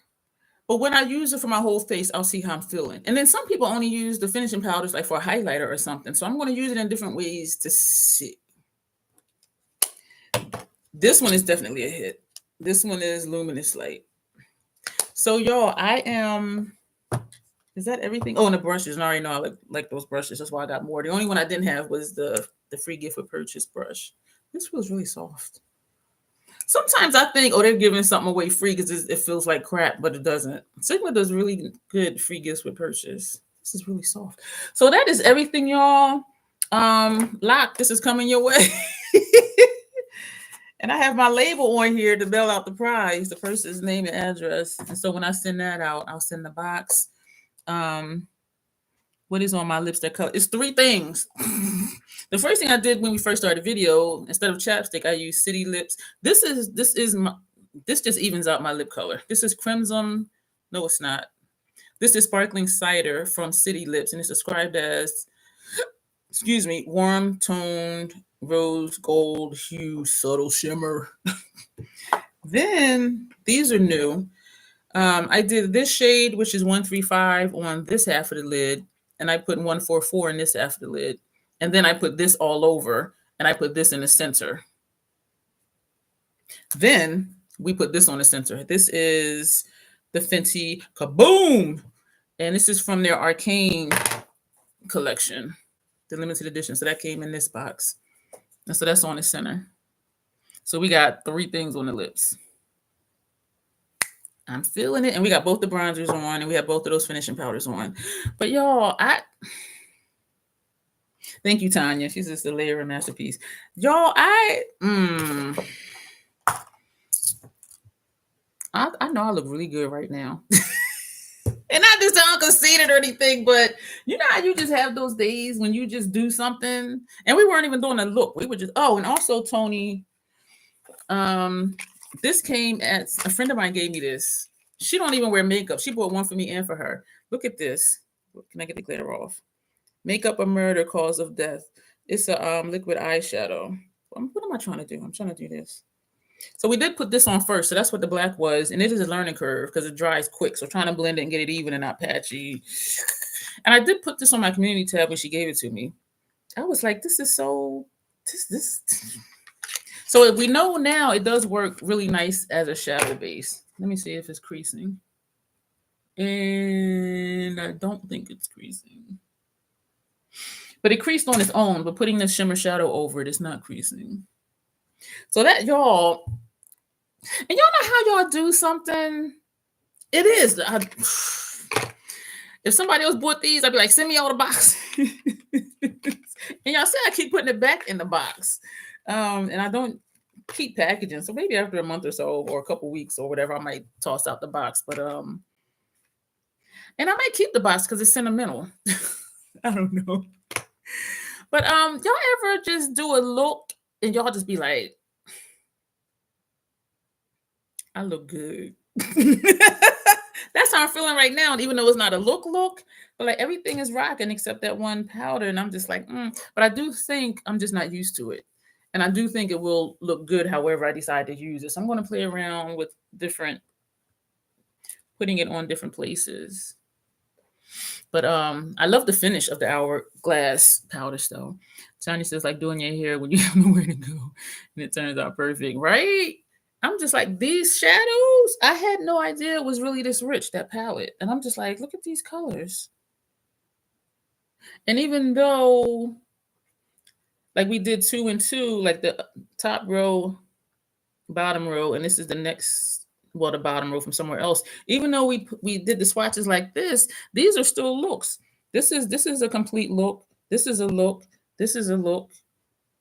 But when I use it for my whole face, I'll see how I'm feeling. And then some people only use the finishing powders like for a highlighter or something. So I'm going to use it in different ways to see. This one is definitely a hit. This one is Luminous Light. So y'all, is that everything? Oh, and the brushes. And I already know I like those brushes. That's why I got more. The only one I didn't have was the free gift with purchase brush. This feels really soft. Sometimes I think, they're giving something away free because it feels like crap, but it doesn't. Sigma does really good free gifts with purchase. This is really soft. So that is everything, y'all. Locke, this is coming your way. And I have my label on here to bail out the prize, the person's name and address. And so when I send that out, I'll send the box. What is on my lipstick color? It's 3 things. The first thing I did when we first started the video, instead of chapstick, I used City Lips. This just evens out my lip color. This is Crimson. No, it's not. This is Sparkling Cider from City Lips, and it's described as, warm toned rose gold hue, subtle shimmer. Then these are new. I did this shade, which is 135 on this half of the lid, and I put 144 in this half of the lid. And then I put this all over, and I put this in the center. Then we put this on the center. This is the Fenty Kaboom! And this is from their Arcane collection, the limited edition. So that came in this box. And so that's on the center. So we got 3 things on the lips. I'm feeling it. And we got both the bronzers on, and we have both of those finishing powders on. But y'all, thank you, Tanya. She's just a layer of masterpiece. Y'all, I know I look really good right now. And not to sound conceited or anything, but you know how you just have those days when you just do something, and we weren't even doing a look. We were just, and also Tony, this came at, a friend of mine gave me this. She don't even wear makeup. She bought one for me and for her. Look at this. Can I get the glitter off? Makeup a Murder, Cause of Death. It's a liquid eyeshadow. What am I trying to do? I'm trying to do this. So we did put this on first. So that's what the black was. And it is a learning curve because it dries quick. So trying to blend it and get it even and not patchy. And I did put this on my community tab when she gave it to me. I was like, this is so... So we know now it does work really nice as a shadow base. Let me see if it's creasing. And I don't think it's creasing. But it creased on its own. But putting the shimmer shadow over it is not creasing. So that, y'all, and y'all know how y'all do something? It is. If somebody else bought these, I'd be like, send me all the box. And y'all say I keep putting it back in the box. And I don't keep packaging. So maybe after a month or so or a couple weeks or whatever, I might toss out the box. But and I might keep the box because it's sentimental. I don't know. But y'all ever just do a look and y'all just be like, I look good. That's how I'm feeling right now. And even though it's not a look, but like everything is rocking except that one powder. And I'm just like, But I do think I'm just not used to it. And I do think it will look good however I decide to use it. So I'm going to play around with putting it on different places. But I love the finish of the Hourglass powder though. Tanya says, like doing your hair when you have nowhere to go and it turns out perfect, right? I'm just like, these shadows, I had no idea it was really this rich, that palette. And I'm just like, look at these colors. And even though, like we did 2 and 2, like the top row, bottom row, and this is the next, well, the bottom row from somewhere else. Even though we did the swatches like this, these are still looks. This is a complete look. This is a look. This is a look.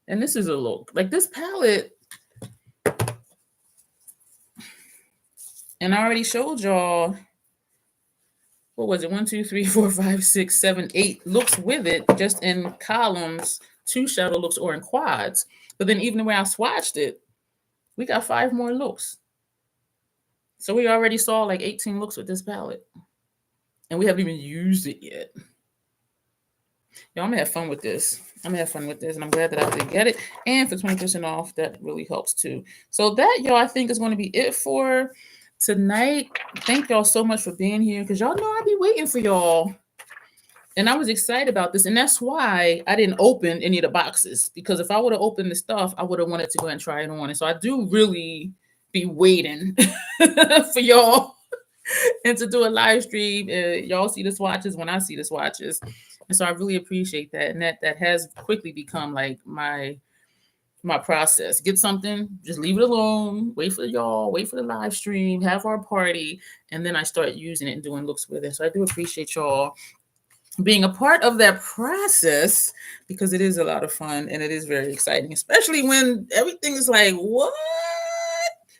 And this is a look. Like this palette, and I already showed y'all, what was it? 1, 2, 3, 4, 5, 6, 7, 8 looks with it, just in columns, 2 shadow looks or in quads. But then even the way I swatched it, we got 5 more looks. So we already saw like 18 looks with this palette. And we haven't even used it yet. Y'all, I'm gonna have fun with this. And I'm glad that I did get it. And for 20% off, that really helps too. So that, y'all, I think is going to be it for tonight. Thank y'all so much for being here, because y'all know I'll be waiting for y'all. And I was excited about this. And that's why I didn't open any of the boxes, because if I would have opened the stuff, I would have wanted to go and try it on. And so I do really be waiting for y'all and to do a live stream. Y'all see the swatches when I see the swatches. And so I really appreciate that. And that has quickly become like my process. Get something, just leave it alone, wait for y'all, wait for the live stream, have our party, and then I start using it and doing looks with it. So I do appreciate y'all being a part of that process, because it is a lot of fun and it is very exciting, especially when everything is like, what?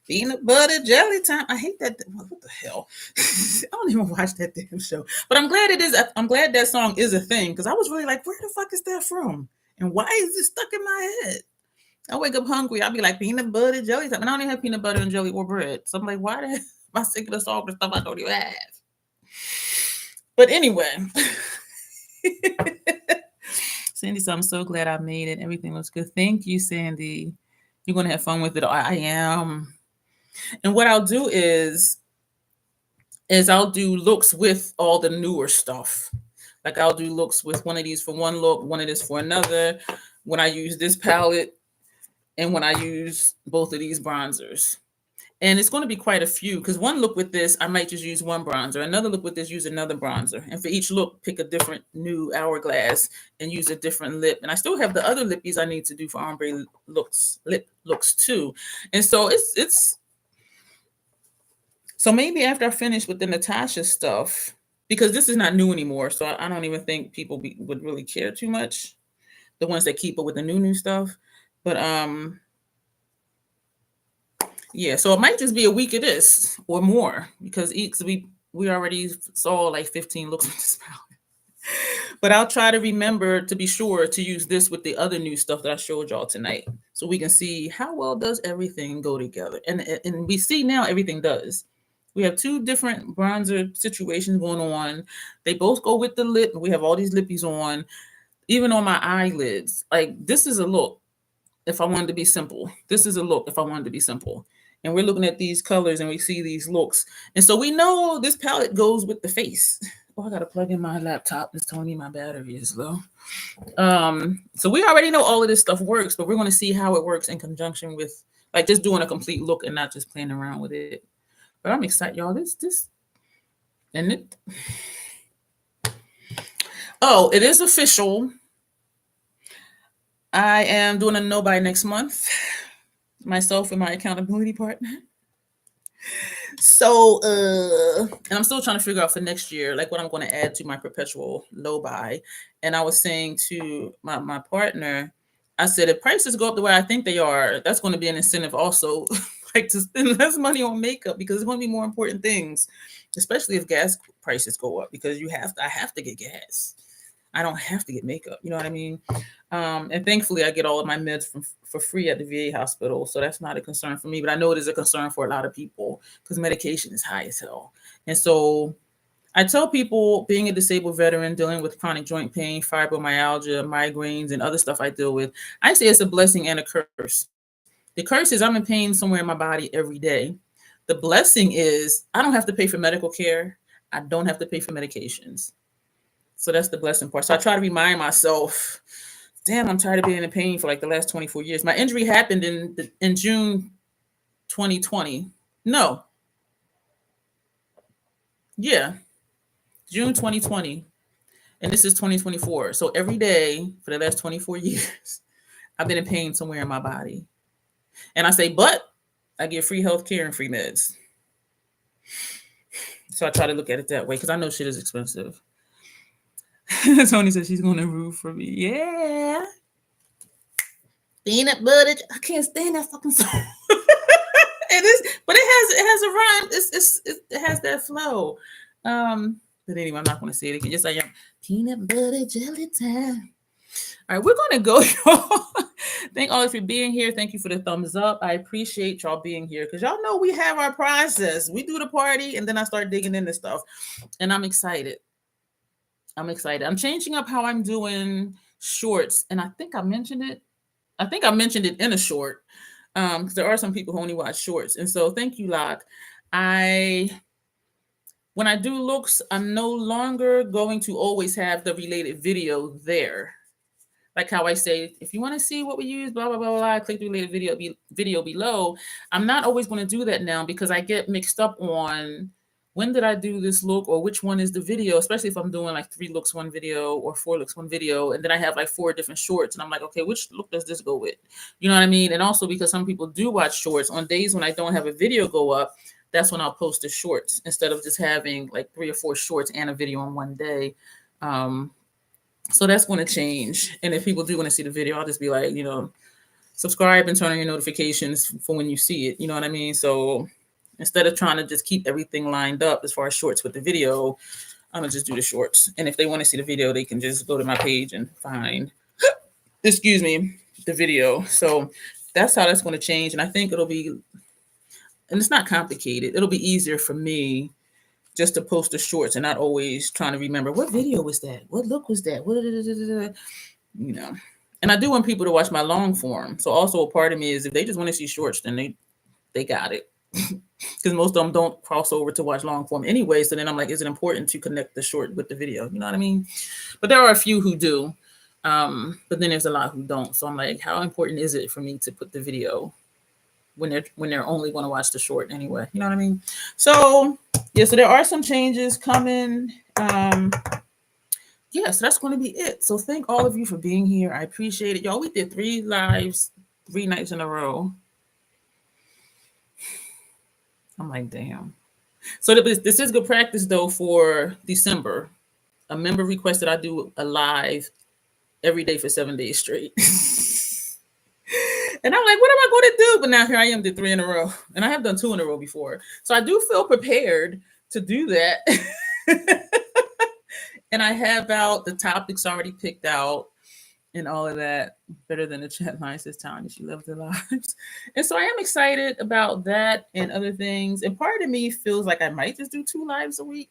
Peanut butter jelly time. I hate that. What the hell? I don't even watch that damn show. But I'm glad it is. I'm glad that song is a thing, because I was really like, where the fuck is that from? And why is it stuck in my head? I wake up hungry. I'll be like, peanut butter jelly time. And I don't even have peanut butter and jelly or bread. So I'm like, why the hell am I sick of the song for stuff I don't even have? But anyway. Sandy, so I'm so glad I made it. Everything looks good. Thank you, Sandy. You're going to have fun with it. I am. And what I'll do is is I'll do looks with all the newer stuff. Like I'll do looks with one of these for one look, one of this for another. When I use this palette and when I use both of these bronzers. And it's going to be quite a few because one look with this, I might just use one bronzer. Another look with this, use another bronzer. And for each look, pick a different new hourglass and use a different lip. And I still have the other lippies I need to do for ombre looks, lip looks too. And so it's so maybe after I finish with the Natasha stuff, because this is not new anymore, so I don't even think people would really care too much. The ones that keep up with the new stuff, but yeah. So it might just be a week of this or more because we already saw like 15 looks with this palette. But I'll try to remember to be sure to use this with the other new stuff that I showed y'all tonight, so we can see how well does everything go together. And we see now everything does. We have two different bronzer situations going on. They both go with the lip. We have all these lippies on, even on my eyelids. Like this is a look if I wanted to be simple. This is a look if I wanted to be simple. And we're looking at these colors and we see these looks. And so we know this palette goes with the face. Oh, I got to plug in my laptop. It's telling me my battery is low. So we already know all of this stuff works, but we're going to see how it works in conjunction with like just doing a complete look and not just playing around with it. But I'm excited, y'all. And it. Oh, it is official. I am doing a no buy next month. Myself and my accountability partner. So, and I'm still trying to figure out for next year, like what I'm going to add to my perpetual low buy. And I was saying to my partner, I said, if prices go up the way I think they are, that's going to be an incentive also, like to spend less money on makeup because there's going to be more important things, especially if gas prices go up because I have to get gas. I don't have to get makeup. You know what I mean? And thankfully, I get all of my meds for free at the VA hospital. So that's not a concern for me. But I know it is a concern for a lot of people because medication is high as hell. And so I tell people, being a disabled veteran, dealing with chronic joint pain, fibromyalgia, migraines, and other stuff I deal with, I say it's a blessing and a curse. The curse is I'm in pain somewhere in my body every day. The blessing is I don't have to pay for medical care. I don't have to pay for medications. So that's the blessing part. So I try to remind myself, damn, I'm tired of being in pain for like the last 24 years. My injury happened in June 2020. No. Yeah. June 2020. And this is 2024. So every day for the last 24 years, I've been in pain somewhere in my body. And I say, but I get free health care and free meds. So I try to look at it that way because I know shit is expensive. Tony said she's going to root for me. Yeah. Peanut butter. I can't stand that fucking song. It is, but it has a rhyme. It has that flow. But anyway, I'm not going to say it again. Just like peanut butter jelly time. All right, we're going to go, y'all. Thank all of you for being here. Thank you for the thumbs up. I appreciate y'all being here because y'all know we have our process. We do the party and then I start digging into stuff. And I'm excited. I'm changing up how I'm doing shorts. And I think I mentioned it. I think I mentioned it in a short because there are some people who only watch shorts. And so thank you, Locke. When I do looks, I'm no longer going to always have the related video there. Like how I say, if you want to see what we use, blah, blah, blah, blah, click the related video below. I'm not always going to do that now because I get mixed up on when did I do this look or which one is the video, especially if I'm doing like 3 looks, 1 video or 4 looks, 1 video. And then I have like 4 different shorts and I'm like, okay, which look does this go with? You know what I mean? And also because some people do watch shorts on days when I don't have a video go up, that's when I'll post the shorts instead of just having like 3 or 4 shorts and a video on one day. So that's going to change. And if people do want to see the video, I'll just be like, subscribe and turn on your notifications for when you see it. You know what I mean? So instead of trying to just keep everything lined up as far as shorts with the video, I'm going to just do the shorts. And if they want to see the video, they can just go to my page and find, the video. So that's how that's going to change. And I think it'll be, and it's not complicated. It'll be easier for me just to post the shorts and not always trying to remember what video was that? What look was that? And I do want people to watch my long form. So also a part of me is if they just want to see shorts, then they got it. because most of them don't cross over to watch long form anyway. So then I'm like, is it important to connect the short with the video? You know what I mean? But there are a few who do. But then there's a lot who don't. So I'm like, how important is it for me to put the video when they're only going to watch the short anyway? You know what I mean? So yeah, so there are some changes coming. Yeah, so that's going to be it. So thank all of you for being here. I appreciate it. Y'all, we did 3 lives, 3 nights in a row. I'm like, damn. So this is good practice though for December. A member requested I do a live every day for 7 days straight. And I'm like, what am I going to do? But now here I am, did 3 in a row. And I have done 2 in a row before. So I do feel prepared to do that. And I have out the topics already picked out and all of that. Better than the chat line, says Tanya. She loves their lives. And so I am excited about that and other things. And part of me feels like I might just do 2 lives a week.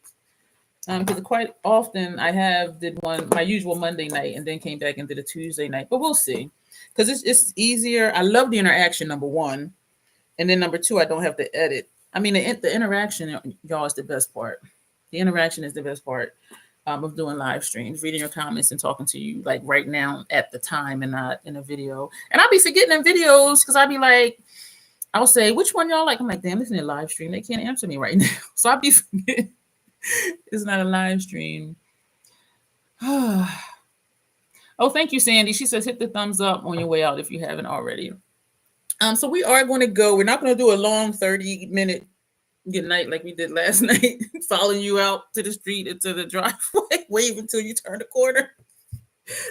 Because quite often I did one, my usual Monday night, and then came back and did a Tuesday night. But we'll see. Because it's easier. I love the interaction, number one. And then number 2, I don't have to edit. I mean, the interaction, y'all, is the best part. The interaction is the best part of doing live streams, reading your comments and talking to you like right now at the time and not in a video. And I'll be forgetting in videos because I'll be like, I'll say, which one y'all like? I'm like, damn, this is a live stream. They can't answer me right now. So I'll be forgetting it's not a live stream. Oh, thank you, Sandy. She says, hit the thumbs up on your way out if you haven't already. So we are going to go. We're not going to do a long 30-minute good night like we did last night, following you out to the street into the driveway, wave until you turn the corner.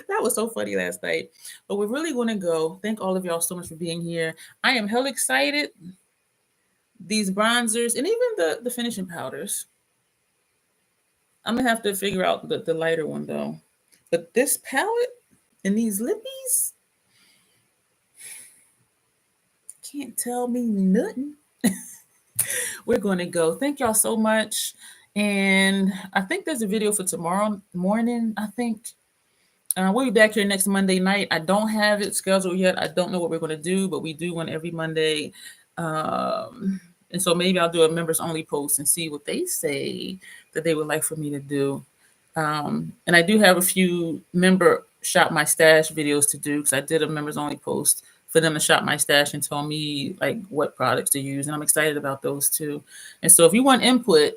That was so funny last night. But we're really going to go. Thank all of y'all so much for being here. I am hell excited. These bronzers and even the finishing powders. I'm going to have to figure out the lighter one, though. But this palette and these lippies can't tell me nothing. We're going to go. Thank y'all so much. And I think there's a video for tomorrow morning, I think. We'll be back here next Monday night. I don't have it scheduled yet. I don't know what we're going to do, but we do one every Monday. And so maybe I'll do a members only post and see what they say that they would like for me to do. And I do have a few member shop my stash videos to do because I did a members only post for them to shop my stash and tell me like what products to use. And I'm excited about those too. And so if you want input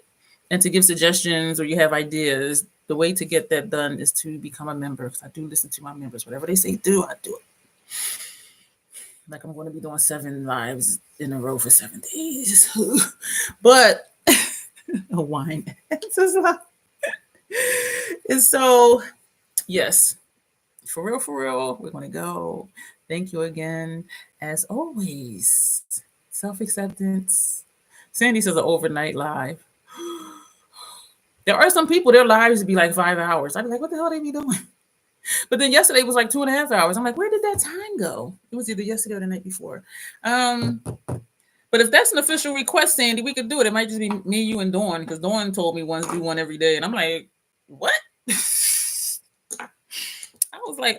and to give suggestions or you have ideas, the way to get that done is to become a member. Because I do listen to my members. Whatever they say do, I do it. Like I'm going to be doing 7 lives in a row for 7 days. But a wine. And so, yes, for real, we're going to go. Thank you again. As always, self-acceptance. Sandy says an overnight live. There are some people, their lives be like 5 hours. I'd be like, what the hell they be doing? But then yesterday was like 2.5 hours. I'm like, where did that time go? It was either yesterday or the night before. But if that's an official request, Sandy, we could do it. It might just be me, you, and Dawn, because Dawn told me once do one every day. And I'm like, what? I was like,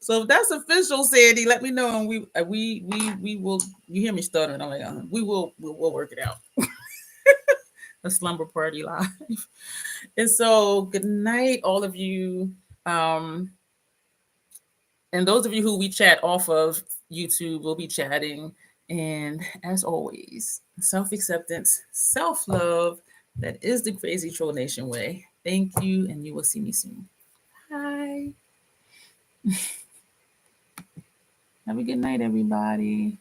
So if that's official, Sandy, let me know. And we will, you hear me stuttering. I'm like, we'll work it out. A slumber party live. And so good night, all of you. And those of you who we chat off of YouTube, we'll be chatting. And as always, self-acceptance, self-love. That is the Crazy Troll Nation way. Thank you, and you will see me soon. Bye. Have a good night, everybody.